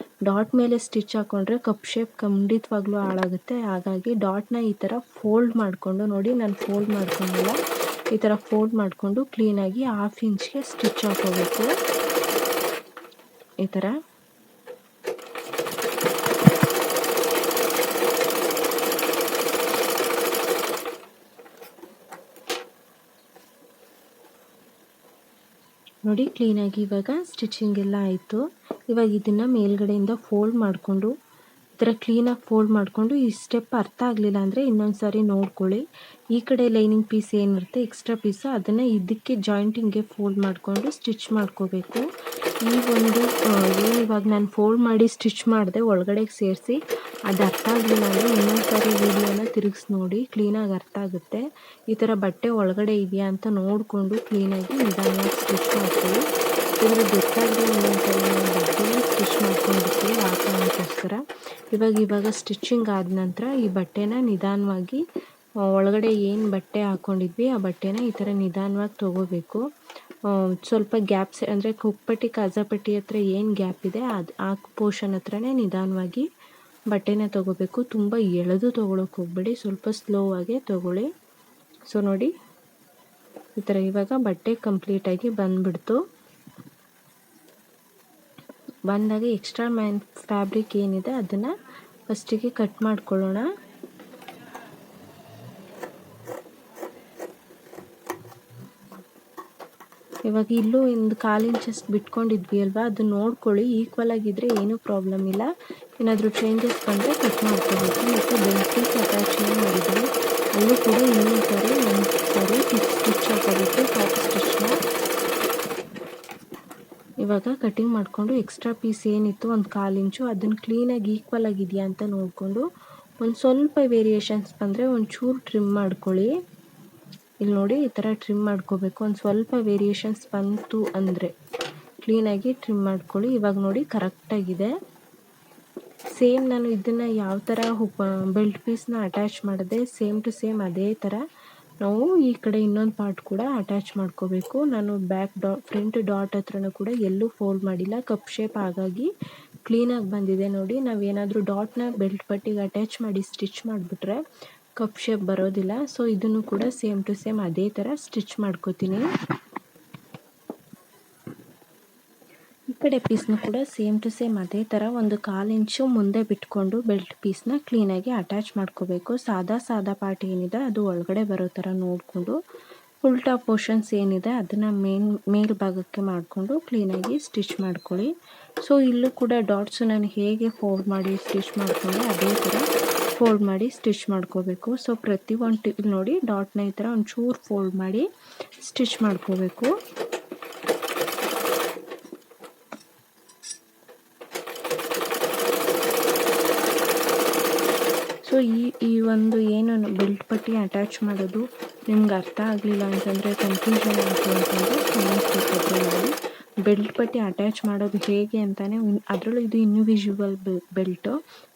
ಡಾಟ್ ಮೇಲೆ ಸ್ಟಿಚ್ ಹಾಕ್ಕೊಂಡ್ರೆ ಕಪ್ ಶೇಪ್ ಖಂಡಿತವಾಗ್ಲೂ ಹಾಳಾಗುತ್ತೆ. ಹಾಗಾಗಿ ಡಾಟ್ನ ಈ ಥರ ಫೋಲ್ಡ್ ಮಾಡಿಕೊಂಡು, ನೋಡಿ ನಾನು ಫೋಲ್ಡ್ ಮಾಡ್ಕೊಂಡಿಲ್ಲ, ಈ ಥರ ಫೋಲ್ಡ್ ಮಾಡಿಕೊಂಡು ಕ್ಲೀನಾಗಿ 1/2 ಇಂಚ್ಗೆ ಸ್ಟಿಚ್ ಹಾಕೋಬೇಕು ಈ ಥರ. ನೋಡಿ ಕ್ಲೀನಾಗಿ ಇವಾಗ ಸ್ಟಿಚಿಂಗ್ ಎಲ್ಲ ಆಯಿತು. ಇವಾಗ ಇದನ್ನು ಮೇಲ್ಗಡೆಯಿಂದ ಫೋಲ್ಡ್ ಮಾಡಿಕೊಂಡು ಈ ಥರ ಕ್ಲೀನಾಗಿ ಫೋಲ್ಡ್ ಮಾಡಿಕೊಂಡು, ಈ ಸ್ಟೆಪ್ ಅರ್ಥ ಆಗಲಿಲ್ಲ ಅಂದರೆ ಇನ್ನೊಂದು ಸಾರಿ ನೋಡ್ಕೊಳ್ಳಿ. ಈ ಕಡೆ ಲೈನಿಂಗ್ ಪೀಸ್ ಏನಿರುತ್ತೆ ಎಕ್ಸ್ಟ್ರಾ ಪೀಸು ಅದನ್ನು ಇದಕ್ಕೆ ಜಾಯಿಂಟಿಂಗ್ಗೆ ಫೋಲ್ಡ್ ಮಾಡಿಕೊಂಡು ಸ್ಟಿಚ್ ಮಾಡ್ಕೋಬೇಕು. ಈ ಒಂದು ಏನು ಇವಾಗ ನಾನು ಫೋಲ್ಡ್ ಮಾಡಿ ಸ್ಟಿಚ್ ಮಾಡಿದೆ ಒಳಗಡೆಗೆ ಸೇರಿಸಿ, ಅದು ಅರ್ಥ ಆಗಲಿಲ್ಲ ಅಂದರೆ ಇನ್ನೊಂದು ಸಾರಿ ವೀಡಿಯೋನ ತಿರುಗಿಸಿ ನೋಡಿ, ಕ್ಲೀನಾಗಿ ಅರ್ಥ ಆಗುತ್ತೆ. ಈ ಥರ ಬಟ್ಟೆ ಒಳಗಡೆ ಇದೆಯಾ ಅಂತ ನೋಡಿಕೊಂಡು ಕ್ಲೀನಾಗಿ ನಿಧಾನವಾಗಿ ಸ್ಟಿಚ್ ಮಾಡ್ಕೊಳ್ಳಿ. ಇವಾಗ ಗೊತ್ತಾಗದೆ ಒಂದೊಂದು ಸಾರಿ ನಾವು ಬಟ್ಟೆನ ಸ್ಟಿಚ್ ಮಾಡ್ಕೊಂಡಿರ್ತೀವಿ ಆ ಕಾರಣಕ್ಕೋಸ್ಕರ. ಇವಾಗ ಸ್ಟಿಚಿಂಗ್ ಆದ ನಂತರ ಈ ಬಟ್ಟೆನ ನಿಧಾನವಾಗಿ ಒಳಗಡೆ ಏನು ಬಟ್ಟೆ ಹಾಕ್ಕೊಂಡಿದ್ವಿ ಆ ಬಟ್ಟೆನ ಈ ಥರ ನಿಧಾನವಾಗಿ ತೊಗೋಬೇಕು. ಸ್ವಲ್ಪ ಗ್ಯಾಪ್ಸ್ ಅಂದರೆ ಉಕ್ಪಟ್ಟಿ ಕಾಜಾಪಟ್ಟಿ ಹತ್ರ ಏನು ಗ್ಯಾಪ್ ಇದೆ ಅದು ಆ ಪೋರ್ಷನ್ ಹತ್ರನೇ ನಿಧಾನವಾಗಿ ಬಟ್ಟೆನ ತೊಗೋಬೇಕು. ತುಂಬ ಎಳೆದು ತೊಗೊಳಕ್ಕೆ ಹೋಗಬೇಡಿ, ಸ್ವಲ್ಪ ಸ್ಲೋ ಆಗೇ ತೊಗೊಳ್ಳಿ. ಸೊ ನೋಡಿ ಈ ಥರ ಇವಾಗ ಬಟ್ಟೆ ಕಂಪ್ಲೀಟಾಗಿ ಬಂದುಬಿಡ್ತು. ಬಂದಾಗ ಎಕ್ಸ್ಟ್ರಾ ಫ್ಯಾಬ್ರಿಕ್ ಏನಿದೆ ಅದನ್ನು ಫಸ್ಟಿಗೆ ಕಟ್ ಮಾಡ್ಕೊಳ್ಳೋಣ. ಇವಾಗ ಇಲ್ಲೂ 1/4 ಇಂಚಷ್ಟು ಬಿಟ್ಕೊಂಡಿದ್ವಿ ಅಲ್ವಾ, ಅದು ನೋಡ್ಕೊಳ್ಳಿ. ಈಕ್ವಲ್ ಆಗಿದ್ದರೆ ಏನೂ ಪ್ರಾಬ್ಲಮ್ ಇಲ್ಲ. ಏನಾದರೂ ಚೇಂಜಸ್ ಬಂದರೆ ಕಟ್ ಮಾಡ್ಕೋಬೇಕು. ಮತ್ತು ಬೆಲ್ಟ್ ಪೀಸ್ ಅಟ್ಯಾಚ್ಮೆಂಟ್ ಮಾಡಿದ್ವಿ ಅಲ್ಲೂ ಕೂಡ ಇನ್ನೊಂದು ಸಾರಿ ಸ್ಟಿಚ್ ಹಾಕೋಬೇಕು ಟಾಪ್ ಸ್ಟಿಚ್ನ. ಇವಾಗ ಕಟಿಂಗ್ ಮಾಡಿಕೊಂಡು ಎಕ್ಸ್ಟ್ರಾ ಪೀಸ್ ಏನಿತ್ತು 1/4 ಇಂಚು ಅದನ್ನು ಕ್ಲೀನಾಗಿ ಈಕ್ವಲ್ ಆಗಿದೆಯಾ ಅಂತ ನೋಡಿಕೊಂಡು ಒಂದು ಸ್ವಲ್ಪ ವೇರಿಯೇಷನ್ಸ್ ಬಂದರೆ ಒಂಚೂರು ಟ್ರಿಮ್ ಮಾಡ್ಕೊಳ್ಳಿ. ಇಲ್ಲಿ ನೋಡಿ ಈ ಥರ ಟ್ರಿಮ್ ಮಾಡ್ಕೋಬೇಕು. ಒಂದು ಸ್ವಲ್ಪ ವೇರಿಯೇಷನ್ಸ್ ಬಂತು ಅಂದರೆ ಕ್ಲೀನಾಗಿ ಟ್ರಿಮ್ ಮಾಡ್ಕೊಳ್ಳಿ. ಇವಾಗ ನೋಡಿ ಕರೆಕ್ಟಾಗಿದೆ. ಸೇಮ್ ನಾನು ಇದನ್ನು ಯಾವ ಥರ ಬೆಲ್ಟ್ ಪೀಸ್ನ ಅಟ್ಯಾಚ್ ಮಾಡಿದೆ ಸೇಮ್ ಟು ಸೇಮ್ ಅದೇ ಥರ ನಾವು ಈ ಕಡೆ ಇನ್ನೊಂದು ಪಾರ್ಟ್ ಕೂಡ ಅಟ್ಯಾಚ್ ಮಾಡ್ಕೋಬೇಕು. ನಾನು ಫ್ರಂಟ್ ಡಾಟ್ ಹತ್ರನೂ ಕೂಡ ಎಲ್ಲೂ ಫೋಲ್ಡ್ ಮಾಡಿಲ್ಲ, ಕಪ್ ಶೇಪ್ ಹಾಗಾಗಿ ಕ್ಲೀನಾಗಿ ಬಂದಿದೆ. ನೋಡಿ ನಾವೇನಾದರೂ ಡಾಟ್ನ ಬೆಲ್ಟ್ ಪಟ್ಟಿಗೆ ಅಟ್ಯಾಚ್ ಮಾಡಿ ಸ್ಟಿಚ್ ಮಾಡಿಬಿಟ್ರೆ ಕಪ್ ಶೇಪ್ ಬರೋದಿಲ್ಲ. ಸೊ ಇದನ್ನು ಕೂಡ ಸೇಮ್ ಟು ಸೇಮ್ ಅದೇ ಥರ ಸ್ಟಿಚ್ ಮಾಡ್ಕೋತೀನಿ. ಈ ಕಡೆ ಪೀಸ್ನು ಕೂಡ ಸೇಮ್ ಟು ಸೇಮ್ ಅದೇ ಥರ ಒಂದು 1/4 ಇಂಚು ಮುಂದೆ ಬಿಟ್ಕೊಂಡು ಬೆಲ್ಟ್ ಪೀಸ್ನ ಕ್ಲೀನಾಗಿ ಅಟ್ಯಾಚ್ ಮಾಡ್ಕೋಬೇಕು. ಸಾದಾ ಪಾರ್ಟ್ ಏನಿದೆ ಅದು ಒಳಗಡೆ ಬರೋ ಥರ ನೋಡಿಕೊಂಡು ಉಲ್ಟಾ ಪೋರ್ಷನ್ಸ್ ಏನಿದೆ ಅದನ್ನು ಮೇಲ್ಭಾಗಕ್ಕೆ ಮಾಡಿಕೊಂಡು ಕ್ಲೀನಾಗಿ ಸ್ಟಿಚ್ ಮಾಡ್ಕೊಳ್ಳಿ. ಸೊ ಇಲ್ಲೂ ಕೂಡ ಡಾಟ್ಸು ನಾನು ಹೇಗೆ ಫೋಲ್ಡ್ ಮಾಡಿ ಸ್ಟಿಚ್ ಮಾಡ್ಕೊಂಡೆ ಅದೇ ಥರ ಫೋಲ್ಡ್ ಮಾಡಿ ಸ್ಟಿಚ್ ಮಾಡ್ಕೋಬೇಕು. ಸೊ ಪ್ರತಿಯೊಂದು ಇಲ್ಲಿ ನೋಡಿ ಡಾಟ್ನ ಈ ಥರ ಒಂಚೂರು ಫೋಲ್ಡ್ ಮಾಡಿ ಸ್ಟಿಚ್ ಮಾಡ್ಕೋಬೇಕು. ಸೊ ಈ ಒಂದು ಏನು ಬೆಲ್ಟ್ ಪಟ್ಟಿ ಅಟ್ಯಾಚ್ ಮಾಡೋದು ನಿಮ್ಗೆ ಅರ್ಥ ಆಗಲಿಲ್ಲ ಅಂತಂದರೆ, ಕನ್ಫ್ಯೂಷನ್ ಆಯಿತು ಅಂತಂದರೆ ಕಮೆಂಟ್ಸ್ ಮಾಡಿ. ಬೆಲ್ಟ್ ಪಟ್ಟಿ ಅಟ್ಯಾಚ್ ಮಾಡೋದು ಹೇಗೆ ಅಂತಲೇ ಅದರಲ್ಲೂ ಇದು ಇನ್ವಿಸಿಬಲ್ ಬೆಲ್ಟು,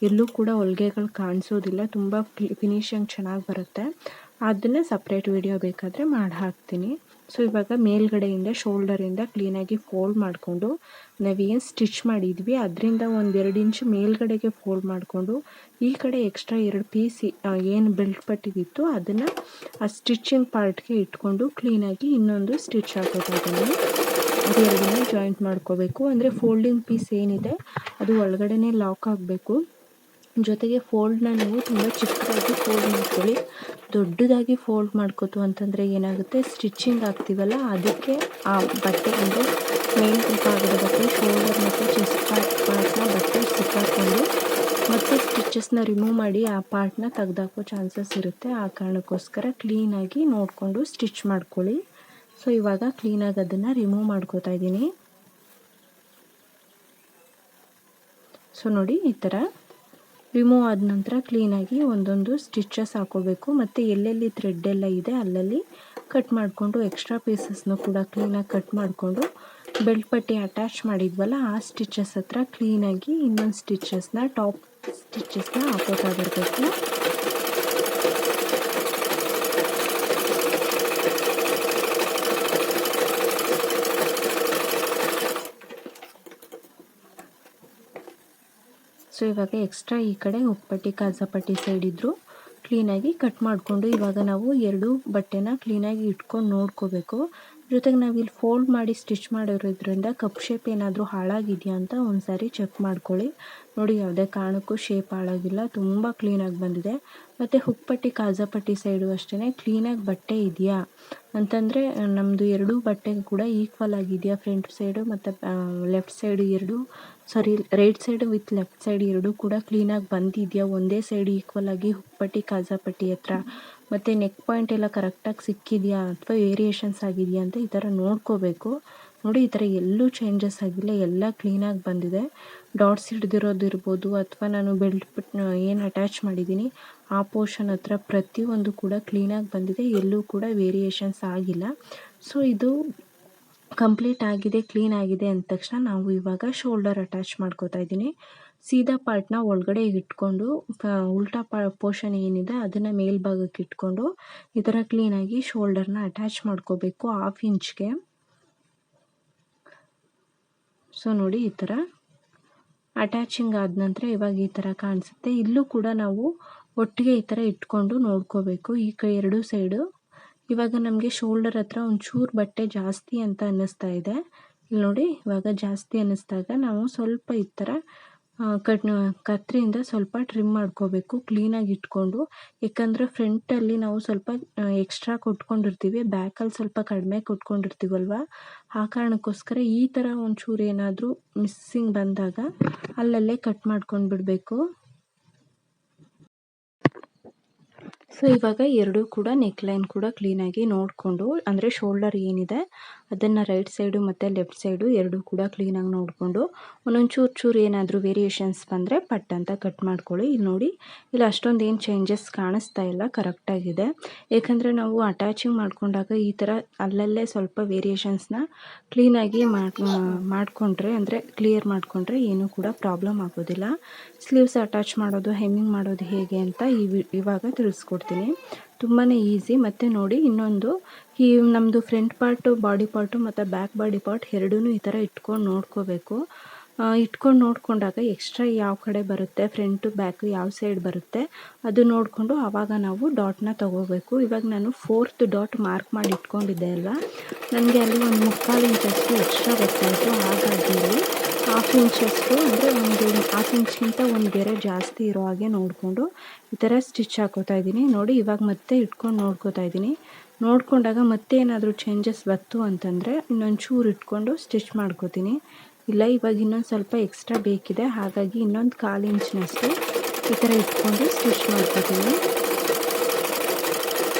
ಎಲ್ಲೂ ಕೂಡ ಹೊಲಿಗೆಗಳು ಕಾಣಿಸೋದಿಲ್ಲ, ತುಂಬ ಫಿನಿಶಿಂಗ್ ಚೆನ್ನಾಗಿ ಬರುತ್ತೆ. ಅದನ್ನು ಸಪ್ರೇಟ್ ವಿಡಿಯೋ ಬೇಕಾದರೆ ಮಾಡಿ ಹಾಕ್ತೀನಿ. ಸೊ ಇವಾಗ ಮೇಲ್ಗಡೆಯಿಂದ ಶೋಲ್ಡರಿಂದ ಕ್ಲೀನಾಗಿ ಫೋಲ್ಡ್ ಮಾಡಿಕೊಂಡು ನಾವೇನು ಸ್ಟಿಚ್ ಮಾಡಿದ್ವಿ ಅದರಿಂದ 1-2 ಇಂಚು ಮೇಲ್ಗಡೆಗೆ ಫೋಲ್ಡ್ ಮಾಡಿಕೊಂಡು ಈ ಕಡೆ ಎಕ್ಸ್ಟ್ರಾ 2 ಪೀಸ್ ಏನು ಬೆಲ್ಟ್ ಪಟ್ಟಿಗಿತ್ತು ಅದನ್ನು ಆ ಸ್ಟಿಚಿಂಗ್ ಪಾರ್ಟ್ಗೆ ಇಟ್ಕೊಂಡು ಕ್ಲೀನಾಗಿ ಇನ್ನೊಂದು ಸ್ಟಿಚ್ ಹಾಕೋತಾಯಿದ್ದೀನಿ. ಅದು ಎರಡನ್ನೂ ಜಾಯಿಂಟ್ ಮಾಡ್ಕೋಬೇಕು. ಅಂದರೆ ಫೋಲ್ಡಿಂಗ್ ಪೀಸ್ ಏನಿದೆ ಅದು ಒಳಗಡೆನೇ ಲಾಕ್ ಆಗಬೇಕು. ಜೊತೆಗೆ ಫೋಲ್ಡ್ನ ನೀವು ತುಂಬ ಚಿಕ್ಕದಾಗಿ ಫೋಲ್ಡ್ ಮಾಡ್ಕೊಳ್ಳಿ. ದೊಡ್ಡದಾಗಿ ಫೋಲ್ಡ್ ಮಾಡ್ಕೋತು ಅಂತಂದರೆ ಏನಾಗುತ್ತೆ, ಸ್ಟಿಚಿಂಗ್ ಆಗ್ತೀವಲ್ಲ ಅದಕ್ಕೆ ಆ ಬಟ್ಟೆ ಅಂದರೆ ಮೇಲ್ ಭಾಗದ ಬಟ್ಟೆ ಶೋಲ್ಡರ್ ಮತ್ತು ಚೆಸ್ಟ್ ಪಾರ್ಟ್ನ ಬಟ್ಟೆ ಸಿಕ್ಕಾಕೊಂಡು ಮತ್ತು ಸ್ಟಿಚಸ್ನ ರಿಮೂವ್ ಮಾಡಿ ಆ ಪಾರ್ಟ್ನ ತೆಗೆದಾಕೋ ಚಾನ್ಸಸ್ ಇರುತ್ತೆ. ಆ ಕಾರಣಕ್ಕೋಸ್ಕರ ಕ್ಲೀನಾಗಿ ನೋಡಿಕೊಂಡು ಸ್ಟಿಚ್ ಮಾಡ್ಕೊಳ್ಳಿ. ಸೊ ಇವಾಗ ಕ್ಲೀನಾಗಿ ಅದನ್ನು ರಿಮೂವ್ ಮಾಡ್ಕೋತಾ ಇದ್ದೀನಿ. ಸೊ ನೋಡಿ ಈ ಥರ ರಿಮೂವ್ ಆದ ನಂತರ ಕ್ಲೀನಾಗಿ ಒಂದೊಂದು ಸ್ಟಿಚಸ್ ಹಾಕೋಬೇಕು. ಮತ್ತು ಎಲ್ಲೆಲ್ಲಿ ಥ್ರೆಡ್ ಎಲ್ಲ ಇದೆ ಅಲ್ಲಲ್ಲಿ ಕಟ್ ಮಾಡಿಕೊಂಡು ಎಕ್ಸ್ಟ್ರಾ ಪೀಸಸ್ನು ಕೂಡ ಕ್ಲೀನಾಗಿ ಕಟ್ ಮಾಡಿಕೊಂಡು ಬೆಲ್ಟ್ ಪಟ್ಟಿ ಅಟ್ಯಾಚ್ ಮಾಡಿದ್ವಲ್ಲ ಆ ಸ್ಟಿಚಸ್ ಹತ್ರ ಕ್ಲೀನಾಗಿ ಇನ್ನೊಂದು ಸ್ಟಿಚಸ್ನ ಟಾಪ್ ಸ್ಟಿಚಸ್ನ ಹಾಕೋತಾ ಬರಬೇಕು. ಸೊ ಇವಾಗ ಎಕ್ಸ್ಟ್ರಾ ಈ ಕಡೆ ಉಪ್ಪಟ್ಟಿ ಕಾಜಾಪಟ್ಟಿ ಸೈಡ್ ಇದ್ದರೂ ಕ್ಲೀನಾಗಿ ಕಟ್ ಮಾಡಿಕೊಂಡು ಇವಾಗ ನಾವು 2 ಬಟ್ಟೆನ ಕ್ಲೀನಾಗಿ ಇಟ್ಕೊಂಡು ನೋಡ್ಕೋಬೇಕು. ಜೊತೆಗೆ ನಾವಿಲ್ಲಿ ಫೋಲ್ಡ್ ಮಾಡಿ ಸ್ಟಿಚ್ ಮಾಡಿರೋದ್ರಿಂದ ಕಪ್ ಶೇಪ್ ಏನಾದರೂ ಹಾಳಾಗಿದೆಯಾ ಅಂತ ಒಂದು ಸಾರಿ ಚೆಕ್ ಮಾಡ್ಕೊಳ್ಳಿ. ನೋಡಿ ಯಾವುದೇ ಕಾರಣಕ್ಕೂ ಶೇಪ್ ಹಾಳಾಗಿಲ್ಲ, ತುಂಬ ಕ್ಲೀನಾಗಿ ಬಂದಿದೆ. ಮತ್ತು ಹುಕ್ಪಟ್ಟಿ ಕಾಜಾಪಟ್ಟಿ ಸೈಡು ಅಷ್ಟೇ ಕ್ಲೀನಾಗಿ ಬಟ್ಟೆ ಇದೆಯಾ ಅಂತಂದರೆ ನಮ್ಮದು 2 ಬಟ್ಟೆ ಕೂಡ ಈಕ್ವಲ್ ಆಗಿದೆಯಾ, ಫ್ರಂಟ್ ಸೈಡು ಮತ್ತು left side right side with left side ಎರಡೂ ಕೂಡ ಕ್ಲೀನಾಗಿ ಬಂದಿದೆಯಾ, ಒಂದೇ ಸೈಡ್ ಈಕ್ವಲ್ ಆಗಿ ಹುಕ್ಪಟ್ಟಿ ಕಾಜಾಪಟ್ಟಿ ಹತ್ರ ಮತ್ತು ನೆಕ್ ಪಾಯಿಂಟ್ ಎಲ್ಲ ಕರೆಕ್ಟಾಗಿ ಸಿಕ್ಕಿದೆಯಾ ಅಥವಾ ವೇರಿಯೇಷನ್ಸ್ ಆಗಿದೆಯಾ ಅಂತ ಈ ಥರ ನೋಡ್ಕೋಬೇಕು. ನೋಡಿ ಈ ಥರ ಎಲ್ಲೂ ಚೇಂಜಸ್ ಆಗಿಲ್ಲ, ಎಲ್ಲ ಕ್ಲೀನಾಗಿ ಬಂದಿದೆ. ಡಾಟ್ಸ್ ಹಿಡ್ದಿರೋದಿರ್ಬೋದು ಅಥವಾ ನಾನು ಬೆಲ್ಟ್ ಏನು ಅಟ್ಯಾಚ್ ಮಾಡಿದ್ದೀನಿ ಆ ಪೋರ್ಷನ್ ಹತ್ರ ಪ್ರತಿಯೊಂದು ಕೂಡ ಕ್ಲೀನಾಗಿ ಬಂದಿದೆ, ಎಲ್ಲೂ ಕೂಡ ವೇರಿಯೇಷನ್ಸ್ ಆಗಿಲ್ಲ. ಸೊ ಇದು ಕಂಪ್ಲೀಟ್ ಆಗಿದೆ, ಕ್ಲೀನ್ ಆಗಿದೆ ಅಂದ ತಕ್ಷಣ ನಾವು ಇವಾಗ ಶೋಲ್ಡರ್ ಅಟ್ಯಾಚ್ ಮಾಡ್ಕೋತಾ ಇದ್ದೀನಿ. ಸೀದಾ ಪಾರ್ಟ್ನ ಒಳಗಡೆ ಇಟ್ಕೊಂಡು ಉಲ್ಟಾ ಪೋರ್ಷನ್ ಏನಿದೆ ಅದನ್ನು ಮೇಲ್ಭಾಗಕ್ಕೆ ಇಟ್ಕೊಂಡು ಈ ಥರ ಕ್ಲೀನಾಗಿ ಶೋಲ್ಡರ್ನ ಅಟ್ಯಾಚ್ ಮಾಡ್ಕೋಬೇಕು 1/2 ಇಂಚ್ಗೆ. ಸೊ ನೋಡಿ ಈ ಥರ ಅಟ್ಯಾಚಿಂಗ್ ಆದ ನಂತರ ಇವಾಗ ಈ ಥರ ಕಾಣಿಸುತ್ತೆ. ಇಲ್ಲೂ ಕೂಡ ನಾವು ಒಟ್ಟಿಗೆ ಈ ಥರ ಇಟ್ಕೊಂಡು ನೋಡ್ಕೋಬೇಕು ಈ ಎರಡೂ ಸೈಡು. ಇವಾಗ ನಮಗೆ ಶೋಲ್ಡರ್ ಹತ್ರ ಒಂಚೂರು ಬಟ್ಟೆ ಜಾಸ್ತಿ ಅಂತ ಅನ್ನಿಸ್ತಾ ಇದೆ. ಇಲ್ಲಿ ನೋಡಿ ಇವಾಗ ಜಾಸ್ತಿ ಅನ್ನಿಸ್ದಾಗ ನಾವು ಸ್ವಲ್ಪ ಈ ಥರ ಕತ್ತರಿಯಿಂದ ಸ್ವಲ್ಪ ಟ್ರಿಮ್ ಮಾಡ್ಕೋಬೇಕು ಕ್ಲೀನಾಗಿ ಇಟ್ಕೊಂಡು. ಯಾಕಂದರೆ ಫ್ರಂಟಲ್ಲಿ ನಾವು ಸ್ವಲ್ಪ ಎಕ್ಸ್ಟ್ರಾ ಕೊಟ್ಕೊಂಡಿರ್ತೀವಿ, ಬ್ಯಾಕಲ್ಲಿ ಸ್ವಲ್ಪ ಕಡಿಮೆ ಕೊಟ್ಕೊಂಡಿರ್ತೀವಲ್ವ, ಆ ಕಾರಣಕ್ಕೋಸ್ಕರ ಈ ಥರ ಒಂಚೂರು ಏನಾದರೂ ಮಿಸ್ಸಿಂಗ್ ಬಂದಾಗ ಅಲ್ಲಲ್ಲೇ ಕಟ್ ಮಾಡ್ಕೊಂಡು ಬಿಡಬೇಕು. ಸೊ ಇವಾಗ ಎರಡೂ ಕೂಡ ನೆಕ್ಲೈನ್ ಕೂಡ ಕ್ಲೀನಾಗಿ ನೋಡಿಕೊಂಡು, ಅಂದರೆ ಶೋಲ್ಡರ್ ಏನಿದೆ ಅದನ್ನು ರೈಟ್ ಸೈಡು ಮತ್ತು ಲೆಫ್ಟ್ ಸೈಡು ಎರಡೂ ಕೂಡ ಕ್ಲೀನಾಗಿ ನೋಡಿಕೊಂಡು, ಒಂದೊಂದು ಚೂರು ಏನಾದರೂ ವೇರಿಯೇಷನ್ಸ್ ಬಂದರೆ ಪಟ್ ಅಂತ ಕಟ್ ಮಾಡ್ಕೊಳ್ಳಿ. ಇಲ್ಲಿ ನೋಡಿ, ಇಲ್ಲಿ ಅಷ್ಟೊಂದು ಏನು ಚೇಂಜಸ್ ಕಾಣಿಸ್ತಾ ಇಲ್ಲ, ಕರೆಕ್ಟಾಗಿದೆ. ಏಕೆಂದರೆ ನಾವು ಅಟ್ಯಾಚಿಂಗ್ ಮಾಡ್ಕೊಂಡಾಗ ಈ ಥರ ಅಲ್ಲಲ್ಲೇ ಸ್ವಲ್ಪ ವೇರಿಯೇಷನ್ಸ್ನ ಕ್ಲೀನಾಗಿ ಮಾಡಿಕೊಂಡ್ರೆ, ಅಂದರೆ ಕ್ಲಿಯರ್ ಮಾಡಿಕೊಂಡ್ರೆ ಏನೂ ಕೂಡ ಪ್ರಾಬ್ಲಮ್ ಆಗೋದಿಲ್ಲ. ಸ್ಲೀವ್ಸ್ ಅಟ್ಯಾಚ್ ಮಾಡೋದು, ಹೆಮ್ಮಿಂಗ್ ಮಾಡೋದು ಹೇಗೆ ಅಂತ ಇವಾಗ ತಿಳಿಸ್ಕೊಡ್ತೀನಿ. ತುಂಬಾ ಈಸಿ. ಮತ್ತು ನೋಡಿ, ಇನ್ನೊಂದು ಈ ನಮ್ಮದು ಫ್ರಂಟ್ ಪಾರ್ಟು ಬಾಡಿ ಪಾರ್ಟು ಮತ್ತು ಬ್ಯಾಕ್ ಬಾಡಿ ಪಾರ್ಟ್ ಎರಡೂ ಈ ಥರ ಇಟ್ಕೊಂಡು ನೋಡ್ಕೋಬೇಕು. ಇಟ್ಕೊಂಡು ನೋಡಿಕೊಂಡಾಗ ಎಕ್ಸ್ಟ್ರಾ ಯಾವ ಕಡೆ ಬರುತ್ತೆ, ಫ್ರಂಟು ಬ್ಯಾಕು ಯಾವ ಸೈಡ್ ಬರುತ್ತೆ ಅದು ನೋಡಿಕೊಂಡು ಆವಾಗ ನಾವು ಡಾಟ್ನ ತೊಗೋಬೇಕು. ಇವಾಗ ನಾನು 4th ಡಾಟ್ ಮಾರ್ಕ್ ಮಾಡಿ ಇಟ್ಕೊಂಡಿದ್ದೆ ಅಲ್ಲ, ನನಗೆ ಅಲ್ಲಿ ಒಂದು 3/4 ಇಂಚಷ್ಟು ಎಕ್ಸ್ಟ್ರಾ ಬರ್ತಾಯಿತ್ತು. ಹಾಗಾಗಿ ಇಲ್ಲಿ 1/2 ಇಂಚಷ್ಟು, ಅಂದರೆ ಒಂದು 1/2 ಇಂಚ್ಗಿಂತ ಒಂದು ಗೆರೆ ಜಾಸ್ತಿ ಇರೋ ಹಾಗೆ ನೋಡಿಕೊಂಡು ಈ ಥರ ಸ್ಟಿಚ್ ಹಾಕೋತಾ ಇದ್ದೀನಿ. ನೋಡಿ, ಇವಾಗ ಮತ್ತೆ ಇಟ್ಕೊಂಡು ನೋಡ್ಕೋತಾ ಇದ್ದೀನಿ. ನೋಡಿಕೊಂಡಾಗ ಮತ್ತೆ ಏನಾದರೂ ಚೇಂಜಸ್ ಬಂತು ಅಂತಂದರೆ ಇನ್ನೊಂದು ಚೂರು ಇಟ್ಕೊಂಡು ಸ್ಟಿಚ್ ಮಾಡ್ಕೋತೀನಿ. ಇಲ್ಲ, ಇವಾಗ ಇನ್ನೊಂದು ಸ್ವಲ್ಪ ಎಕ್ಸ್ಟ್ರಾ ಬೇಕಿದೆ, ಹಾಗಾಗಿ ಇನ್ನೊಂದು 1/4 ಇಂಚಿನಷ್ಟು ಈ ಥರ ಇಟ್ಕೊಂಡು ಸ್ಟಿಚ್ ಮಾಡ್ಕೋತೀನಿ.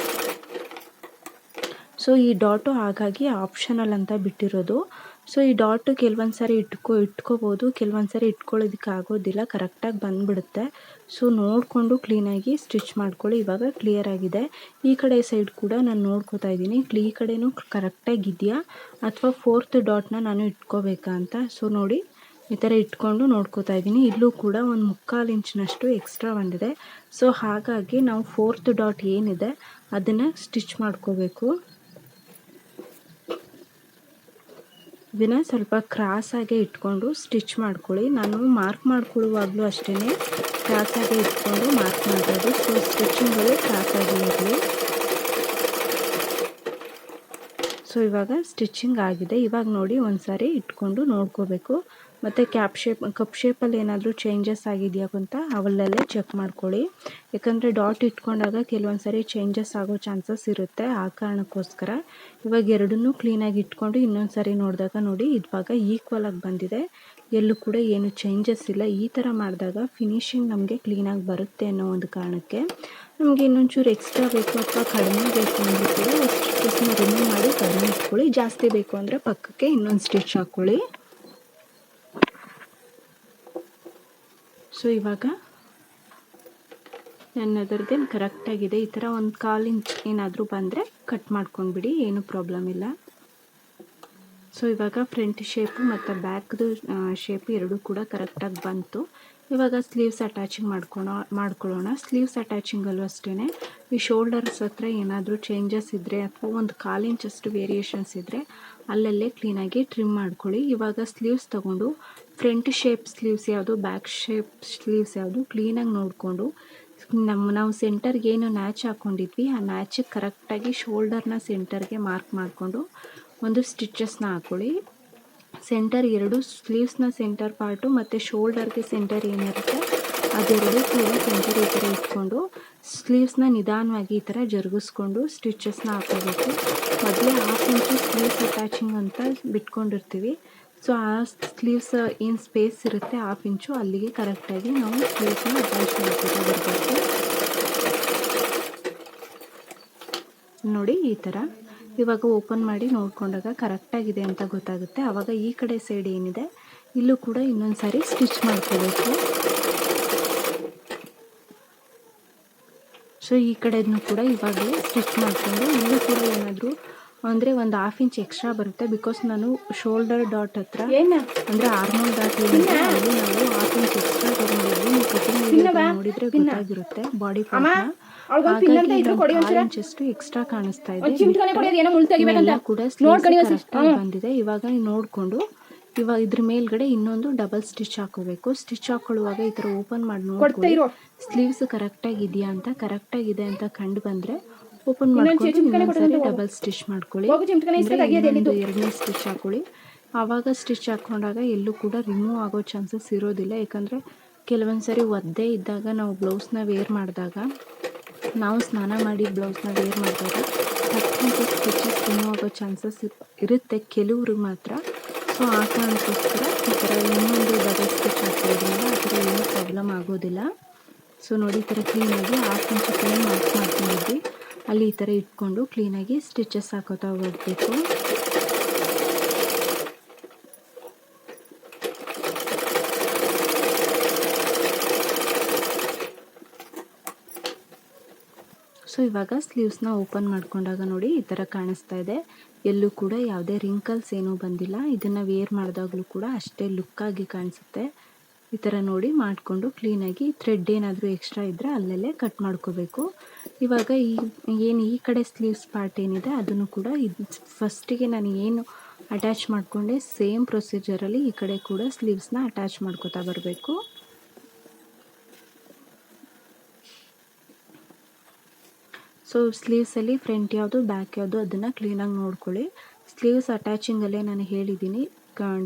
ಸೊ ಈ ಡಾಟು ಹಾಗಾಗಿ ಆಪ್ಷನಲ್ ಅಂತ ಬಿಟ್ಟಿರೋದು. ಸೊ ಈ ಡಾಟು ಕೆಲವೊಂದು ಸಾರಿ ಇಟ್ಕೋಬೋದು, ಕೆಲವೊಂದು ಸಾರಿ ಇಟ್ಕೊಳ್ಳೋದಕ್ಕೆ ಆಗೋದಿಲ್ಲ, ಕರೆಕ್ಟಾಗಿ ಬಂದುಬಿಡುತ್ತೆ. ಸೊ ನೋಡಿಕೊಂಡು ಕ್ಲೀನಾಗಿ ಸ್ಟಿಚ್ ಮಾಡ್ಕೊಳ್ಳಿ. ಇವಾಗ ಕ್ಲಿಯರ್ ಆಗಿದೆ. ಈ ಕಡೆ ಸೈಡ್ ಕೂಡ ನಾನು ನೋಡ್ಕೋತಾ ಇದ್ದೀನಿ, ಈ ಕಡೆನೂ ಕರೆಕ್ಟಾಗಿದೆಯಾ ಅಥವಾ 4th ಡಾಟ್ನ ನಾನು ಇಟ್ಕೋಬೇಕಾ ಅಂತ. ಸೊ ನೋಡಿ, ಈ ಥರ ಇಟ್ಕೊಂಡು ನೋಡ್ಕೋತಾ ಇದ್ದೀನಿ. ಇಲ್ಲೂ ಕೂಡ ಒಂದು 3/4 ಇಂಚಿನಷ್ಟು ಎಕ್ಸ್ಟ್ರಾ ಬಂದಿದೆ. ಸೊ ಹಾಗಾಗಿ ನಾವು 4th ಡಾಟ್ ಏನಿದೆ ಅದನ್ನು ಸ್ಟಿಚ್ ಮಾಡ್ಕೋಬೇಕು. ಇದನ್ನು ಸ್ವಲ್ಪ ಕ್ರಾಸಾಗೆ ಇಟ್ಕೊಂಡು ಸ್ಟಿಚ್ ಮಾಡ್ಕೊಳ್ಳಿ. ನಾನು ಮಾರ್ಕ್ ಮಾಡ್ಕೊಳ್ಳುವಾಗಲೂ ಅಷ್ಟೇ ಕ್ರಾಸಾಗೆ ಇಟ್ಕೊಂಡು ಮಾರ್ಕ್ ಮಾಡೋದು. ಸೊ ಸ್ಟಿಚಿಂಗಲ್ಲಿ ಕ್ರಾಸಾಗಿ ಇರಲಿ. ಸೊ ಇವಾಗ ಸ್ಟಿಚಿಂಗ್ ಆಗಿದೆ. ಇವಾಗ ನೋಡಿ, ಒಂದು ಸಾರಿ ಇಟ್ಕೊಂಡು ನೋಡ್ಕೋಬೇಕು. ಮತ್ತು ಕಪ್ ಶೇಪಲ್ಲಿ ಏನಾದರೂ ಚೇಂಜಸ್ ಆಗಿದೆಯಾ ಅಂತ ಅವಲ್ಲೇ ಚೆಕ್ ಮಾಡ್ಕೊಳ್ಳಿ. ಯಾಕಂದರೆ ಡಾಟ್ ಇಟ್ಕೊಂಡಾಗ ಕೆಲವೊಂದು ಸಾರಿ ಚೇಂಜಸ್ ಆಗೋ ಚಾನ್ಸಸ್ ಇರುತ್ತೆ. ಆ ಕಾರಣಕ್ಕೋಸ್ಕರ ಇವಾಗ ಎರಡನ್ನೂ ಕ್ಲೀನಾಗಿ ಇಟ್ಕೊಂಡು ಇನ್ನೊಂದು ಸಾರಿ ನೋಡಿದಾಗ ನೋಡಿ, ಇವಾಗ ಈಕ್ವಲಾಗಿ ಬಂದಿದೆ, ಎಲ್ಲೂ ಕೂಡ ಏನು ಚೇಂಜಸ್ ಇಲ್ಲ. ಈ ಥರ ಮಾಡಿದಾಗ ಫಿನಿಶಿಂಗ್ ನಮಗೆ ಕ್ಲೀನಾಗಿ ಬರುತ್ತೆ ಅನ್ನೋ ಒಂದು ಕಾರಣಕ್ಕೆ. ನಮಗೆ ಇನ್ನೊಂಚೂರು ಎಕ್ಸ್ಟ್ರಾ ಬೇಕು ಅಥವಾ ಕಡಿಮೆ ಬೇಕು ಅಂದರೆ ಕೂಡ ಸ್ಟಿಚಸ್ನ ರಿಮೂವ್ ಮಾಡಿ ಕಡಿಮೆ ಇಟ್ಕೊಳ್ಳಿ. ಜಾಸ್ತಿ ಬೇಕು ಅಂದರೆ ಪಕ್ಕಕ್ಕೆ ಇನ್ನೊಂದು ಸ್ಟಿಚ್ ಹಾಕ್ಕೊಳ್ಳಿ. ಸೊ ಇವಾಗ ನನ್ನದ್ರದ್ದೇನು ಕರೆಕ್ಟಾಗಿದೆ. ಈ ಥರ ಒಂದು 1/4 ಇಂಚ್ ಏನಾದರೂ ಬಂದರೆ ಕಟ್ ಮಾಡ್ಕೊಂಡ್ಬಿಡಿ, ಏನೂ ಪ್ರಾಬ್ಲಮ್ ಇಲ್ಲ. ಸೊ ಇವಾಗ ಫ್ರಂಟ್ ಶೇಪು ಮತ್ತು ಬ್ಯಾಕ್ದು ಶೇಪು ಎರಡೂ ಕೂಡ ಕರೆಕ್ಟಾಗಿ ಬಂತು. ಇವಾಗ ಸ್ಲೀವ್ಸ್ ಅಟ್ಯಾಚಿಂಗ್ ಮಾಡ್ಕೊಳ್ಳೋಣ. ಸ್ಲೀವ್ಸ್ ಅಟ್ಯಾಚಿಂಗಲ್ಲೂ ಅಷ್ಟೇ ಈ ಶೋಲ್ಡರ್ಸ್ ಹತ್ರ ಏನಾದರೂ ಚೇಂಜಸ್ ಇದ್ದರೆ ಅಥವಾ ಒಂದು 1/4 ಇಂಚಷ್ಟು ವೇರಿಯೇಷನ್ಸ್ ಇದ್ದರೆ ಅಲ್ಲಲ್ಲೇ ಕ್ಲೀನಾಗಿ ಟ್ರಿಮ್ ಮಾಡ್ಕೊಳ್ಳಿ. ಇವಾಗ ಸ್ಲೀವ್ಸ್ ತೊಗೊಂಡು ಫ್ರಂಟ್ ಶೇಪ್ ಸ್ಲೀವ್ಸ್ ಯಾವುದು, ಬ್ಯಾಕ್ ಶೇಪ್ ಸ್ಲೀವ್ಸ್ ಯಾವುದು ಕ್ಲೀನಾಗಿ ನೋಡಿಕೊಂಡು ನಾವು ಸೆಂಟರ್ಗೆ ಏನು ನ್ಯಾಚ್ ಹಾಕ್ಕೊಂಡಿದ್ವಿ ಆ ನ್ಯಾಚಿಗೆ ಕರೆಕ್ಟಾಗಿ ಶೋಲ್ಡರ್ನ ಸೆಂಟರ್ಗೆ ಮಾರ್ಕ್ ಮಾಡಿಕೊಂಡು ಒಂದು ಸ್ಟಿಚಸ್ನ ಹಾಕ್ಕೊಳ್ಳಿ. ಸೆಂಟರ್ ಎರಡು ಸ್ಲೀವ್ಸ್ನ ಸೆಂಟರ್ ಪಾರ್ಟು ಮತ್ತು ಶೋಲ್ಡರ್ಗೆ ಸೆಂಟರ್ ಏನಿರುತ್ತೆ ಅದೆರಡೂ ಕೂಡ ಸೆಂಟರ್ ಈ ಥರ ಇಟ್ಕೊಂಡು ಸ್ಲೀವ್ಸ್ನ ನಿಧಾನವಾಗಿ ಈ ಥರ ಜರುಗಿಸ್ಕೊಂಡು ಸ್ಟಿಚಸ್ನ ಹಾಕೋಬೇಕು. ಮೊದಲೇ 1/2 ಇಂಚು ಸ್ಲೀವ್ಸ್ ಅಟ್ಯಾಚಿಂಗ್ ಅಂತ ಬಿಟ್ಕೊಂಡಿರ್ತೀವಿ. ಸೊ ಆ ಸ್ಲೀವ್ಸ್ ಏನು ಸ್ಪೇಸ್ ಇರುತ್ತೆ 1/2 ಇಂಚು ಅಲ್ಲಿಗೆ ಕರೆಕ್ಟಾಗಿ ನಾವು ಸ್ಲೀವ್ಸ್ನ ಅಟ್ಯಾಚ್ ಮಾಡ್ಕೊತಾ ನೋಡಿ ಈ ಥರ. ಇವಾಗ ಓಪನ್ ಮಾಡಿ ನೋಡ್ಕೊಂಡಾಗ ಕರೆಕ್ಟಾಗಿದೆ ಅಂತ ಗೊತ್ತಾಗುತ್ತೆ. ಆವಾಗ ಈ ಕಡೆ ಸೈಡ್ ಏನಿದೆ ಇಲ್ಲೂ ಕೂಡ ಇನ್ನೊಂದು ಸಾರಿ ಸ್ಟಿಚ್ ಮಾಡ್ಕೋಬೇಕು. ಸೊ ಈ ಕಡೆದನ್ನು ಕೂಡ ಇವಾಗಲೇ ಸ್ಟಿಚ್ ಮಾಡಿಕೊಂಡು ಇಲ್ಲೂ ಕೂಡ ಏನಾದರೂ ಅಂದರೆ ಒಂದು 1/2 ಇಂಚ್ ಎಕ್ಸ್ಟ್ರಾ ಬರುತ್ತೆ. ಬಿಕಾಸ್ ನಾನು ಶೋಲ್ಡರ್ ಡಾಟ್ ಹತ್ರ ಅಂದರೆ ಆರ್ಮೋಲ್ ಡಾಟ್ ಏನಿದೆ ಅಲ್ಲಿ ನಾವು 1/2 ಇಂಚ್ ಎಕ್ಸ್ಟ್ರಾ ತಗೊಂಡಿದ್ವಿ. ನೀವು ಕಟಿಂಗ್ ನೋಡಿದರೆ ಗೊತ್ತಾಗಿರುತ್ತೆ ಬಾಡಿ ಪಾರ್ಟ್ನ. ಹಾಗಾಗಿ 1/2 ಇಂಚಷ್ಟು ಎಕ್ಸ್ಟ್ರಾ ಕಾಣಿಸ್ತಾ ಇದೆ. ಎಲ್ಲ ಕೂಡ ಕರೆಕ್ಟಾಗಿ ಬಂದಿದೆ. ಇವಾಗ ನೋಡಿಕೊಂಡು ಇವಾಗ ಇದ್ರ ಮೇಲ್ಗಡೆ ಇನ್ನೊಂದು ಡಬಲ್ ಸ್ಟಿಚ್ ಹಾಕೋಬೇಕು. ಸ್ಟಿಚ್ ಹಾಕೊಳ್ಳುವಾಗ ಈ ಥರ ಓಪನ್ ಮಾಡಿ ನೋಡ್ಕೊಳ್ಳಿ ಸ್ಲೀವ್ಸ್ ಕರೆಕ್ಟಾಗಿದೆಯಾ ಅಂತ. ಕರೆಕ್ಟಾಗಿದೆ ಅಂತ ಕಂಡು ಬಂದರೆ ಓಪನ್ ಮಾಡ್ಕೊಂಡು ಇನ್ನೊಂದ್ಸರಿ ಡಬಲ್ ಸ್ಟಿಚ್ ಮಾಡ್ಕೊಳ್ಳಿ. ಎರಡನೇ ಸ್ಟಿಚ್ ಹಾಕೊಳ್ಳಿ. ಆವಾಗ ಸ್ಟಿಚ್ ಹಾಕ್ಕೊಂಡಾಗ ಎಲ್ಲೂ ಕೂಡ ರಿಮೂವ್ ಆಗೋ ಚಾನ್ಸಸ್ ಇರೋದಿಲ್ಲ. ಯಾಕಂದರೆ ಕೆಲವೊಂದು ಸರಿ ಒದ್ದೆ ಇದ್ದಾಗ ನಾವು ಬ್ಲೌಸ್ನ ವೇರ್ ಮಾಡಿದಾಗ, ನಾವು ಸ್ನಾನ ಮಾಡಿ ಬ್ಲೌಸ್ನ ವೇರ್ ಮಾಡಿದಾಗ ತಕ್ಕಂಥ ಸ್ಟಿಚಸ್ ರಿಮೂವ್ ಆಗೋ ಚಾನ್ಸಸ್ ಇರುತ್ತೆ ಕೆಲವ್ರಿಗೆ ಮಾತ್ರ. ಸೊ ಆ ಕಾರಣಕ್ಕೋಸ್ಕರ ಈ ಥರ ಇನ್ನೊಂದು ಡಬಲ್ ಸ್ಟಿಚ್ ಹಾಕೋದ್ರಿಂದ ಆ ಥರ ಏನೂ ಪ್ರಾಬ್ಲಮ್ ಆಗೋದಿಲ್ಲ. ಸೊ ನೋಡಿ ಈ ಥರ ಕ್ಲೀನಾಗಿ 1/2 ಇಂಚ್ ಕ್ಲೀನ್ ಮಾಡ್ಕೊಂಡಿದ್ವಿ, ಅಲ್ಲಿ ಈ ಥರ ಇಟ್ಕೊಂಡು ಕ್ಲೀನಾಗಿ ಸ್ಟಿಚಸ್ ಹಾಕೋತಾ ಹೋಗಬೇಕು. ಸೊ ಇವಾಗ ಸ್ಲೀವ್ಸ್ನ ಓಪನ್ ಮಾಡ್ಕೊಂಡಾಗ ನೋಡಿ ಈ ಥರ ಕಾಣಿಸ್ತಾ ಇದೆ. ಎಲ್ಲೂ ಕೂಡ ಯಾವುದೇ ರಿಂಕಲ್ಸ್ ಏನೂ ಬಂದಿಲ್ಲ. ಇದನ್ನು ವೇರ್ ಮಾಡಿದಾಗಲೂ ಕೂಡ ಅಷ್ಟೇ ಲುಕ್ಕಾಗಿ ಕಾಣಿಸುತ್ತೆ. ಈ ಥರ ನೋಡಿ ಮಾಡಿಕೊಂಡು ಕ್ಲೀನಾಗಿ ಥ್ರೆಡ್ ಏನಾದರೂ ಎಕ್ಸ್ಟ್ರಾ ಇದ್ದರೆ ಅಲ್ಲಲ್ಲೇ ಕಟ್ ಮಾಡ್ಕೋಬೇಕು. ಇವಾಗ ಈ ಕಡೆ ಸ್ಲೀವ್ಸ್ ಪಾರ್ಟ್ ಏನಿದೆ ಅದನ್ನು ಕೂಡ ಫಸ್ಟಿಗೆ ನಾನು ಏನು ಅಟ್ಯಾಚ್ ಮಾಡಿಕೊಂಡೆ ಸೇಮ್ ಪ್ರೊಸೀಜರಲ್ಲಿ ಈ ಕಡೆ ಕೂಡ ಸ್ಲೀವ್ಸ್ನ ಅಟ್ಯಾಚ್ ಮಾಡ್ಕೋತಾ ಬರಬೇಕು. ಸೊ ಸ್ಲೀವ್ಸಲ್ಲಿ ಫ್ರಂಟ್ ಯಾವುದು ಬ್ಯಾಕ್ ಯಾವುದು ಅದನ್ನು ಕ್ಲೀನಾಗಿ ನೋಡ್ಕೊಳ್ಳಿ. ಸ್ಲೀವ್ಸ್ ಅಟ್ಯಾಚಿಂಗಲ್ಲೇ ನಾನು ಹೇಳಿದ್ದೀನಿ,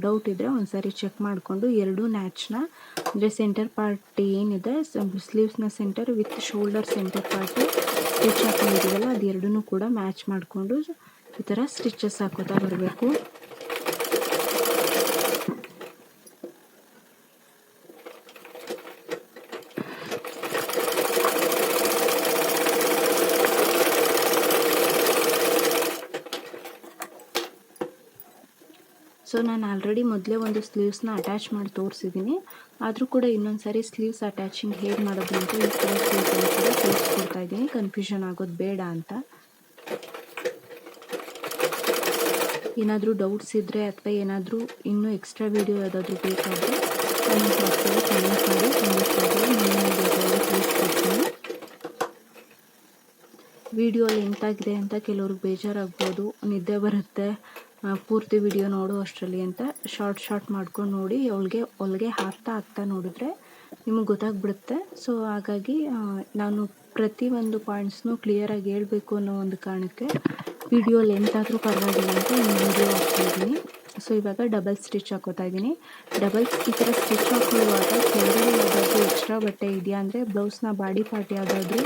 ಡೌಟ್ ಇದ್ದರೆ ಒಂದ್ಸಾರಿ ಚೆಕ್ ಮಾಡಿಕೊಂಡು ಎರಡೂ ನ್ಯಾಚ್ನ ಅಂದರೆ ಸೆಂಟರ್ ಪಾರ್ಟ್ ಏನಿದೆ ಸ್ಲೀವ್ಸ್ನ centre with shoulder centre part stitch ಹಾಕೊಂಡಿದ್ದೀವಲ್ಲ ಅದು ಎರಡೂ ಕೂಡ ಮ್ಯಾಚ್ ಮಾಡಿಕೊಂಡು ಈ ಥರ ಸ್ಟಿಚಸ್ ಹಾಕೋತಾ ಬರಬೇಕು. ಸೊ ನಾನು ಆಲ್ರೆಡಿ ಮೊದಲೇ ಒಂದು ಸ್ಲೀವ್ಸ್ನ ಅಟ್ಯಾಚ್ ಮಾಡಿ ತೋರಿಸಿದ್ದೀನಿ, ಆದರೂ ಕೂಡ ಇನ್ನೊಂದು ಸಾರಿ ಸ್ಲೀವ್ಸ್ ಅಟ್ಯಾಚಿಂಗ್ ಹೇಗೆ ಮಾಡೋದು ಅಂತ ಈ ಥರ ಸ್ಲೀವ್ಸಲ್ಲಿ ಕೂಡ ತೋರಿಸ್ಕೊಡ್ತಾ ಇದ್ದೀನಿ, ಕನ್ಫ್ಯೂಷನ್ ಆಗೋದು ಬೇಡ ಅಂತ. ಏನಾದರೂ ಡೌಟ್ಸ್ ಇದ್ದರೆ ಅಥವಾ ಏನಾದರೂ ಇನ್ನೂ ಎಕ್ಸ್ಟ್ರಾ ವೀಡಿಯೋ ಯಾವುದಾದ್ರೂ ಬೇಕಾದರೆ ಕಮೆಂಟ್ ಬಾಕ್ಸಲ್ಲಿ ಕಮೆಂಟ್ ಮಾಡಿ ತಿಳಿಸ್ಕೊಡ್ತೀನಿ. ವಿಡಿಯೋ ಲೆಂತಾಗಿದೆ ಅಂತ ಕೆಲವ್ರಿಗೆ ಬೇಜಾರಾಗ್ಬೋದು, ನಿದ್ದೆ ಬರುತ್ತೆ ಪೂರ್ತಿ ವಿಡಿಯೋ ನೋಡೋ ಅಷ್ಟರಲ್ಲಿ ಅಂತ ಶಾರ್ಟ್ ಮಾಡ್ಕೊಂಡು ನೋಡಿ ಹೊಲಿಗೆ ಹಾಕ್ತಾ ನೋಡಿದ್ರೆ ನಿಮಗೆ ಗೊತ್ತಾಗ್ಬಿಡುತ್ತೆ. ಸೊ ಹಾಗಾಗಿ ನಾನು ಪ್ರತಿಯೊಂದು ಪಾಯಿಂಟ್ಸ್ನೂ ಕ್ಲಿಯರಾಗಿ ಹೇಳಬೇಕು ಅನ್ನೋ ಒಂದು ಕಾರಣಕ್ಕೆ ವಿಡಿಯೋ ಲೆಂತ್ ಆದರೂ ಪರವಾಗಿಲ್ಲ ಅಂತ ಈ ವಿಡಿಯೋ ಹಾಕ್ತಾಯಿದ್ದೀನಿ. ಸೊ ಇವಾಗ ಡಬಲ್ ಸ್ಟಿಚ್ ಹಾಕೋತಾ ಇದ್ದೀನಿ. ಈ ಥರ ಸ್ಟಿಚ್ ಹಾಕೊಳ್ಳುವಾಗ ಕೆಳಗಡೆ ಯಾವುದಾದ್ರೂ ಎಕ್ಸ್ಟ್ರಾ ಬಟ್ಟೆ ಇದೆಯಾ ಅಂದರೆ ಬ್ಲೌಸ್ನ ಬಾಡಿ ಪಾರ್ಟ್ ಯಾವುದಾದ್ರೂ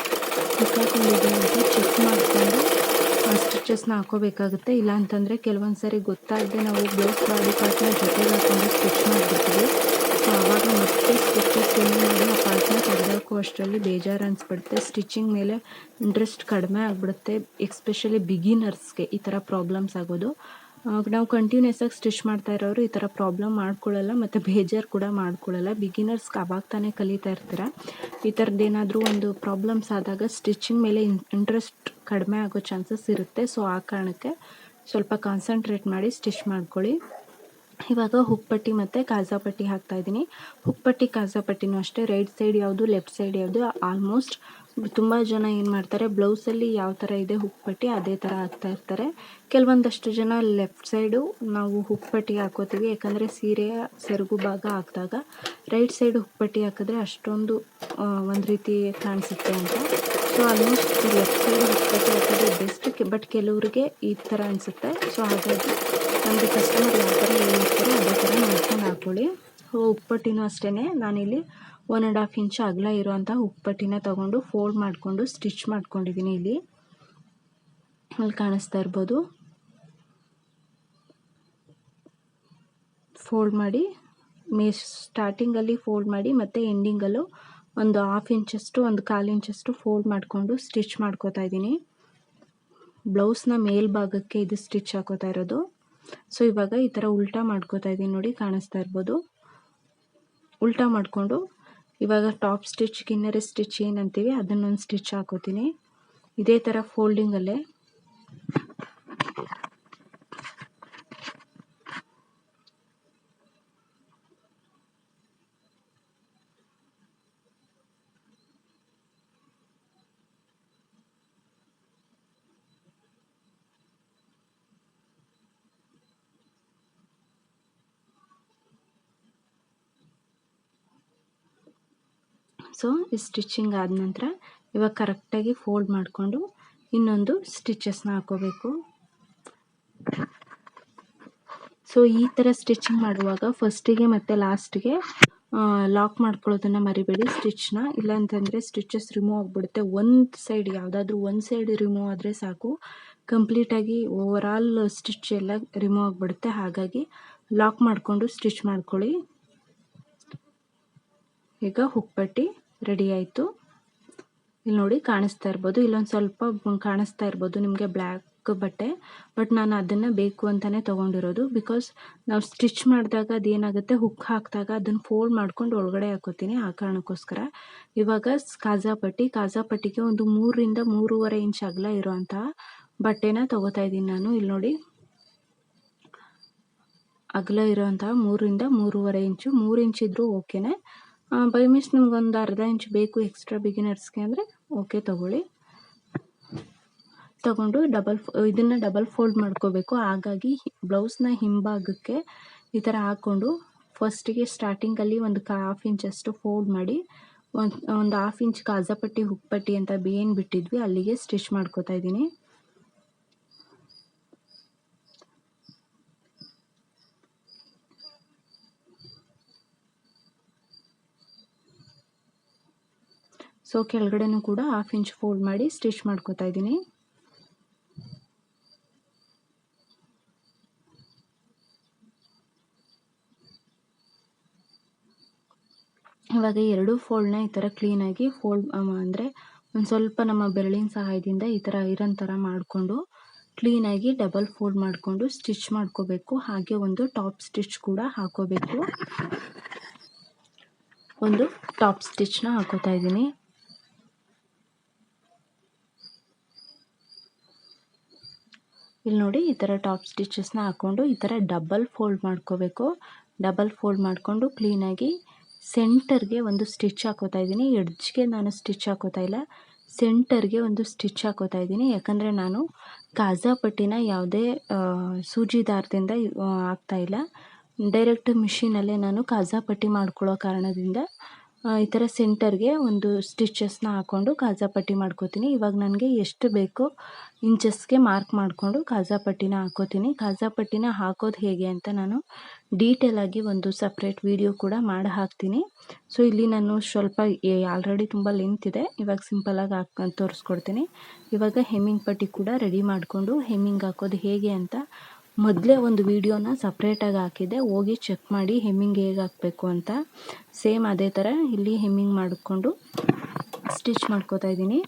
ಸಿಕ್ಕಾಕೊಂಡಿದೆ ಅಂತ ಚೆಕ್ ಮಾಡಿಕೊಂಡು ಸ್ಟಿಚಸ್ನ ಹಾಕೋಬೇಕಾಗುತ್ತೆ. ಇಲ್ಲ ಅಂತಂದರೆ ಕೆಲವೊಂದು ಸಾರಿ ಗೊತ್ತಾಗದೆ ನಾವು ಬ್ಲೌಸ್ ಬಾಡಿ ಪಾರ್ಟ್ನ ಜೊತೆಗೆ ಹಾಕೊಂಡು ಸ್ಟಿಚ್ ಮಾಡಿಬಿಡ್ತೀವಿ. ಸೊ ಆವಾಗ ಮತ್ತೆ ಸ್ಟಿಚಸ್ ಏನು ಮಾಡಿ ಆ ಪಾರ್ಟ್ನ ತೆಗೆದಾಕೋ ಅಷ್ಟರಲ್ಲಿ ಬೇಜಾರು ಅನಿಸ್ಬಿಡುತ್ತೆ, ಸ್ಟಿಚಿಂಗ್ ಮೇಲೆ ಇಂಟ್ರೆಸ್ಟ್ ಕಡಿಮೆ ಆಗಿಬಿಡುತ್ತೆ. ಎಸ್ಪೆಷಲಿ ಬಿಗಿನರ್ಸ್ಗೆ ಈ ಥರ ಪ್ರಾಬ್ಲಮ್ಸ್ ಆಗೋದು. ನಾವು ಕಂಟಿನ್ಯೂಸ್ ಆಗಿ ಸ್ಟಿಚ್ ಮಾಡ್ತಾ ಇರೋರು ಈ ಥರ ಪ್ರಾಬ್ಲಮ್ ಮಾಡ್ಕೊಳ್ಳಲ್ಲ ಮತ್ತು ಬೇಜಾರು ಕೂಡ ಮಾಡ್ಕೊಳ್ಳಲ್ಲ. ಬಿಗಿನರ್ಸ್ಗೆ ಅವಾಗ ತಾನೇ ಕಲಿತಾ ಇರ್ತೀರ, ಈ ಥರದ್ದೇನಾದರೂ ಒಂದು ಪ್ರಾಬ್ಲಮ್ಸ್ ಆದಾಗ ಸ್ಟಿಚಿಂಗ್ ಮೇಲೆ ಇಂಟ್ರೆಸ್ಟ್ ಕಡಿಮೆ ಆಗೋ ಚಾನ್ಸಸ್ ಇರುತ್ತೆ. ಸೊ ಆ ಕಾರಣಕ್ಕೆ ಸ್ವಲ್ಪ ಕಾನ್ಸಂಟ್ರೇಟ್ ಮಾಡಿ ಸ್ಟಿಚ್ ಮಾಡ್ಕೊಳ್ಳಿ. ಇವಾಗ ಹುಕ್ಪಟ್ಟಿ ಮತ್ತು ಕಾಜಾಪಟ್ಟಿ ಹಾಕ್ತಾಯಿದ್ದೀನಿ. ಹುಕ್ಪಟ್ಟಿ ಕಾಜಾಪಟ್ಟಿನೂ ಅಷ್ಟೇ ರೈಟ್ ಸೈಡ್ ಯಾವುದು ಲೆಫ್ಟ್ ಸೈಡ್ ಯಾವುದು ಆಲ್ಮೋಸ್ಟ್ ತುಂಬ ಜನ ಏನು ಮಾಡ್ತಾರೆ ಬ್ಲೌಸಲ್ಲಿ ಯಾವ ಥರ ಇದೆ ಹುಕ್ಪಟ್ಟಿ ಅದೇ ಥರ ಹಾಕ್ತಾ ಇರ್ತಾರೆ. ಕೆಲವೊಂದಷ್ಟು ಜನ ಲೆಫ್ಟ್ ಸೈಡು ನಾವು ಹುಕ್ಪಟ್ಟಿ ಹಾಕೋತೀವಿ, ಯಾಕಂದರೆ ಸೀರೆಯ ಸೆರಗು ಭಾಗ ಹಾಕಿದಾಗ ರೈಟ್ ಸೈಡ್ ಹುಕ್ಪಟ್ಟಿ ಹಾಕಿದ್ರೆ ಅಷ್ಟೊಂದು ಒಂದು ರೀತಿ ಕಾಣಿಸುತ್ತೆ ಅಂತ. ಸೊ ಆಲ್ಮೋಸ್ಟ್ ಲೆಫ್ಟ್ ಸೈಡ್ ಹುಕ್ಪಟ್ಟಿ ಹಾಕೋದು ಬೆಸ್ಟ್, ಬಟ್ ಕೆಲವರಿಗೆ ಈ ಥರ ಅನಿಸುತ್ತೆ. ಸೊ ಹಾಗಾಗಿ ನಮಗೆ ಕಸ್ಟಮರ್ ಯಾವ ಥರ ಹೇಳ್ತಾರೆ ಅದೇ ಥರ ನೋಡ್ಕೊಂಡು ಹಾಕ್ಕೊಳ್ಳಿ. ಹುಕ್ಪಟ್ಟಿನೂ ಅಷ್ಟೇ ನಾನಿಲ್ಲಿ 1.5 ಇಂಚ್ ಅಗಲ ಇರೋವಂಥ ಹುಕ್ಪಟ್ಟಿನ ತಗೊಂಡು ಫೋಲ್ಡ್ ಮಾಡಿಕೊಂಡು ಸ್ಟಿಚ್ ಮಾಡ್ಕೊಂಡಿದ್ದೀನಿ. ಇಲ್ಲಿ ಕಾಣಿಸ್ತಾ ಇರ್ಬೋದು, ಫೋಲ್ಡ್ ಮಾಡಿ ಸ್ಟಾರ್ಟಿಂಗಲ್ಲಿ ಫೋಲ್ಡ್ ಮಾಡಿ ಮತ್ತು ಎಂಡಿಂಗಲ್ಲೂ ಒಂದು 1/2 ಇಂಚಷ್ಟು 1/4 ಇಂಚಷ್ಟು ಫೋಲ್ಡ್ ಮಾಡಿಕೊಂಡು ಸ್ಟಿಚ್ ಮಾಡ್ಕೋತಾ ಇದ್ದೀನಿ. ಬ್ಲೌಸ್ನ ಮೇಲ್ಭಾಗಕ್ಕೆ ಇದು ಸ್ಟಿಚ್ ಹಾಕೋತಾ ಇರೋದು. ಸೊ ಇವಾಗ ಈ ಥರ ಉಲ್ಟಾ ಮಾಡ್ಕೋತಾ ಇದ್ದೀನಿ ನೋಡಿ, ಕಾಣಿಸ್ತಾ ಇರ್ಬೋದು. ಉಲ್ಟಾ ಮಾಡಿಕೊಂಡು ಇವಾಗ ಟಾಪ್ ಸ್ಟಿಚ್ ಕಿನ್ನರಿ ಸ್ಟಿಚ್ ಏನಂತೀವಿ ಅದನ್ನೊಂದು ಸ್ಟಿಚ್ ಹಾಕೋತೀನಿ. ಇದೇ ಥರ ಫೋಲ್ಡಿಂಗಲ್ಲೇ ಸೊ ಈ ಸ್ಟಿಚಿಂಗ್ ಆದ ನಂತರ ಇವಾಗ ಕರೆಕ್ಟಾಗಿ ಫೋಲ್ಡ್ ಮಾಡಿಕೊಂಡು ಇನ್ನೊಂದು ಸ್ಟಿಚಸ್ನ ಹಾಕೋಬೇಕು. ಸೊ ಈ ಥರ ಸ್ಟಿಚಿಂಗ್ ಮಾಡುವಾಗ ಫಸ್ಟಿಗೆ ಮತ್ತು ಲಾಸ್ಟಿಗೆ ಲಾಕ್ ಮಾಡ್ಕೊಳ್ಳೋದನ್ನು ಮರಿಬೇಡಿ ಸ್ಟಿಚ್ನ, ಇಲ್ಲಾಂತಂದರೆ ಸ್ಟಿಚಸ್ ರಿಮೂವ್ ಆಗಿಬಿಡುತ್ತೆ. ಒಂದು ಸೈಡ್ ಯಾವುದಾದ್ರೂ ಒಂದು ಸೈಡ್ ರಿಮೂವ್ ಆದರೆ ಸಾಕು, ಕಂಪ್ಲೀಟಾಗಿ ಓವರಾಲ್ ಸ್ಟಿಚ್ ಎಲ್ಲ ರಿಮೂವ್ ಆಗಿಬಿಡುತ್ತೆ. ಹಾಗಾಗಿ ಲಾಕ್ ಮಾಡಿಕೊಂಡು ಸ್ಟಿಚ್ ಮಾಡ್ಕೊಳ್ಳಿ. ಈಗ ಹುಕ್ಪಟ್ಟಿ ರೆಡಿ ಆಯಿತು. ಇಲ್ಲಿ ನೋಡಿ ಕಾಣಿಸ್ತಾ ಇರ್ಬೋದು, ಇಲ್ಲೊಂದು ಸ್ವಲ್ಪ ಕಾಣಿಸ್ತಾ ಇರ್ಬೋದು ನಿಮಗೆ ಬ್ಲ್ಯಾಕ್ ಬಟ್ಟೆ. ಬಟ್ ನಾನು ಅದನ್ನು ಬೇಕು ಅಂತಲೇ ತೊಗೊಂಡಿರೋದು. ಬಿಕಾಸ್ ನಾವು ಸ್ಟಿಚ್ ಮಾಡಿದಾಗ ಅದೇನಾಗುತ್ತೆ, ಹುಕ್ ಹಾಕಿದಾಗ ಅದನ್ನು ಫೋಲ್ಡ್ ಮಾಡ್ಕೊಂಡು ಒಳಗಡೆ ಹಾಕೋತೀನಿ, ಆ ಕಾರಣಕ್ಕೋಸ್ಕರ. ಇವಾಗ ಕಾಜಾಪಟ್ಟಿಗೆ ಒಂದು 3 ರಿಂದ 3.5 ಇಂಚ್ ಅಗಲ ಇರೋವಂಥ ಬಟ್ಟೆನ ತೊಗೋತಾ ಇದ್ದೀನಿ ನಾನು. ಇಲ್ಲಿ ನೋಡಿ ಅಗಲ ಇರೋವಂಥ 3 ರಿಂದ 3.5 ಇಂಚು. 3 ಇಂಚ್ ಇದ್ದರೂ ಓಕೆನೇ. ಬೈ ಮಿಸ್ ನಿಮ್ಗೊಂದು ಅರ್ಧ ಇಂಚ್ ಬೇಕು ಎಕ್ಸ್ಟ್ರಾ ಬಿಗಿನರ್ಸ್ಗೆ ಅಂದರೆ ಓಕೆ ತಗೊಳ್ಳಿ. ತಗೊಂಡು ಇದನ್ನು ಡಬಲ್ ಫೋಲ್ಡ್ ಮಾಡ್ಕೋಬೇಕು. ಹಾಗಾಗಿ ಬ್ಲೌಸ್ನ ಹಿಂಭಾಗಕ್ಕೆ ಈ ಥರ ಹಾಕ್ಕೊಂಡು ಫಸ್ಟಿಗೆ ಸ್ಟಾರ್ಟಿಂಗಲ್ಲಿ ಒಂದು 1/2 ಇಂಚಷ್ಟು ಫೋಲ್ಡ್ ಮಾಡಿ ಒಂದು 1/2 ಇಂಚ್ ಕಾಜಾಪಟ್ಟಿ ಹುಕ್ಪಟ್ಟಿ ಅಂತ ಏನು ಬಿಟ್ಟಿದ್ವಿ ಅಲ್ಲಿಗೆ ಸ್ಟಿಚ್ ಮಾಡ್ಕೋತಾ ಇದ್ದೀನಿ. ಸೊ ಕೆಳಗಡೆನೂ ಕೂಡ 1/2 ಇಂಚ್ ಫೋಲ್ಡ್ ಮಾಡಿ ಸ್ಟಿಚ್ ಮಾಡ್ಕೋತಾ ಇದ್ದೀನಿ. ಇವಾಗ ಎರಡು ಫೋಲ್ಡ್ನ ಈ ಥರ ಕ್ಲೀನಾಗಿ ಫೋಲ್ಡ್ ಅಂದರೆ ಒಂದು ಸ್ವಲ್ಪ ನಮ್ಮ ಬೆರಳಿನ ಸಹಾಯದಿಂದ ಈ ಥರ ಐರನ್ ಥರ ಮಾಡಿಕೊಂಡು ಕ್ಲೀನಾಗಿ ಡಬಲ್ ಫೋಲ್ಡ್ ಮಾಡಿಕೊಂಡು ಸ್ಟಿಚ್ ಮಾಡ್ಕೋಬೇಕು. ಹಾಗೆ ಒಂದು ಟಾಪ್ ಸ್ಟಿಚ್ ಕೂಡ ಹಾಕೋಬೇಕು. ಒಂದು ಟಾಪ್ ಸ್ಟಿಚ್ನ ಹಾಕೋತಾ ಇದ್ದೀನಿ. ಇಲ್ಲಿ ನೋಡಿ ಈ ಥರ ಟಾಪ್ ಸ್ಟಿಚಸ್ನ ಹಾಕ್ಕೊಂಡು ಈ ಥರ ಡಬಲ್ ಫೋಲ್ಡ್ ಮಾಡ್ಕೋಬೇಕು. ಡಬಲ್ ಫೋಲ್ಡ್ ಮಾಡಿಕೊಂಡು ಕ್ಲೀನಾಗಿ ಸೆಂಟರ್ಗೆ ಒಂದು ಸ್ಟಿಚ್ ಹಾಕೋತಾ ಇದ್ದೀನಿ. ಎಡ್ಜ್ಗೆ ನಾನು ಸ್ಟಿಚ್ ಹಾಕೋತಾ ಇಲ್ಲ, ಸೆಂಟರ್ಗೆ ಒಂದು ಸ್ಟಿಚ್ ಹಾಕೋತಾ ಇದ್ದೀನಿ. ಯಾಕಂದರೆ ನಾನು ಕಾಜಾಪಟ್ಟಿನ ಯಾವುದೇ ಸೂಜಿ ದಾರದಿಂದ ಹಾಕ್ತಾ ಇಲ್ಲ, ಡೈರೆಕ್ಟ್ ಮಿಷಿನಲ್ಲೇ ನಾನು ಕಾಜಾಪಟ್ಟಿ ಮಾಡ್ಕೊಳ್ಳೋ ಕಾರಣದಿಂದ ಈ ಥರ ಸೆಂಟರ್ಗೆ ಒಂದು ಸ್ಟಿಚಸ್ನ ಹಾಕ್ಕೊಂಡು ಕಾಜಾಪಟ್ಟಿ ಮಾಡ್ಕೋತೀನಿ. ಇವಾಗ ನನಗೆ ಎಷ್ಟು ಬೇಕೋ ಇಂಚಸ್ಗೆ ಮಾರ್ಕ್ ಮಾಡಿಕೊಂಡು ಕಾಜಾಪಟ್ಟಿನ ಹಾಕೋತೀನಿ. ಕಾಜಾಪಟ್ಟಿನ ಹಾಕೋದು ಹೇಗೆ ಅಂತ ನಾನು ಡೀಟೇಲಾಗಿ ಒಂದು ಸಪ್ರೇಟ್ ವಿಡಿಯೋ ಕೂಡ ಮಾಡಿ ಹಾಕ್ತೀನಿ. ಸೊ ಇಲ್ಲಿ ನಾನು ಸ್ವಲ್ಪ ಆಲ್ರೆಡಿ ತುಂಬ ಲೆಂತ್ ಇದೆ, ಇವಾಗ ಸಿಂಪಲಾಗಿ ತೋರಿಸ್ಕೊಡ್ತೀನಿ. ಇವಾಗ ಹೆಮ್ಮಿಂಗ್ ಪಟ್ಟಿ ಕೂಡ ರೆಡಿ ಮಾಡಿಕೊಂಡು ಹೆಮ್ಮಿಂಗ್ ಹಾಕೋದು ಹೇಗೆ ಅಂತ ಮೊದಲೇ ಒಂದು ವಿಡಿಯೋನ ಸಪ್ರೇಟಾಗಿ ಹಾಕಿದ್ದೆ, ಹೋಗಿ ಚೆಕ್ ಮಾಡಿ ಹೆಮ್ಮಿಂಗ್ ಹೇಗೆ ಹಾಕಬೇಕು ಅಂತ. ಸೇಮ್ ಅದೇ ಥರ ಇಲ್ಲಿ ಹೆಮ್ಮಿಂಗ್ ಮಾಡಿಕೊಂಡು ಸ್ಟಿಚ್ ಮಾಡ್ಕೋತಾ ಇದ್ದೀನಿ.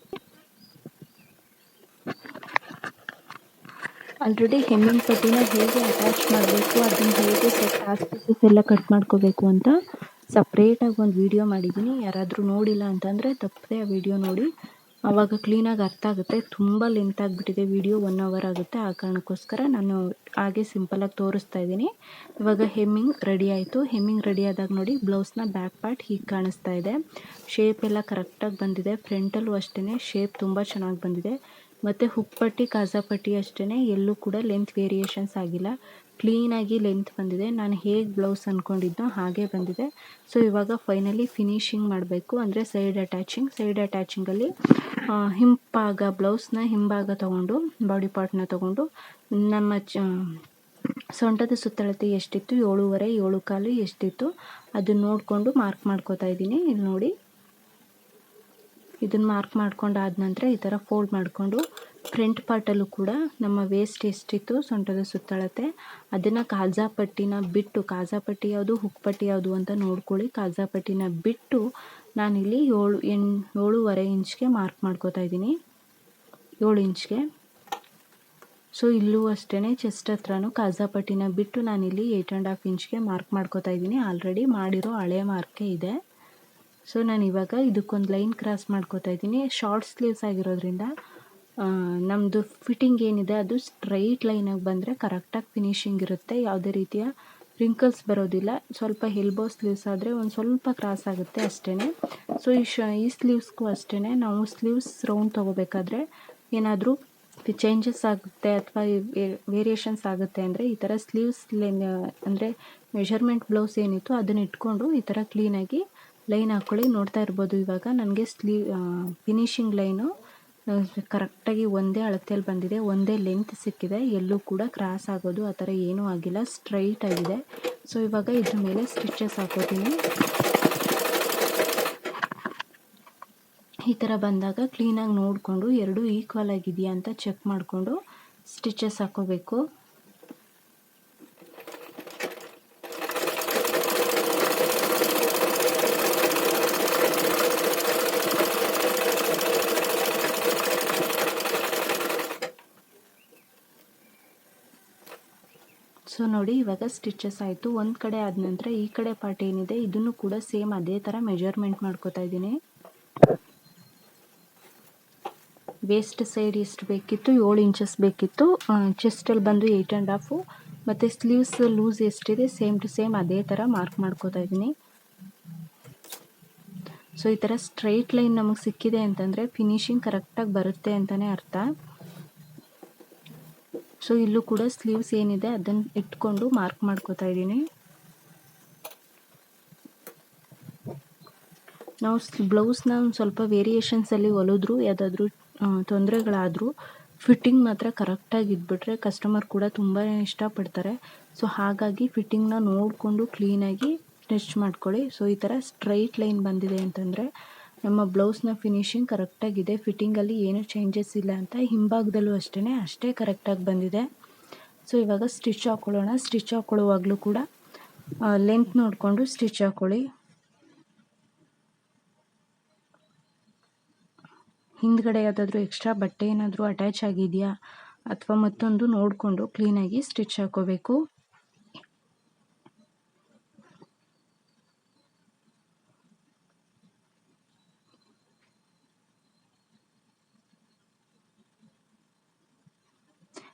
ಆಲ್ರೆಡಿ ಹೆಮ್ಮಿಂಗ್ ಪಟ್ಟಿನ ಹೇಗೆ ಅಟ್ಯಾಚ್ ಮಾಡಬೇಕು, ಅದನ್ನು ಹೇಗೆ ಪೀಸಸ್ ಎಲ್ಲ ಕಟ್ ಮಾಡ್ಕೋಬೇಕು ಅಂತ ಸಪ್ರೇಟಾಗಿ ಒಂದು ವಿಡಿಯೋ ಮಾಡಿದ್ದೀನಿ. ಯಾರಾದರೂ ನೋಡಿಲ್ಲ ಅಂತಂದರೆ ತಪ್ಪದೆ ಆ ವಿಡಿಯೋ ನೋಡಿ, ಆವಾಗ ಕ್ಲೀನಾಗಿ ಅರ್ಥ ಆಗುತ್ತೆ. ತುಂಬ ಲೆಂತ್ ಆಗಿಬಿಟ್ಟಿದೆ ವಿಡಿಯೋ, 1 hour ಆಗುತ್ತೆ. ಆ ಕಾರಣಕ್ಕೋಸ್ಕರ ನಾನು ಹಾಗೆ ಸಿಂಪಲಾಗಿ ತೋರಿಸ್ತಾ ಇದ್ದೀನಿ. ಇವಾಗ ಹೆಮ್ಮಿಂಗ್ ರೆಡಿ ಆಯಿತು. ಹೆಮ್ಮಿಂಗ್ ರೆಡಿ ಆದಾಗ ನೋಡಿ ಬ್ಲೌಸ್ನ ಬ್ಯಾಕ್ ಪಾರ್ಟ್ ಹೀಗೆ ಕಾಣಿಸ್ತಾ ಇದೆ. ಶೇಪ್ ಎಲ್ಲ ಕರೆಕ್ಟಾಗಿ ಬಂದಿದೆ. ಫ್ರಂಟಲ್ಲೂ ಅಷ್ಟೇ ಶೇಪ್ ತುಂಬ ಚೆನ್ನಾಗಿ ಬಂದಿದೆ. ಮತ್ತು ಹುಕ್ಪಟ್ಟಿ ಕಾಜಾಪಟ್ಟಿ ಅಷ್ಟೇ ಎಲ್ಲೂ ಕೂಡ ಲೆಂತ್ ವೇರಿಯೇಷನ್ಸ್ ಆಗಿಲ್ಲ, ಕ್ಲೀನಾಗಿ ಲೆಂತ್ ಬಂದಿದೆ. ನಾನು ಹೇಗೆ ಬ್ಲೌಸ್ ಅಂದ್ಕೊಂಡಿದ್ದೋ ಹಾಗೆ ಬಂದಿದೆ. ಸೊ ಇವಾಗ ಫೈನಲಿ ಫಿನಿಶಿಂಗ್ ಮಾಡಬೇಕು, ಅಂದರೆ ಸೈಡ್ ಅಟ್ಯಾಚಿಂಗಲ್ಲಿ ಹಿಂಭಾಗ ಬ್ಲೌಸ್ನ ಹಿಂಭಾಗ ತೊಗೊಂಡು ಬಾಡಿ ಪಾರ್ಟ್ನ ತೊಗೊಂಡು ನಮ್ಮ ಸೊಂಟದ ಸುತ್ತಳತೆ ಎಷ್ಟಿತ್ತು 7.5 7.25 ಎಷ್ಟಿತ್ತು ಅದನ್ನು ನೋಡಿಕೊಂಡು ಮಾರ್ಕ್ ಮಾಡ್ಕೋತಾ ಇದ್ದೀನಿ. ಇಲ್ಲಿ ನೋಡಿ ಇದನ್ನು ಮಾರ್ಕ್ ಮಾಡ್ಕೊಂಡಾದ ನಂತರ ಈ ಥರ ಫೋಲ್ಡ್ ಮಾಡಿಕೊಂಡು ಫ್ರಂಟ್ ಪಾರ್ಟಲ್ಲೂ ಕೂಡ ನಮ್ಮ ವೇಸ್ಟ್ ಎಷ್ಟಿತ್ತು ಸೊಂಟದ ಸುತ್ತಳತೆ ಅದನ್ನು ಕಾಜಾಪಟ್ಟಿನ ಬಿಟ್ಟು, ಕಾಜಾಪಟ್ಟಿ ಯಾವುದು ಹುಕ್ಪಟ್ಟಿ ಯಾವುದು ಅಂತ ನೋಡ್ಕೊಳ್ಳಿ. ಕಾಜಾಪಟ್ಟಿನ ಬಿಟ್ಟು ನಾನಿಲ್ಲಿ 7.5 ಇಂಚ್ಗೆ ಮಾರ್ಕ್ ಮಾಡ್ಕೋತಾ ಇದ್ದೀನಿ, 7 ಇಂಚ್ಗೆ. ಸೊ ಇಲ್ಲೂ ಅಷ್ಟೇ ಚೆಸ್ಟ್ ಹತ್ರನೂ ಕಾಜಾಪಟ್ಟಿನ ಬಿಟ್ಟು ನಾನಿಲ್ಲಿ 8.5 ಇಂಚ್ಗೆ ಮಾರ್ಕ್ ಮಾಡ್ಕೋತಾ ಇದ್ದೀನಿ. ಆಲ್ರೆಡಿ ಮಾಡಿರೋ ಹಳೆ ಮಾರ್ಕೇ ಇದೆ. ಸೊ ನಾನು ಇವಾಗ ಇದಕ್ಕೊಂದು ಲೈನ್ ಕ್ರಾಸ್ ಮಾಡ್ಕೋತಾ ಇದ್ದೀನಿ. ಶಾರ್ಟ್ ಸ್ಲೀವ್ಸ್ ಆಗಿರೋದ್ರಿಂದ ನಮ್ಮದು ಫಿಟ್ಟಿಂಗ್ ಏನಿದೆ ಅದು ಸ್ಟ್ರೈಟ್ ಲೈನಾಗಿ ಬಂದರೆ ಕರೆಕ್ಟಾಗಿ ಫಿನಿಶಿಂಗ್ ಇರುತ್ತೆ, ಯಾವುದೇ ರೀತಿಯ ರಿಂಕಲ್ಸ್ ಬರೋದಿಲ್ಲ. ಸ್ವಲ್ಪ ಎಲ್ಬೋ ಸ್ಲೀವ್ಸ್ ಆದರೆ ಒಂದು ಸ್ವಲ್ಪ ಕ್ರಾಸ್ ಆಗುತ್ತೆ ಅಷ್ಟೇ. ಸೊ ಈ ಸ್ಲೀವ್ಸ್ಗೂ ಅಷ್ಟೇ ನಾವು ಸ್ಲೀವ್ಸ್ ರೌಂಡ್ ತೊಗೋಬೇಕಾದ್ರೆ ಏನಾದರೂ ಚೇಂಜಸ್ ಆಗುತ್ತೆ ಅಥವಾ ವೇರಿಯೇಷನ್ಸ್ ಆಗುತ್ತೆ ಅಂದರೆ ಈ ಥರ ಸ್ಲೀವ್ಸ್ ಅಂದರೆ ಮೆಷರ್ಮೆಂಟ್ ಬ್ಲೌಸ್ ಏನಿತ್ತು ಅದನ್ನು ಇಟ್ಕೊಂಡು ಈ ಥರ ಕ್ಲೀನಾಗಿ ಲೈನ್ ಹಾಕ್ಕೊಳ್ಳಿ. ನೋಡ್ತಾ ಇರ್ಬೋದು ಇವಾಗ ನನಗೆ ಫಿನಿಶಿಂಗ್ ಲೈನು ಕರೆಕ್ಟಾಗಿ ಒಂದೇ ಅಳತೆಯಲ್ಲಿ ಬಂದಿದೆ, ಒಂದೇ ಲೆಂತ್ ಸಿಕ್ಕಿದೆ, ಎಲ್ಲೂ ಕೂಡ ಕ್ರಾಸ್ ಆಗೋದು ಆ ಥರ ಏನೂ ಆಗಿಲ್ಲ, ಸ್ಟ್ರೈಟ್ ಆಗಿದೆ. ಸೊ ಇವಾಗ ಇದ್ರ ಮೇಲೆ ಸ್ಟಿಚಸ್ ಹಾಕೋತೀನಿ. ಈ ಥರ ಬಂದಾಗ ಕ್ಲೀನಾಗಿ ನೋಡಿಕೊಂಡು ಎರಡೂ ಈಕ್ವಲ್ ಆಗಿದೆಯಾ ಅಂತ ಚೆಕ್ ಮಾಡಿಕೊಂಡು ಸ್ಟಿಚಸ್ ಹಾಕೋಬೇಕು. ಸೊ ನೋಡಿ ಇವಾಗ ಸ್ಟಿಚಸ್ ಆಯಿತು. ಒಂದು ಕಡೆ ಆದ ನಂತರ ಈ ಕಡೆ ಪಾರ್ಟ್ ಏನಿದೆ ಇದನ್ನು ಕೂಡ ಸೇಮ್ ಅದೇ ಥರ ಮೆಜರ್ಮೆಂಟ್ ಮಾಡ್ಕೋತಾ ಇದ್ದೀನಿ. ವೇಸ್ಟ್ ಸೈಡ್ ಎಷ್ಟು ಬೇಕಿತ್ತು 7 ಇಂಚಸ್ ಬೇಕಿತ್ತು. ಚೆಸ್ಟಲ್ಲಿ ಬಂದು 8.5 ಮತ್ತು ಸ್ಲೀವ್ಸ್ ಲೂಸ್ ಎಷ್ಟಿದೆ ಸೇಮ್ ಟು ಸೇಮ್ ಅದೇ ಥರ ಮಾರ್ಕ್ ಮಾಡ್ಕೋತಾ ಇದ್ದೀನಿ. ಸೊ ಈ ಥರ ಸ್ಟ್ರೈಟ್ ಲೈನ್ ನಮಗೆ ಸಿಕ್ಕಿದೆ ಅಂತಂದರೆ ಫಿನಿಶಿಂಗ್ ಕರೆಕ್ಟಾಗಿ ಬರುತ್ತೆ ಅಂತಲೇ ಅರ್ಥ. ಸೊ ಇಲ್ಲೂ ಕೂಡ ಸ್ಲೀವ್ಸ್ ಏನಿದೆ ಅದನ್ನು ಇಟ್ಕೊಂಡು ಮಾರ್ಕ್ ಮಾಡ್ಕೋತಾ ಇದ್ದೀನಿ. ನಾವು ಬ್ಲೌಸ್ನ ಒಂದು ಸ್ವಲ್ಪ ವೇರಿಯೇಷನ್ಸಲ್ಲಿ ಹೊಲಿದ್ರು ಯಾವುದಾದ್ರೂ ತೊಂದರೆಗಳಾದರೂ ಫಿಟ್ಟಿಂಗ್ ಮಾತ್ರ ಕರೆಕ್ಟಾಗಿ ಇದ್ಬಿಟ್ರೆ ಕಸ್ಟಮರ್ ಕೂಡ ತುಂಬಾ ಇಷ್ಟಪಡ್ತಾರೆ. ಸೊ ಹಾಗಾಗಿ ಫಿಟ್ಟಿಂಗ್ನ ನೋಡಿಕೊಂಡು ಕ್ಲೀನಾಗಿ ಸ್ಟಿಚ್ ಮಾಡ್ಕೊಳ್ಳಿ. ಸೊ ಈ ಥರ ಸ್ಟ್ರೈಟ್ ಲೈನ್ ಬಂದಿದೆ ಅಂತಂದರೆ ನಮ್ಮ ಬ್ಲೌಸ್ನ ಫಿನಿಶಿಂಗ್ ಕರೆಕ್ಟಾಗಿದೆ, ಫಿಟ್ಟಿಂಗಲ್ಲಿ ಏನೂ ಚೇಂಜಸ್ ಇಲ್ಲ ಅಂತ. ಹಿಂಭಾಗದಲ್ಲೂ ಅಷ್ಟೇ ಕರೆಕ್ಟಾಗಿ ಬಂದಿದೆ. ಸೊ ಇವಾಗ ಸ್ಟಿಚ್ ಹಾಕ್ಕೊಳ್ಳೋಣ. ಸ್ಟಿಚ್ ಹಾಕ್ಕೊಳ್ಳುವಾಗಲೂ ಕೂಡ ಲೆಂತ್ ನೋಡಿಕೊಂಡು ಸ್ಟಿಚ್ ಹಾಕ್ಕೊಳ್ಳಿ. ಹಿಂದ್ಗಡೆ ಯಾವುದಾದ್ರೂ ಎಕ್ಸ್ಟ್ರಾ ಬಟ್ಟೆ ಏನಾದರೂ ಅಟ್ಯಾಚ್ ಆಗಿದೆಯಾ ಅಥವಾ ಮತ್ತೊಂದು ನೋಡಿಕೊಂಡು ಕ್ಲೀನಾಗಿ ಸ್ಟಿಚ್ ಹಾಕ್ಕೋಬೇಕು.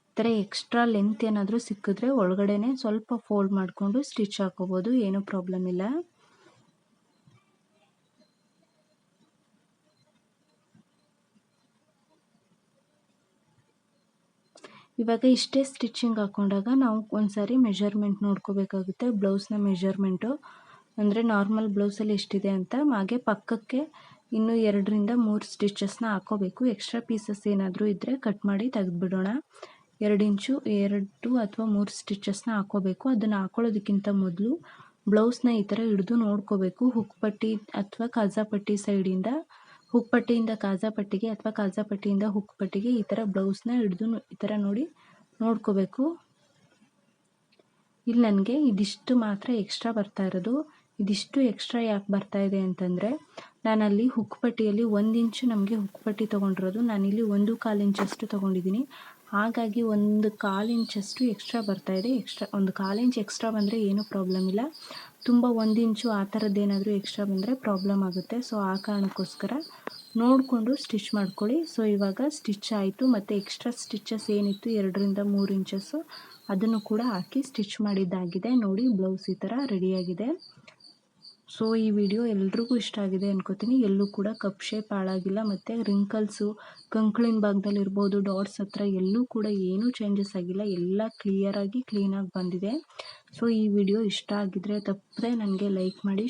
ಈ ಥರ ಎಕ್ಸ್ಟ್ರಾ ಲೆಂತ್ ಏನಾದರೂ ಸಿಕ್ಕಿದ್ರೆ ಒಳಗಡೆನೆ ಸ್ವಲ್ಪ ಫೋಲ್ಡ್ ಮಾಡಿಕೊಂಡು ಸ್ಟಿಚ್ ಹಾಕೋಬೋದು, ಏನೂ ಪ್ರಾಬ್ಲಮ್ ಇಲ್ಲ. ಇವಾಗ ಇಷ್ಟೇ ಸ್ಟಿಚಿಂಗ್ ಹಾಕ್ಕೊಂಡಾಗ ನಾವು ಒಂದ್ಸಾರಿ ಮೆಜರ್ಮೆಂಟ್ ನೋಡ್ಕೋಬೇಕಾಗುತ್ತೆ. ಬ್ಲೌಸ್ನ ಮೆಜರ್ಮೆಂಟು ಅಂದರೆ ನಾರ್ಮಲ್ ಬ್ಲೌಸಲ್ಲಿ ಎಷ್ಟಿದೆ ಅಂತ, ಹಾಗೆ ಪಕ್ಕಕ್ಕೆ ಇನ್ನೂ 2ರಿಂದ 3 ಸ್ಟಿಚಸ್ನ ಹಾಕ್ಕೋಬೇಕು. ಎಕ್ಸ್ಟ್ರಾ ಪೀಸಸ್ ಏನಾದರೂ ಇದ್ದರೆ ಕಟ್ ಮಾಡಿ ತೆಗೆದುಬಿಡೋಣ. 2 ಇಂಚು 2 ಅಥವಾ 3 ಸ್ಟಿಚಸ್ನ ಹಾಕ್ಕೋಬೇಕು. ಅದನ್ನು ಹಾಕ್ಕೊಳ್ಳೋದಕ್ಕಿಂತ ಮೊದಲು ಬ್ಲೌಸ್ನ ಈ ಥರ ಹಿಡಿದು ನೋಡ್ಕೋಬೇಕು. ಹುಕ್ಪಟ್ಟಿ ಅಥವಾ ಕಾಜಾಪಟ್ಟಿ ಸೈಡಿಂದ ಹುಕ್ಪಟ್ಟಿಯಿಂದ ಕಾಜಾಪಟ್ಟಿಗೆ ಅಥವಾ ಕಾಜಾಪಟ್ಟಿಯಿಂದ ಹುಕ್ಪಟ್ಟಿಗೆ ಈ ಥರ ಬ್ಲೌಸ್ನ ಹಿಡಿದು ಈ ಥರ ನೋಡ್ಕೋಬೇಕು. ಇಲ್ಲಿ ನನಗೆ ಇದಿಷ್ಟು ಮಾತ್ರ ಎಕ್ಸ್ಟ್ರಾ ಬರ್ತಾ ಇರೋದು. ಇದಿಷ್ಟು ಎಕ್ಸ್ಟ್ರಾ ಯಾಕೆ ಬರ್ತಾ ಇದೆ ಅಂತಂದರೆ ನಾನಲ್ಲಿ ಹುಕ್ಪಟ್ಟಿಯಲ್ಲಿ 1 ಇಂಚು ನಮಗೆ ಹುಕ್ಪಟ್ಟಿ ತೊಗೊಂಡಿರೋದು, ನಾನಿಲ್ಲಿ 1.25 ಇಂಚಷ್ಟು ತೊಗೊಂಡಿದ್ದೀನಿ. ಹಾಗಾಗಿ 1.25 ಇಂಚಷ್ಟು ಎಕ್ಸ್ಟ್ರಾ ಬರ್ತಾ ಇದೆ. 1.25 ಇಂಚ್ ಎಕ್ಸ್ಟ್ರಾ ಬಂದರೆ ಏನೂ ಪ್ರಾಬ್ಲಮ್ ಇಲ್ಲ. ತುಂಬ 1 ಇಂಚು ಆ ಥರದ್ದೇನಾದರೂ ಎಕ್ಸ್ಟ್ರಾ ಬಂದರೆ ಪ್ರಾಬ್ಲಮ್ ಆಗುತ್ತೆ. ಸೊ ಆ ಕಾರಣಕ್ಕೋಸ್ಕರ ನೋಡಿಕೊಂಡು ಸ್ಟಿಚ್ ಮಾಡ್ಕೊಳ್ಳಿ. ಸೊ ಇವಾಗ ಸ್ಟಿಚ್ ಆಯಿತು ಮತ್ತು ಎಕ್ಸ್ಟ್ರಾ ಸ್ಟಿಚಸ್ ಏನಿತ್ತು 2ರಿಂದ 3 ಇಂಚಸ್ಸು ಅದನ್ನು ಕೂಡ ಹಾಕಿ ಸ್ಟಿಚ್ ಮಾಡಿದ್ದಾಗಿದೆ. ನೋಡಿ ಬ್ಲೌಸ್ ಈ ಥರ ರೆಡಿಯಾಗಿದೆ. ಸೊ ಈ ವಿಡಿಯೋ ಎಲ್ರಿಗೂ ಇಷ್ಟ ಆಗಿದೆ ಅನ್ಕೋತೀನಿ. ಎಲ್ಲೂ ಕೂಡ ಕಪ್ ಶೇಪ್ ಹಾಳಾಗಿಲ್ಲ ಮತ್ತು ರಿಂಕಲ್ಸು ಕಂಕ್ಳಿನ ಭಾಗದಲ್ಲಿರ್ಬೋದು ಡಾಟ್ಸ್ ಹತ್ರ ಎಲ್ಲೂ ಕೂಡ ಏನೂ ಚೇಂಜಸ್ ಆಗಿಲ್ಲ, ಎಲ್ಲ ಕ್ಲಿಯರಾಗಿ ಕ್ಲೀನಾಗಿ ಬಂದಿದೆ. ಸೊ ಈ ವಿಡಿಯೋ ಇಷ್ಟ ಆಗಿದ್ದರೆ ತಪ್ಪದೆ ನನಗೆ ಲೈಕ್ ಮಾಡಿ.